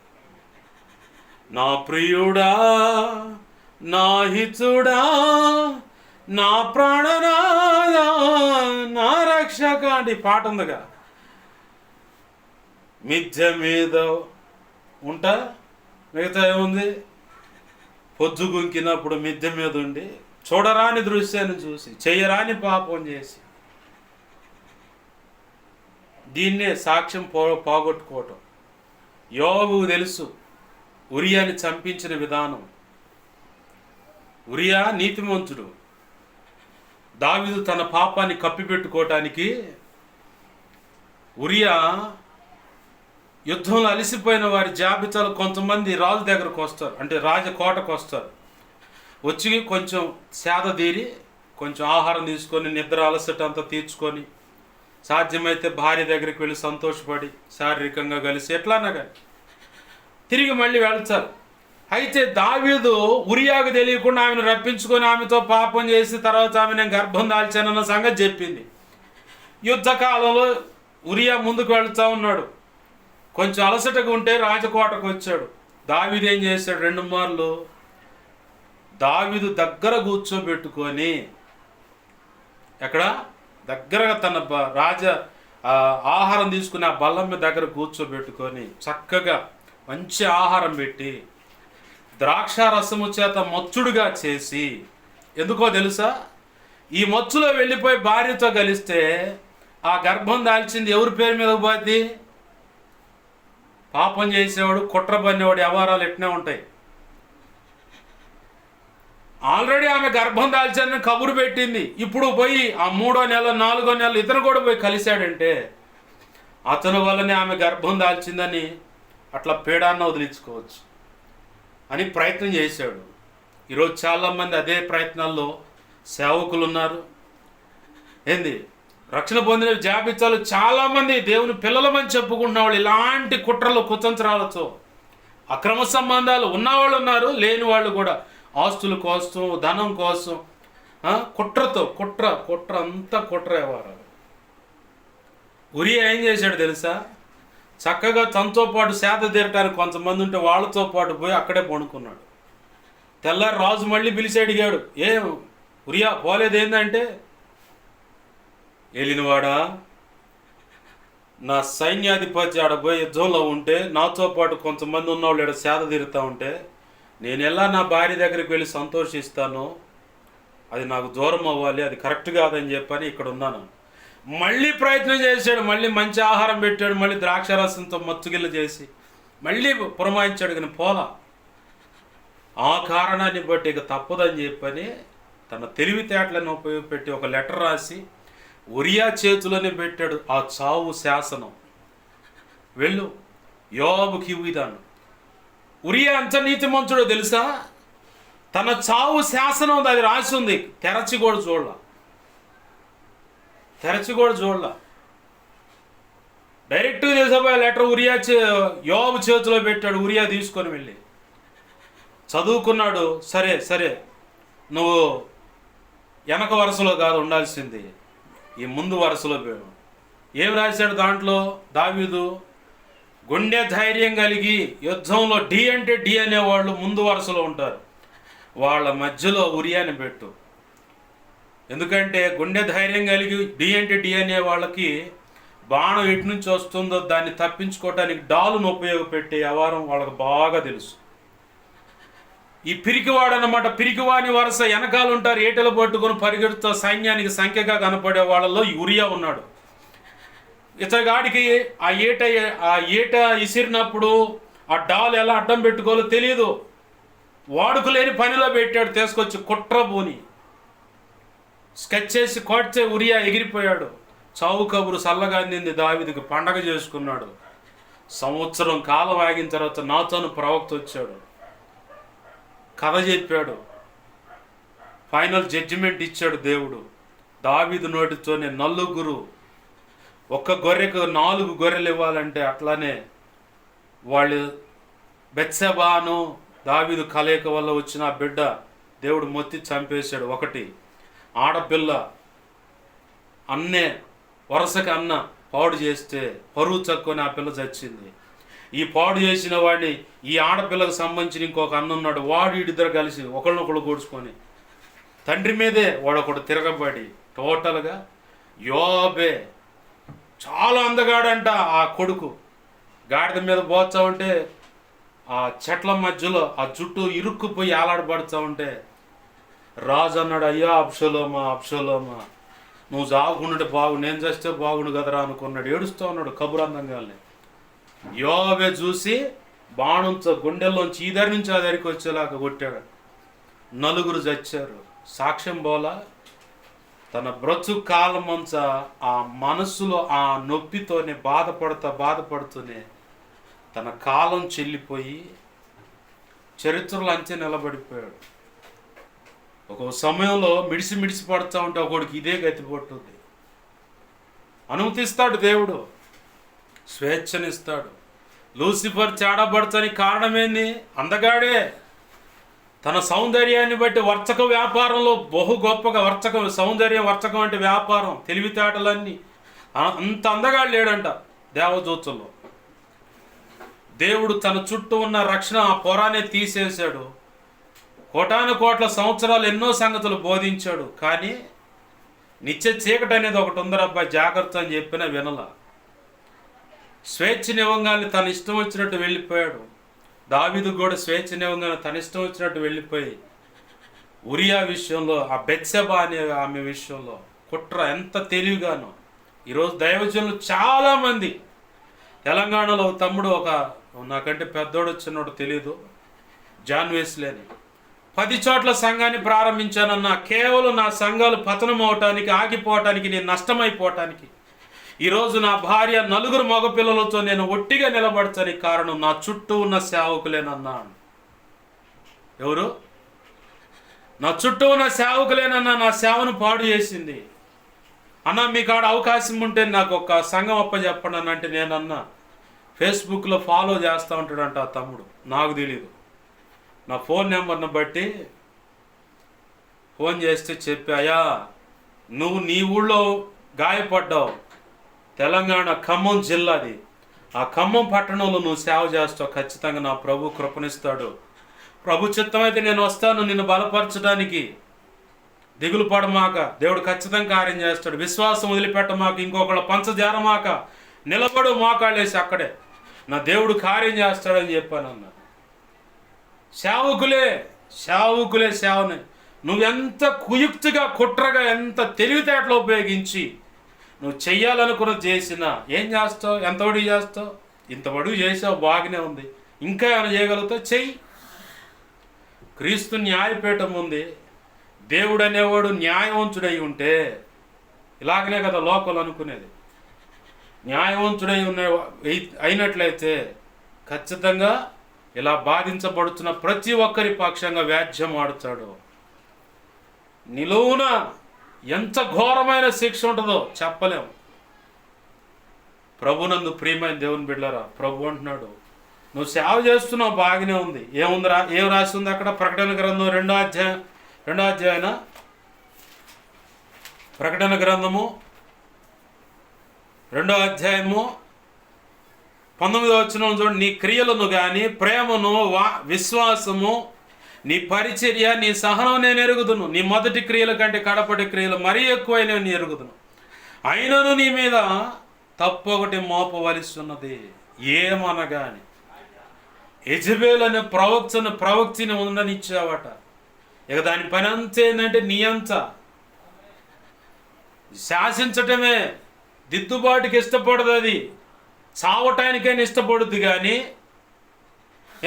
నా ప్రియుడా, నా హితుడా, నా ప్రాణనాదా, నా రక్షక అంటే పాట ఉందిగా. మిథ్య మీద ఉంటా, మిగతా ఏముంది? పొద్దు గుంకినప్పుడు మిద్దె మీద ఉండి చూడరాని దృశ్యాన్ని చూసి చెయ్యరాని పాపం చేసి దీన్నే సాక్ష్యం పోగొట్టుకోవటం. యోబుకు తెలుసు ఉరియాని చంపించిన విధానం. ఉరియా నీతిమంతుడు. దావీదు తన పాపాన్ని కప్పిపెట్టుకోవటానికి ఉరియా యుద్ధంలో అలసిపోయిన వారి జాబితాలో కొంతమంది రాజు దగ్గరకు వస్తారు, అంటే రాజకోటకు వస్తారు. వచ్చి కొంచెం సేద తీరి కొంచెం ఆహారం తీసుకొని నిద్ర అలసట అంతా తీర్చుకొని సాధ్యమైతే భార్య దగ్గరికి వెళ్ళి సంతోషపడి శారీరకంగా కలిసి ఎట్లానా కానీ తిరిగి మళ్ళీ వెళ్తారు. అయితే దావీదు ఉరియాకు తెలియకుండా ఆమెను రప్పించుకొని ఆమెతో పాపం చేసి తర్వాత ఆమె నేను గర్భం దాల్చానన్న సంగతి చెప్పింది. యుద్ధకాలంలో ఉరియా ముందుకు వెళ్తూ ఉన్నాడు. కొంచెం అలసటగా ఉంటే రాజకోటకు వచ్చాడు. దావీదు ఏం చేశాడు, 2 మార్లు దావీదు దగ్గర కూర్చోబెట్టుకొని, ఎక్కడ దగ్గరగా తన ఆహారం తీసుకుని ఆ బల్లం మీద దగ్గర కూర్చోబెట్టుకొని చక్కగా మంచి ఆహారం పెట్టి ద్రాక్ష రసము చేత మచ్చుడుగా చేసి, ఎందుకో తెలుసా, ఈ మచ్చులో వెళ్ళిపోయి భార్యతో కలిస్తే ఆ గర్భం దాల్చింది ఎవరి పేరు మీద పోద్ది? పాపం చేసేవాడు, కుట్ర పన్నేవాడు వ్యవహారాలు ఎట్నే ఉంటాయి. ఆల్రెడీ ఆమె గర్భం దాల్చాలని కబురు పెట్టింది. ఇప్పుడు పోయి ఆ 3వ నెల 4వ నెల ఇతను కూడా పోయి కలిశాడంటే అతని వల్లనే ఆమె గర్భం దాల్చిందని అట్లా పేడాన్న వదిలించుకోవచ్చు అని ప్రయత్నం చేశాడు. ఈరోజు చాలామంది అదే ప్రయత్నాల్లో సేవకులు ఉన్నారు. ఏంది రక్షణ పొందిన జాబితాలు చాలామంది దేవుని పిల్లలమని చెప్పుకుంటున్న వాళ్ళు ఇలాంటి కుట్రలు కుతంత్రాలతో అక్రమ సంబంధాలు ఉన్నవాళ్ళు ఉన్నారు, లేని వాళ్ళు కూడా ఆస్తుల కోసం ధనం కోసం కుట్రతో కుట్ర అంతా కుట్ర వ్యవహారాలు. ఉరియా ఏం చేశాడు తెలుసా, చక్కగా తనతో పాటు సేద తీరటానికి కొంతమంది ఉంటే వాళ్ళతో పాటు పోయి అక్కడే పడుకున్నాడు. తెల్లారి రాజు మళ్ళీ పిలిచి అడిగాడు, ఏం ఉరియా పోలేదేందంటే, ఏలినవాడా, నా సైన్యాధిపతి ఆడపోయి యుద్ధంలో ఉంటే నాతో పాటు కొంతమంది ఉన్నవాళ్ళు ఇక్కడ సేద తీరుతూ ఉంటే నేను ఎలా నా భార్య దగ్గరికి వెళ్ళి సంతోషిస్తాను, అది నాకు దూరం అవ్వాలి, అది కరెక్ట్ కాదని చెప్పని ఇక్కడ ఉన్నాను. మళ్ళీ ప్రయత్నం చేశాడు, మళ్ళీ మంచి ఆహారం పెట్టాడు, మళ్ళీ ద్రాక్షారసంతో మత్తుగిల్ల చేసి మళ్ళీ పురమాయించాడు, కానీ పోలా. ఆ కారణాన్ని బట్టి ఇక తప్పదని చెప్పని తన తెలివితేటలను ఉపయోగపెట్టి ఒక లెటర్ రాసి ఉరియా చేతిలోనే పెట్టాడు. ఆ చావు శాసనం, వెళ్ళు యోబుకి ఇవ్వుదాను. ఉరియా అంత నీతిమంతుడో తెలుసా, తన చావు శాసనం ఉంది, అది రాసి ఉంది, తెరచి కూడా చూడలా. డైరెక్ట్గా తీసుకుపోయే లెటర్ యోబు చేతిలో పెట్టాడు. ఉరియా తీసుకొని వెళ్ళి చదువుకున్నాడు. సరే నువ్వు వెనక వరుసలో కాదు ఉండాల్సింది, ఈ ముందు వరుసలో పోయాడు. ఏం రాశాడు దాంట్లో, దావీదు గుండె ధైర్యం కలిగి యుద్ధంలో డి అంటే డి అనేవాళ్ళు ముందు వరుసలో ఉంటారు, వాళ్ళ మధ్యలో ఉరియాని పెట్టు. ఎందుకంటే గుండె ధైర్యం కలిగి డి అంటే డి అనే వాళ్ళకి బాణం ఎటు నుంచి వస్తుందో దాన్ని తప్పించుకోవటానికి డాలును ఉపయోగపెట్టే వ్యవహారం వాళ్ళకి బాగా తెలుసు. ఈ పిరికివాడు అన్నమాట, పిరికివాని వరుస వెనకాల ఉంటారు, ఏటలు పట్టుకొని పరిగెడుతూ సైన్యానికి సంఖ్యగా కనపడే వాళ్ళలో ఉరియా ఉన్నాడు. ఇతగాడికి ఆ ఏట ఇసిరినప్పుడు ఆ డాల్ ఎలా అడ్డం పెట్టుకోవాలో తెలియదు, వాడుకలేని పనిలో పెట్టాడు, తీసుకొచ్చి కుట్రబోని స్కెచ్ చేసి కొడితే ఉరియా ఎగిరిపోయాడు. చావు కబురు సల్లగా అందింది, దావీదుకి పండగ చేసుకున్నాడు. సంవత్సరం కాలం ఆగిన తర్వాత నాతాను ప్రవక్త వచ్చాడు, కథ చెప్పాడు, ఫైనల్ జడ్జిమెంట్ ఇచ్చాడు దేవుడు. దావీదు నోటితోనే 4 ఒక్క గొర్రెకు 4 గొర్రెలు ఇవ్వాలంటే అట్లానే వాళ్ళు బెత్షెబాను దావీదు కలయిక వల్ల వచ్చిన బిడ్డ దేవుడు మొత్తి చంపేశాడు. 1 ఆడపిల్ల వరుసకి అన్న పాడు చేస్తే పరువు చక్కుని ఆ పిల్ల చచ్చింది. ఈ పాడు చేసిన వాడిని ఈ ఆడపిల్లకు సంబంధించిన ఇంకొక అన్న ఉన్నాడు, వాడు ఇద్దరు కలిసి ఒకళ్ళనొకళ్ళు కూర్చుకొని తండ్రి మీదే వాడొకడు తిరగబడి టోటల్గా యోబే చాలా అందగాడంట. ఆ కొడుకు గాడిద మీద పోతా ఉంటే ఆ చెట్ల మధ్యలో ఆ జుట్టు ఇరుక్కుపోయి ఆలాడబడుతూ ఉంటే రాజు అన్నాడు, అయ్యా అబ్షలోమా నువ్వు చావకుండాటే బాగుండు, నేను చేస్తే బాగుండు కదరా అనుకున్నాడు. ఏడుస్తూ ఉన్నాడు కబురందంగానే. యోబే చూసి బాణంతో గుండెల్లోంచి ఈ దగ్గర నుంచి ఆ దగ్గరికి వచ్చేలాగా కొట్టాడు. 4 చచ్చారు. సాక్ష్యం బోలా తన బ్రతుకు కాలమంతా ఆ మనస్సులో ఆ నొప్పితోనే బాధపడుతూనే తన కాలం చెల్లిపోయి చరిత్రలో అంచె నిలబడిపోయాడు. ఒక సమయంలో మిడిసి పడుతూ ఉంటే ఒకడికి ఇదే గతి పట్టుద్ది. అనుమతిస్తాడు దేవుడు, స్వేచ్ఛనిస్తాడు. లూసిఫర్ చాడబడతానికి కారణమేంది? అందగాడే తన సౌందర్యాన్ని బట్టి వర్చక వ్యాపారంలో బహు గొప్పగా వర్చకం అంటే వ్యాపారం, తెలివితేటలన్నీ. అంత అందగాడు లేడంట దేవదూతల్లో. దేవుడు తన చుట్టూ ఉన్న రక్షణ ఆ పొరాన్ని తీసేశాడు. కోటాను కోట్ల సంవత్సరాలు ఎన్నో సంగతులు బోధించాడు. కానీ నిత్య చీకటి అనేది ఒకటి ఉందరబ్బాయి, జాగ్రత్త అని చెప్పినా వినల. స్వేచ్ఛనివ్వంగానే తన ఇష్టం వచ్చినట్టు వెళ్ళిపోయాడు. దావీదు కూడా స్వేచ్ఛనివ్వంగానే తన ఇష్టం వచ్చినట్టు వెళ్ళిపోయి ఉరియా విషయంలో, ఆ బెత్షెబా అనే ఆమె విషయంలో కుట్ర ఎంత తెలివిగానో. ఈరోజు దైవజనులు చాలామంది, తెలంగాణలో తమ్ముడు నాకంటే పెద్దోడు చిన్నోడు తెలీదు, జాన్ వెస్లీ అని 10 చోట్ల సంఘాన్ని ప్రారంభించానన్నా కేవలం నా సంఘాలు పతనం అవటానికి, ఆగిపోవటానికి, నేను నష్టమైపోవటానికి. ఈరోజు నా భార్య 4 మగపిల్లలతో నేను ఒట్టిగా నిలబడటానికి కారణం నా చుట్టూ ఉన్న సేవకులేనన్నా. ఎవరు? నా చుట్టూ ఉన్న సేవకులేనన్నా నా సేవను పాడు చేసింది. అన్న మీకు ఆడ అవకాశం ఉంటే నాకు ఒక సంఘం అప్పచెప్పండి అని అంటే నేనన్నా ఫేస్బుక్లో ఫాలో చేస్తూ ఉంటాడంట ఆ తమ్ముడు, నాకు తెలీదు. నా ఫోన్ నెంబర్ని బట్టి ఫోన్ చేస్తే చెప్పాయా, నువ్వు నీ ఊళ్ళో గాయపడ్డావు, తెలంగాణ ఖమ్మం జిల్లాది, ఆ ఖమ్మం పట్టణంలో నువ్వు సేవ చేస్తావు, ఖచ్చితంగా నా ప్రభు కృపణిస్తాడు. ప్రభు చిత్తమైతే నేను వస్తాను నిన్ను బలపరచడానికి, దిగులు పడమాక, దేవుడు ఖచ్చితంగా కార్యం చేస్తాడు, విశ్వాసం వదిలిపెట్టమాక, ఇంకొకళ్ళ పంచజారమాక, నిలబడు మోకాళ్ళేసి అక్కడే, నా దేవుడు కార్యం చేస్తాడని చెప్పానన్న. సేవకులే సేవని నువ్వెంత కుయుక్తిగా కుట్రగా ఎంత తెలివితేటలు ఉపయోగించి నువ్వు చెయ్యాలనుకున్నది చేసినా ఏం చేస్తావు? ఎంత వడుగు చేస్తావు? ఇంత వడుగు చేసావు, బాగానే ఉంది, ఇంకా ఏమైనా చేయగలుగుతావు? చెయ్యి. క్రీస్తు న్యాయపీఠం ఉంది. దేవుడు అనేవాడు న్యాయవంతుడై ఉంటే ఇలాగనే కదా లోకలు అనుకునేది. న్యాయవంతుడై అయినట్లయితే ఖచ్చితంగా ఇలా బాధించబడుతున్న ప్రతి ఒక్కరి పక్షంగా వ్యాజ్యం ఆడుతాడు. నిలువున ఎంత ఘోరమైన శిక్ష ఉంటుందో చెప్పలేము. ప్రభునందు ప్రియమైన దేవుని బిడ్డలారా, ప్రభు అంటున్నాడు, నువ్వు సేవ చేస్తున్నావు, బాగానే ఉంది. ఏం రాసి ఉంది అక్కడ? ప్రకటన గ్రంథం 2వ అధ్యాయం, ప్రకటన గ్రంథము 2వ అధ్యాయము 19వ వచనం చూడండి. నీ క్రియలను కానీ, ప్రేమను, విశ్వాసము, నీ పరిచర్య, నీ సహనం నేను ఎరుగుదును. నీ మొదటి క్రియల కంటే కడపటి క్రియలు మరీ ఎక్కువైన నేను ఎరుగుదును. అయినను నీ మీద తప్పు ఒకటి మోపవలసి ఉన్నది. ఏమనగాని యెజబెల్ అనే ప్రవక్తిని ఉండనిచ్చావట. ఇక దాని పని అంతా ఏంటంటే నీ అంత శాసించటమే. దిద్దుబాటుకి ఇష్టపడదు, అది చావటానికైనా ఇష్టపడుద్ది. కానీ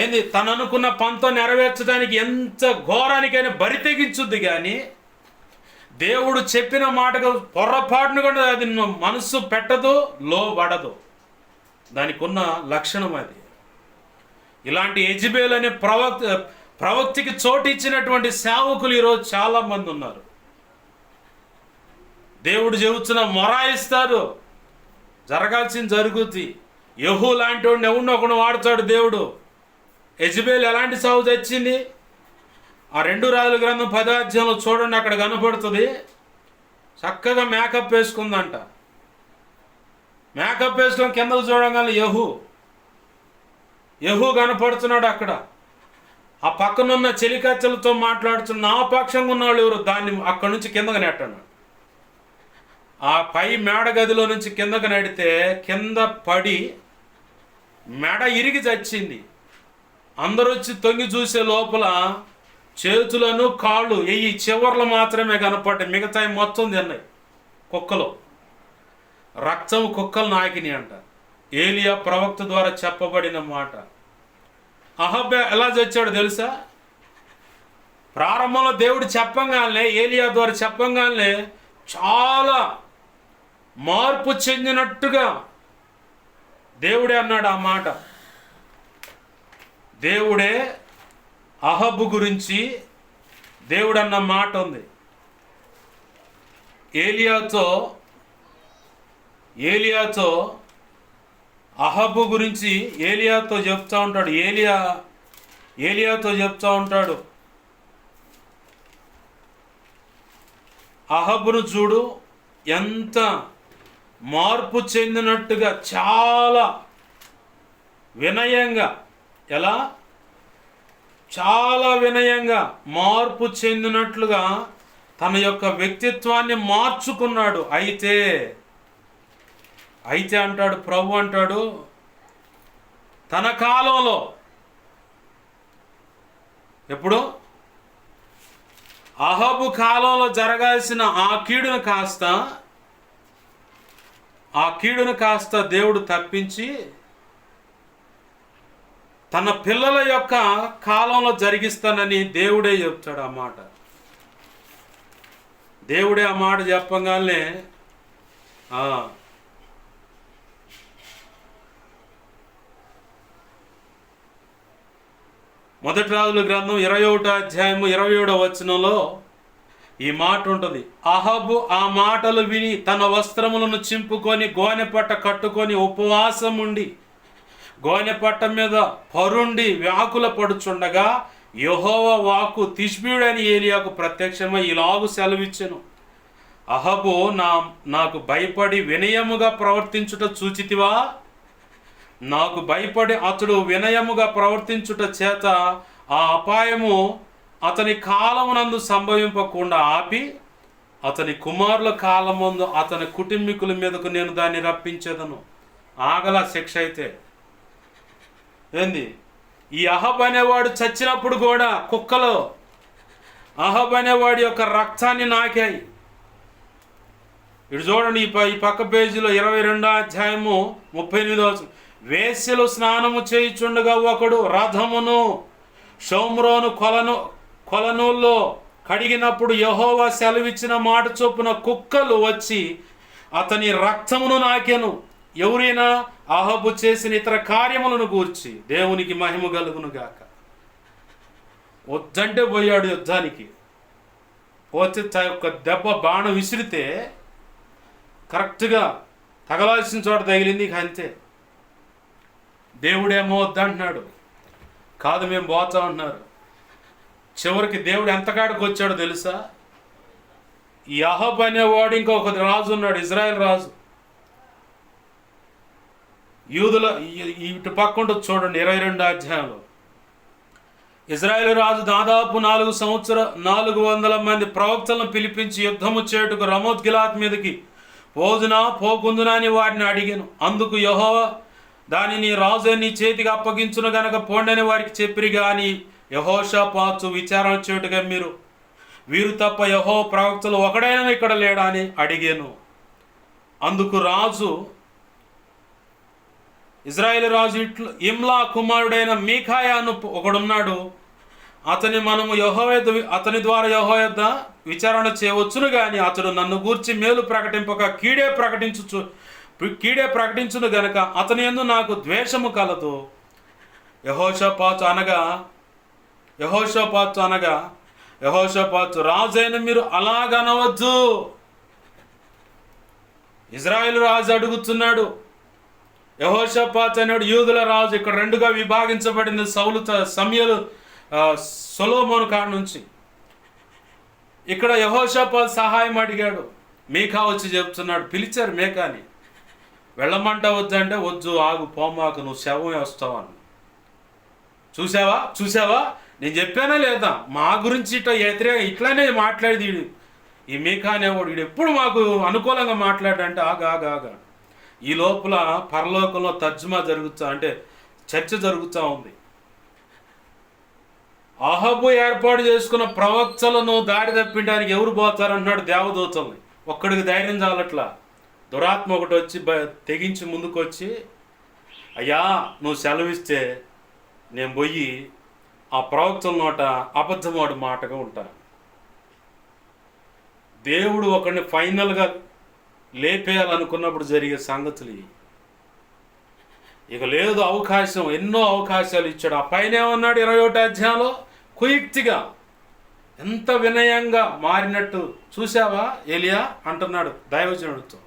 ఏంది, తను అనుకున్న పంతో నెరవేర్చడానికి ఎంత ఘోరానికైనా బరి తెగించుద్ది. కానీ దేవుడు చెప్పిన మాటకు పొర్రపాటును కూడా అది మనస్సు పెట్టదు, లోబడదు. దానికి ఉన్న లక్షణం అది. ఇలాంటి యెజబెల్ అనే ప్రవక్తికి చోటు ఇచ్చినటువంటి సేవకులు ఈరోజు చాలామంది ఉన్నారు. దేవుడు చెబుతున్న మొరాయిస్తారు, జరగాల్సింది జరుగుద్ది. యెహూ లాంటి వాడిని ఎవరినో ఒకడు వాడుతాడు దేవుడు. యెజబెల్ ఎలాంటి సాగు తెచ్చింది? ఆ 2 రాజుల గ్రంథం 10వ అధ్యాయంలో చూడండి, అక్కడ కనపడుతుంది. చక్కగా మేకప్ వేసుకుందంట. మేకప్ వేసుకొని కిందకు చూడగానే యెహూ కనపడుతున్నాడు అక్కడ. ఆ పక్కనున్న చెలికత్తెలతో మాట్లాడుతున్న నా పక్షంగా ఉన్న వాళ్ళు ఎవరు? దాన్ని అక్కడి నుంచి కిందకు నెట్టను. ఆ పై మేడ గదిలో నుంచి కిందకు నెడితే కింద పడి మెడ ఇరిగి చచ్చింది. అందరూ వచ్చి తొంగి చూసే లోపల చేతులను కాళ్ళు చివర్లు మాత్రమే కనపడ్డాయి, మిగతాయి మొత్తం తిన్నాయి కుక్కలు. రక్తం కుక్కలు నాకిని అంట. ఏలియా ప్రవక్త ద్వారా చెప్పబడిన మాట. అహబ్ ఎలా చచ్చాడు తెలుసా? ప్రారంభంలో దేవుడు చెప్పంగానే, ఏలియా ద్వారా చెప్పంగానే చాలా మార్పు చెందినట్టుగా దేవుడే అన్నాడు ఆ మాట. దేవుడే అహబు గురించి దేవుడన్న మాట ఉంది. ఏలియాతో అహబు గురించి ఏలియాతో చెప్తా ఉంటాడు. ఏలియాతో చెప్తా ఉంటాడు, అహబును చూడు ఎంత మార్పు చెందినట్టుగా, చాలా వినయంగా, చాలా వినయంగా మార్పు చెందినట్లుగా తన యొక్క వ్యక్తిత్వాన్ని మార్చుకున్నాడు. అయితే అంటాడు ప్రభు, అంటాడు తన కాలంలో, ఎప్పుడు అహబు కాలంలో జరగాల్సిన ఆ కీడును కాస్త దేవుడు తప్పించి తన పిల్లల యొక్క కాలంలో జరిగిస్తానని దేవుడే చెప్తాడు. ఆ మాట దేవుడే ఆ మాట చెప్పగానే మొదటి రాజుల గ్రంథం 21వ అధ్యాయము 27వ వచనంలో ఈ మాట ఉంటుంది. అహబు ఆ మాటలు విని తన వస్త్రములను చింపుకొని గోనెపట్ట కట్టుకొని ఉపవాసం ఉండి గోనెపట్ట మీద పరుండి వ్యాకుల పడుచుండగా యెహోవా వాక్కు తిష్బీయుడని ఏలియాకు ప్రత్యక్షమై ఇలాగు సెలవిచ్చెను. అహబు నాకు భయపడి వినయముగా ప్రవర్తించుట చూచితివా? నాకు భయపడి అతడు వినయముగా ప్రవర్తించుట చేత ఆ అపాయము అతని కాలమునందు సంభవింపకుండా ఆపి అతని కుమారుల కాలమందు అతని కుటుంబీకుల మీదకు నేను దాన్ని రప్పించేదను. ఆగల శిక్ష అయితే ఏంది? ఈ అహబ్ అనేవాడు చచ్చినప్పుడు కూడా కుక్కలో అహబ్ అనేవాడి యొక్క రక్తాన్ని నాకాయి. ఇటు చూడండి, ఈ పక్క పేజీలో 22వ అధ్యాయము 38వ వచనం. వేశ్యలు స్నానము చేయుచుండగా ఒకడు రథమును షోమ్రోను కొలనుల్లో కడిగినప్పుడు యెహోవా సెలవిచ్చిన మాట చొప్పున కుక్కలు వచ్చి అతని రక్తమును నాకెను. ఎవరైనా అహబు చేసిన ఇతర కార్యములను గూర్చి దేవునికి మహిమ కలుగును గాక. వద్దంటే పోయాడు యుద్ధానికి, పోతే ఒక దెబ్బ బాణం విసిరితే కరెక్ట్గా తగలాల్సిన చోట తగిలింది, అంతే. దేవుడేమో వద్దంటున్నాడు, కాదు మేము పోతాం అంటున్నారు. చివరికి దేవుడు ఎంతకాడికి వచ్చాడో తెలుసా? ఈ అహబ్ అనేవాడు ఇంకొక రాజు ఉన్నాడు, ఇజ్రాయెల్ రాజు. యూదుల ఇటు పక్కంటూ చూడండి 22వ అధ్యాయంలో. ఇజ్రాయెల్ రాజు దాదాపు 400 మంది ప్రవక్తలను పిలిపించి యుద్ధము చేటుకు రమోత్ గిలాత్ మీదకి పోకుందునా అని వారిని అడిగాను. అందుకు యెహోవా దానిని రాజు నీ చేతికి అప్పగించును గనక పోండని వారికి చెప్పిరి. కానీ యెహోషాపాతు విచారణ చేటుగా వీరు తప్ప యెహోవా ప్రవక్తలు ఒకడైనా ఇక్కడ లేడా అని అడిగాను. అందుకు రాజు, ఇజ్రాయేల్ రాజు ఇమ్లా కుమారుడైన మీకాయాను ఒకడున్నాడు, మనము అతని ద్వారా యెహోవా యొద్ద విచారణ చేయవచ్చును. కానీ అతడు నన్ను గూర్చి మేలు ప్రకటింపక కీడే ప్రకటించును గనక అతని యందు నాకు ద్వేషము కలదు. యెహోషాపాతు రాజైన మీరు అలాగనవద్దు. ఇజ్రాయేల్ రాజు అడుగుతున్నాడు. యెహోషాపాతు అనేవాడు యూదుల రాజు. ఇక్కడ రెండుగా విభాగించబడింది సొలొమోను కాడ నుంచి. ఇక్కడ యెహోషాపాతు సహాయం అడిగాడు. మీకా వచ్చి చెప్తున్నాడు, పిలిచారు మేకాని, వెళ్ళమంట వద్దంటే వద్దు, ఆగు, పోమాకు, నువ్వు శవమే వస్తావని. చూసావా నేను చెప్పానా లేదా? మా గురించి ఇట్లానే మాట్లాడేది ఈ మీకా అనేవాడు. వీడు ఎప్పుడు మాకు అనుకూలంగా మాట్లాడంటే ఆగా ఈ లోపల పరలోకంలో తర్జుమా చర్చ జరుగుతూ ఉంది. అహబు ఏర్పాటు చేసుకున్న ప్రవక్తలను దారి తప్పించడానికి ఎవరు పోతారన్నాడు దేవదూతల్ని. ఒక్కడికి ధైర్యం చాలట్లా. దురాత్మ ఒకటి వచ్చి తెగించి ముందుకు వచ్చి, అయ్యా నువ్వు సెలవిస్తే నేను పోయి ఆ ప్రవక్తల నోట అబద్ధమాడు మాటగా ఉంటాను. దేవుడు ఒకడిని ఫైనల్గా లేపేయాలనుకున్నప్పుడు జరిగే సంగతులు. ఇక లేదు అవకాశం, ఎన్నో అవకాశాలు ఇచ్చాడు. ఆ పైన ఏమన్నాడు 21 అధ్యాయంలో, కుయుక్తిగా ఎంత వినయంగా మారినట్టు చూసావా ఏలియా అంటున్నాడు దైవజనుడితో.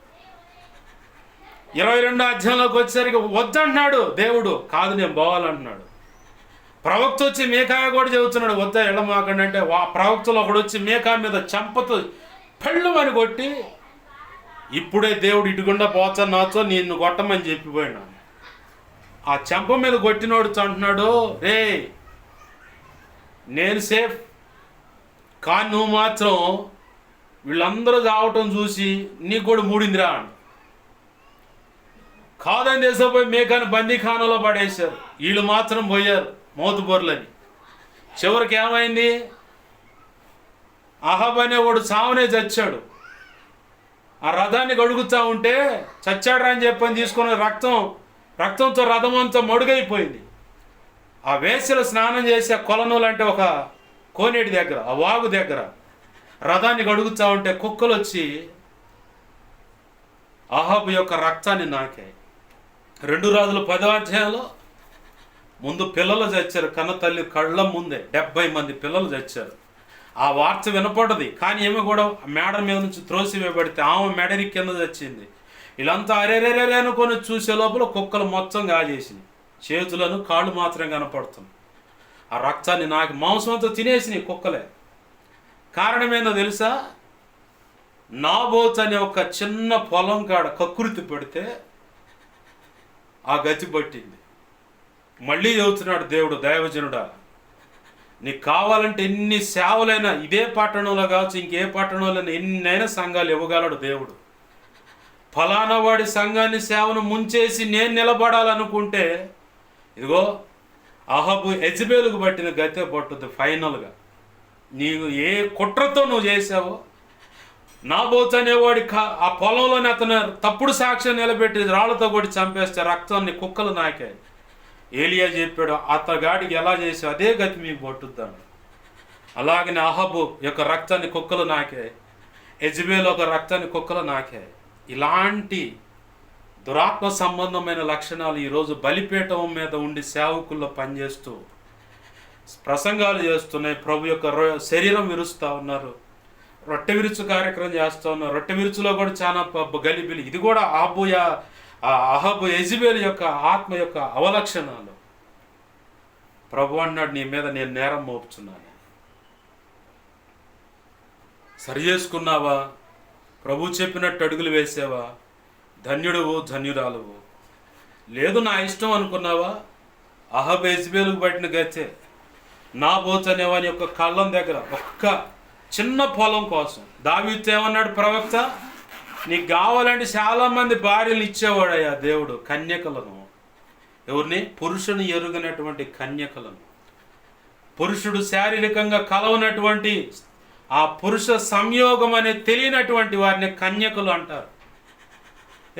22 అధ్యాయంలోకి వచ్చేసరికి వద్దంటున్నాడు దేవుడు, కాదు నేను పోవాలంటున్నాడు. ప్రవక్త వచ్చి మేకాయ కూడా చెబుతున్నాడు వద్ద ఎడమాకండి అంటే, ప్రవక్తలు ఒకడు వచ్చి మేకా మీద చెంపతో పెళ్ళమని కొట్టి, ఇప్పుడే దేవుడు ఇటుకుండా పోచా నాచో నిన్ను కొట్టమని చెప్పిపోయినాడు. ఆ చెంప మీద కొట్టినోడు అంటున్నాడు, రే నేను సేఫ్, కానీ నువ్వు మాత్రం వీళ్ళందరూ చావటం చూసి నీకు కూడా మూడిందిరా అని. కాదని తీసుకుపోయి మేకాని బందీఖానాలో పడేశారు. వీళ్ళు మాత్రం పోయారు మోతుబొర్లని. చివరికి ఏమైంది, అహాబ్ అనేవాడు చావనే చచ్చాడు. ఆ రథాన్ని గడుగుతూ ఉంటే చచ్చాడు అని చెప్పని తీసుకుని రక్తంతో రథం అంతా మడుగైపోయింది. ఆ వేసలు స్నానం చేసే కొలనూలు అంటే ఒక కోనేటి దగ్గర, ఆ వాగు దగ్గర రథాన్ని గడుగుతూ ఉంటే కుక్కలు వచ్చి అహాబు యొక్క రక్తాన్ని నాకాయి. 2 రాజుల 10వ అధ్యాయంలో ముందు పిల్లలు చచ్చారు, కన్న తల్లి కళ్ళ ముందే 70 మంది పిల్లలు చచ్చారు. ఆ వార్త వినపడది, కానీ ఏమో కూడా మేడ మీద నుంచి త్రోసివేయబడితే ఆమె మెడని కింద చచ్చింది. వీళ్ళంతా అరేరేరే అనుకొని చూసే లోపల కుక్కలు మొత్తం కాజేసింది, చేతులను కాళ్ళు మాత్రం కనపడుతుంది. ఆ రక్తాన్ని నాకు మాంసంతో తినేసినాయి కుక్కలే. కారణం ఏందో తెలుసా, నాబోత్ అనే ఒక చిన్న పొలం కాడ కకృతి పెడితే ఆ గతి పట్టింది. మళ్ళీ చెబుతున్నాడు దేవుడు, దైవజనుడా నీకు కావాలంటే ఎన్ని సేవలైనా ఇదే పట్టణంలో కావచ్చు ఇంకే పట్టణంలో ఎన్నైనా సంఘాలు ఇవ్వగలడు దేవుడు. ఫలానా వాడి సంఘాన్ని సేవను ముంచేసి నేను నిలబడాలనుకుంటే ఇదిగో అహాబు యెజబెలుకు పట్టిన గతే పట్టుద్ది. ఫైనల్గా నీవు ఏ కుట్రతో నువ్వు చేసావో, నాబోతు అనేవాడి ఆ పొలంలోనే అతను తప్పుడు సాక్ష్యం నిలబెట్టి రాళ్లతో కొట్టి చంపేస్తే రక్తాన్ని కుక్కలు నాకాయి. ఏలియా చెప్పాడు, అతగాడికి ఎలా చేసావు అదే గతి మీకు పట్టుద్దాడు. అలాగనే అహాబు యొక్క రక్తాన్ని కుక్కలు నాకాయి, యెజబెలు ఒక రక్తాన్ని కుక్కలు నాకాయి. ఇలాంటి దురాత్మ సంబంధమైన లక్షణాలు ఈరోజు బలిపీఠం మీద ఉండి సేవకుల్లో పనిచేస్తూ ప్రసంగాలు చేస్తున్నాయి. ప్రభు యొక్క శరీరం విరుస్తూ ఉన్నారు, రొట్టె విరుచు కార్యక్రమం చేస్తూ ఉన్నారు. రొట్టె విరుచులో కూడా చాలా గలిబిలి. ఇది కూడా అహాబు యెజబెలు యొక్క ఆత్మ యొక్క అవలక్షణాలు. ప్రభు అన్నాడు, నీ మీద నేను నేరం మోపుచున్నాను. సరి చేసుకున్నావా? ప్రభు చెప్పినట్టు అడుగులు వేసావా? ధన్యుడువు ధన్యురాలువు. లేదు నా ఇష్టం అనుకున్నావా? అహాబు యెజబెలుకు పట్టిన గతే. నాబోతు అనేవాని యొక్క కళ్ళం దగ్గర ఒక్క చిన్న పొలం కోసం దావీదుతో ఏమన్నాడు ప్రవక్త, నీకు కావాలంటే చాలామంది భార్యలు ఇచ్చేవాడయ్యా దేవుడు, కన్యకలను. ఎవరిని? పురుషుని ఎరుగనటువంటి కన్యకలను. పురుషుడు శారీరకంగా కలవనటువంటి ఆ పురుష సంయోగం అనే తెలియనటువంటి వారిని కన్యకలు అంటారు.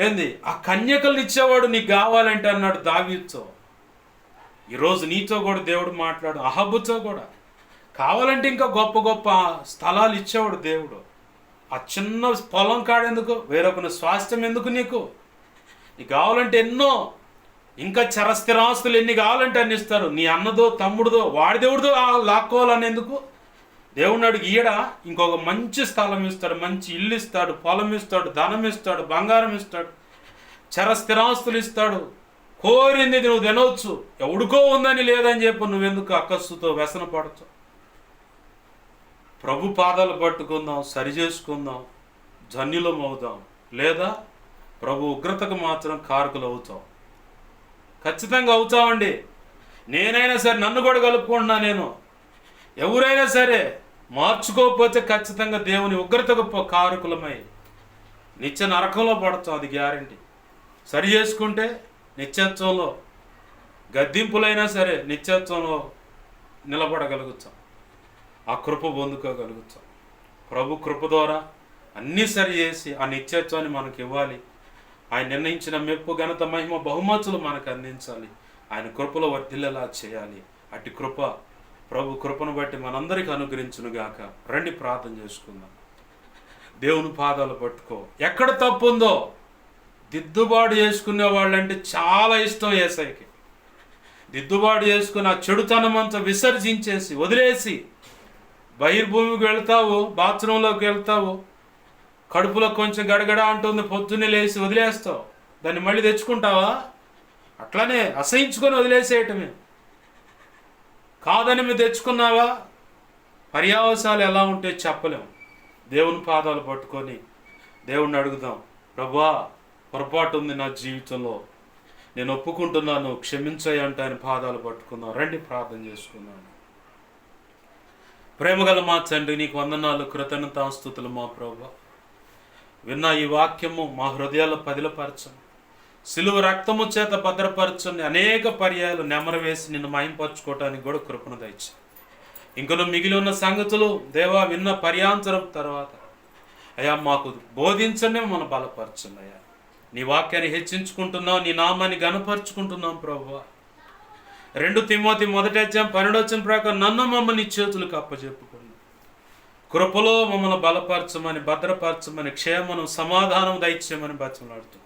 ఏంది? ఆ కన్యకలను ఇచ్చేవాడు నీకు కావాలంటే అన్నాడు దావీదుతో. ఈరోజు నీతో కూడా దేవుడు మాట్లాడు, అహాబుతో కూడా కావాలంటే ఇంకా గొప్ప గొప్ప స్థలాలు ఇచ్చేవాడు దేవుడు. ఆ చిన్న పొలం కాడెందుకు? వేరొకరి స్వాస్థ్యం ఎందుకు? నీకు కావాలంటే ఎన్నో ఇంకా చరస్థిరాస్తులు ఎన్ని కావాలంటే అన్ని ఇస్తారు. నీ అన్నదో తమ్ముడిదో వాడి దేవుడిదో లాక్కోవాలని ఎందుకు? దేవుడిని అడిగి ఈయడా ఇంకొక మంచి స్థలం ఇస్తాడు, మంచి ఇల్లు ఇస్తాడు, పొలం ఇస్తాడు, ధనం ఇస్తాడు, బంగారం ఇస్తాడు, చరస్థిరాస్తులు ఇస్తాడు. కోరింది నువ్వు తినవచ్చు, ఎవడికో ఉందని లేదని చెప్పు నువ్వెందుకు అక్కస్సుతో వ్యసన పడతావు? ప్రభు పాదాలు పట్టుకుందాం, సరి చేసుకుందాం, ధన్యులం అవుదాం. లేదా ప్రభు ఉగ్రతకు మాత్రం కారకులు అవుతాం. ఖచ్చితంగా అవుతామండి. నేనైనా సరే, నన్ను కూడా కలుపుకుంటున్నా, నేను ఎవరైనా సరే మార్చుకోకపోతే ఖచ్చితంగా దేవుని ఉగ్రతకు కారకులమై నిత్య నరకంలో పడతాం, అది గ్యారంటీ. సరి చేసుకుంటే నిత్యత్వంలో, గద్దింపులైనా సరే నిత్యత్వంలో నిలబడగలుగుతాం, ఆ కృప పొందుకోగలుగుతాం. ప్రభు కృప ద్వారా అన్నీ సరి చేసి ఆ నిత్యత్వాన్ని మనకు ఇవ్వాలి. ఆయన నిర్ణయించిన మెప్పు ఘనత మహిమ బహుమతులు మనకు అందించాలి. ఆయన కృపలో వర్ధిల్లేలా చేయాలి. అట్టి కృప ప్రభు కృపను బట్టి మనందరికీ అనుగ్రహించునుగాక. రండి ప్రార్థన చేసుకుందాం. దేవుని పాదాలు పట్టుకో. ఎక్కడ తప్పు ఉందో దిద్దుబాటు చేసుకునే వాళ్ళంటే చాలా ఇష్టం యేసయ్యకి. దిద్దుబాటు చేసుకుని ఆ చెడుతనం అంతా విసర్జించేసి వదిలేసి బహిర్భూమికి వెళ్తావు, బాత్రూంలోకి వెళ్తావు, కడుపులో కొంచెం గడగడ అంటుంది, పొద్దున్నే లేచి వదిలేస్తావు. దాన్ని మళ్ళీ తెచ్చుకుంటావా? అట్లానే అసహించుకొని వదిలేసేయటమే. కాదని మీరు తెచ్చుకున్నావా? పర్యావసాలు ఎలా ఉంటే చెప్పలేము. దేవుని పాదాలు పట్టుకొని దేవుణ్ణి అడుగుదాం, ప్రభువా పొరపాటు ఉంది నా జీవితంలో, నేను ఒప్పుకుంటున్నాను, క్షమించయ్య అంటే ఆయన పాదాలు పట్టుకుందాం. రండి ప్రార్థన చేసుకుందాం. ప్రేమగల మా తండ్రి, నీకు వందనాలు, కృతజ్ఞతాస్తుతులు మా ప్రభువా. విన్న ఈ వాక్యము మా హృదయాల్లో పదిలపరచండి, సిలువ రక్తము చేత భద్రపరచండి. అనేక పర్యాయాలు నెమరు వేసి నిన్ను మహింపరచుకోవటానికి కూడా కృపను దయచి. ఇంకను మిగిలి ఉన్న సంగతులు దేవా విన్న పర్యాంతరం తర్వాత అయ్యా మాకు బోధించండి, మనం బలపరచండి అయ్యా. నీ వాక్యాన్ని హెచ్చించుకుంటున్నాం, నీ నామాన్ని గణపరుచుకుంటున్నాం ప్రభువా. 2 తిమోతి 1:12 ప్రకారం నన్ను మమ్మల్ని చేతులకు అప్పచెప్పుకోండి. కృపలో మమ్మల్ని బలపరచమని, భద్రపరచమని, క్షేమను సమాధానం దయచేయమని బతిమలాడుతూ,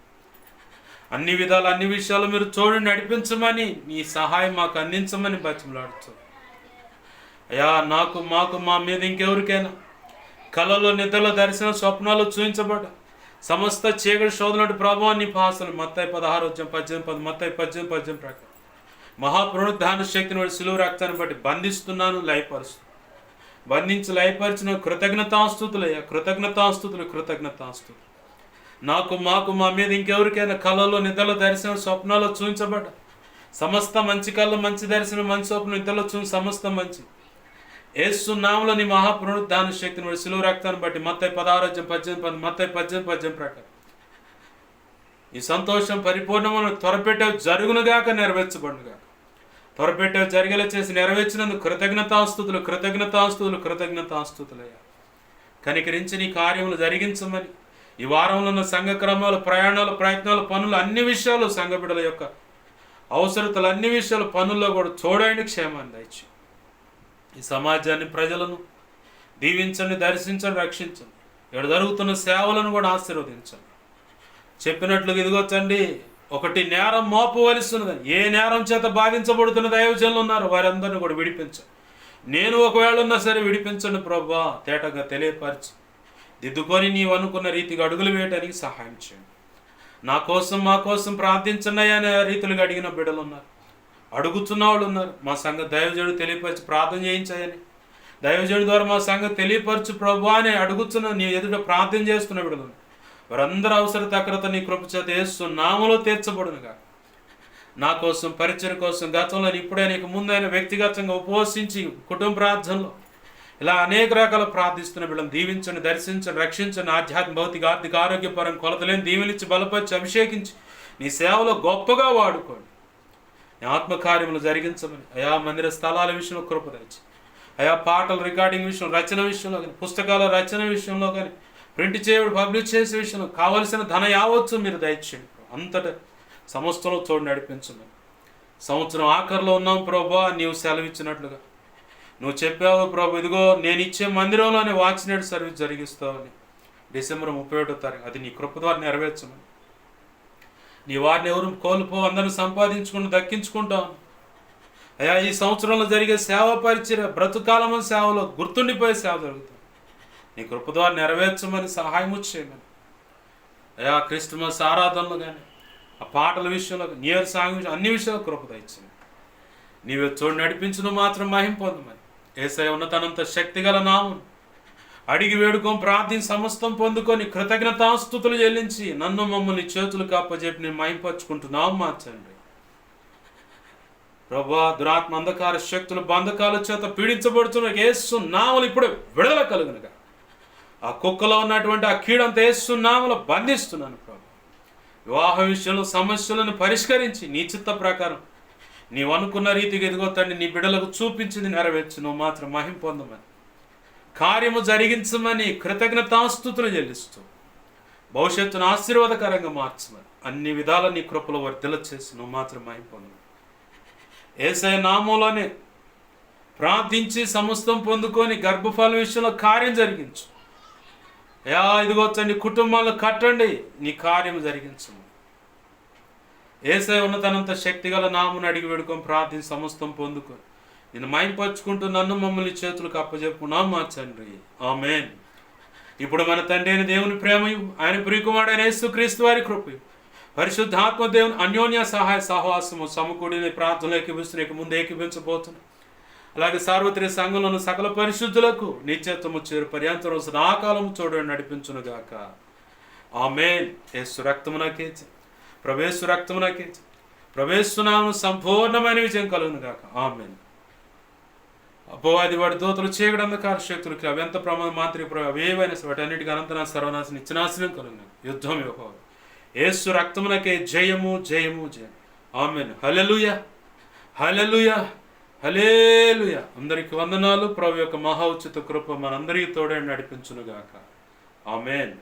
అన్ని విధాలు అన్ని విషయాలు మీరు తోడు నడిపించమని, నీ సహాయం మాకు అందించమని బతిమలాడుతూ అయ్యా, నాకు మాకు మా మీద ఇంకెవరికైనా కళలో, నిద్రలో, దర్శన, స్వప్నాలు చూపించబడ్డ సమస్త చీకటి శోధనటి ప్రభావాన్ని పాసలు మత్తయి 16:18 మత్తయి 18:18 ప్రకారం మహాపునరుద్ధాన శక్తిని బట్టి సిలువ రక్తాన్ని బట్టి బంధిస్తున్నాను, లయపరుస్తున్నాను. బంధించి లయపరిచిన కృతజ్ఞతాస్తుతులయ్యా, కృతజ్ఞతాస్తుతులు. నాకు మాకు మా మీద ఇంకెవరికైనా కళలో, నిద్రలో, దర్శనం, స్వప్నాల్లో చూపించబడ్డ సమస్త మంచి కళ్ళు, మంచి దర్శనం, మంచి స్వప్నం, నిద్రలో చూసి సమస్త మంచి యేసు నామములో నీ మహాపునరుద్ధాన శక్తిని బట్టి సిలువ రక్తాన్ని బట్టి మత్తయి 16:18 మత్తయి 18:18 ప్రకారం ఈ సంతోషం పరిపూర్ణమును త్వరపెట్టే జరుగునుగాక, నెరవేర్చబడునుగాక. త్వరపెట్టే జరిగేలా చేసి నెరవేర్చినందుకు కృతజ్ఞతాస్తుతులయ్యా. కనికరించి నీ కార్యములు జరిగించమని, ఈ వారంలో ఉన్న సంఘ క్రమాలు, ప్రయాణాలు, ప్రయత్నాలు, పనులు, అన్ని విషయాలు, సంఘ బిడ్డల యొక్క అవసరతలు, అన్ని విషయాలు, పనుల్లో కూడా చూడండి, క్షేమాన్ని దయచి. ఈ సమాజాన్ని, ప్రజలను దీవించండి, దర్శించండి, రక్షించండి. ఇక్కడ జరుగుతున్న సేవలను కూడా ఆశీర్వదించండి. చెప్పినట్లుగా ఇదిగొచ్చండి, ఒకటి నేరం మోపవలసినది, ఏ నేరం చేత బాధించబడుతున్న దైవజనులు ఉన్నారు వారందరినీ కూడా విడిపించండి. నేను ఒకవేళ ఉన్నా సరే విడిపించండి ప్రభువా. తేటగా తెలియపరిచి దిద్దుకొని నీవు అనుకున్న రీతిగా అడుగులు వేయడానికి సహాయం చేయండి. నా కోసం, మా కోసం ప్రార్థించండి అనే రీతులుగా అడిగిన బిడ్డలు ఉన్నారు, అడుగుతున్న వాళ్ళు ఉన్నారు. మా సంఘ దైవజనుడు తెలియపరిచి ప్రార్థన చేయించాయని, దైవజనుడి ద్వారా మా సంఘ తెలియపరచు ప్రభువా అని అడుగుతున్న, నీ ఎదుట ప్రార్థన చేస్తున్న బిడ్డలు వారందరూ అవసర తక్రత నీ కృప చేత యేసు నామములో తీర్చబడునుగా. నా కోసం, పరిచయం కోసం, గతంలో ఇప్పుడైనా ఇక ముందైనా వ్యక్తిగతంగా ఉపవసించి కుటుంబ ప్రార్థనలో ఇలా అనేక రకాల ప్రార్థిస్తున్న బిడ్డలను దీవించండి, దర్శించండి, రక్షించండి. ఆధ్యాత్మిక, భౌతిక, ఆర్థిక, ఆరోగ్యపరం కొలతలేని దీవెనిచ్చి బలపరిచి అభిషేకించి నీ సేవలో గొప్పగా వాడుకోండి. నీ ఆత్మకార్యములు జరిగించమని అయా, మందిర స్థలాల విషయంలో కృప దయచి అయా, పాటల రికార్డింగ్ విషయంలో, రచన విషయంలో కానీ, పుస్తకాల రచన విషయంలో కానీ, ప్రింట్ చేయడం, పబ్లిష్ చేసే విషయంలో కావలసిన ధన యావచ్చు మీరు దయచేయండి. అంతటా సమస్తంలో తోడు నడిపించమని. సంవత్సరం ఆఖరిలో ఉన్నాం ప్రభువా, నీవు సెలవిచ్చినట్లుగా నువ్వు చెప్పావు ప్రభు, ఇదిగో నేను ఇచ్చే మందిరంలోనే వాచ్నైట్ సర్వీస్ జరిగిస్తావని. డిసెంబర్ 31వ తారీఖు అది నీ కృప ద్వారా నెరవేర్చమని. నీ వారిని ఎవరు కోల్పో, అందరిని సంపాదించుకుని దక్కించుకుంటాను అయ్యా. ఈ సంవత్సరంలో జరిగే సేవ పరిచర్య బ్రతుకాలమైన సేవలో గుర్తుండిపోయే సేవ జరుగుతుంది. నీ కృప ద్వారా నెరవేర్చమని, సహాయం చేయమని అయ్యా. క్రిస్మస్ ఆరాధనలు కానీ, ఆ పాటల విషయంలో, న్యూ ఇయర్ సాంగ్ విషయం, అన్ని విషయాలు కృప దయచేయండి. నీవే చోటు నడిపించును మాత్రం మహిమ పొందమని యేసయ్య ఉన్నతనంత శక్తిగల నామమున అడిగి వేడుకొని ప్రార్థించి సమస్తం పొందుకొని కృతజ్ఞతాస్తుతులు చెల్లించి నన్ను మమ్మల్ని చేతులకు అప్పచెప్పి నేను మహింపరుచుకుంటున్నాం మా తండ్రి. ప్రభువా, దురాత్మ, అంధకార శక్తులు, బంధకాల చేత పీడించబడుతున్న యేసు నామములు ఇప్పుడు విడుదల కలుగునుగా. ఆ కుక్కలో ఉన్నటువంటి ఆ కీడంతా యేసు నామములో బంధిస్తున్నాను ప్రభు. వివాహ విషయంలో సమస్యలను పరిష్కరించి నీ చిత్త ప్రకారం నీవు అనుకున్న రీతిగా ఎదుగో తండ్రి, నీ బిడ్డలకు చూపించింది నెరవేర్చు, నువ్వు మాత్రం మహిమ పొందమని, కార్యము జరిగించమని కృతజ్ఞతాస్తుతులు చెల్లిస్తూ భవిష్యత్తును ఆశీర్వాదకరంగా మార్చమని, అన్ని విధాల నీ కృపలో వర్ధల చేసి నువ్వు మాత్రం మహిమ పొందమని యేసయ్య నామంలోనే ప్రార్థించి సమస్తం పొందుకొని గర్భఫల విషయంలో కార్యం జరిగించు. ఇదిగో తండ్రి, కుటుంబాలను కట్టండి, నీ కార్యం జరిగించము. ఏసై ఉన్నతనంత శక్తి గల నామును అడిగి వేడుకొని ప్రార్థించి సమస్తం పొందుకొని నేను మైంపరుచుకుంటూ నన్ను మమ్మల్ని చేతులకు అప్పచెప్పుకున్నాం మా తండ్రి. ఆమేన్. ఇప్పుడు మన తండ్రి అయిన దేవుని ప్రేమయు ఆయన ప్రియకుమారుడైన యేసుక్రీస్తు వారి కృపయు పరిశుద్ధాత్మ దేవుని అన్యోన్య సహాయ సహవాసము సమకూడిన ప్రార్థనలు ఏకీభిస్తున్న ముందు ఏకీభించబోతున్నాం. అలాగే సార్వత్రిక సంఘంలోని సకల పరిశుద్ధులకు నిత్యత్వము చేరు పర్యంతరం సదాకాలము చూడని నడిపించునుగాక. ఆమేన్. యేసు రక్తమునకే ప్రవేశు రక్తమునకే ప్రవేశునాము సంపూర్ణమైన విజయం కలుగునుగాక. ఆమేన్. అపవాది వాడి దూతలు చీకటి అంధకార శక్తులకి అవి ఎంత ప్రమాదం మాంత్రిక అవేవైనా వాటన్నిటికీ అనంతనా సర్వనాశనం నిత్యనాశనం కలుగును. యుద్ధం యెహోవా. యేసు రక్తమునకే జయము జయము జయం. ఆమేన్. హల్లెలూయా హల్లెలూయా హల్లెలూయా. అందరికి వందనాలు. ప్రభు యొక్క మహా ఉచిత కృప మనందరికీ తోడే నడిపించునుగాక. ఆమేన్.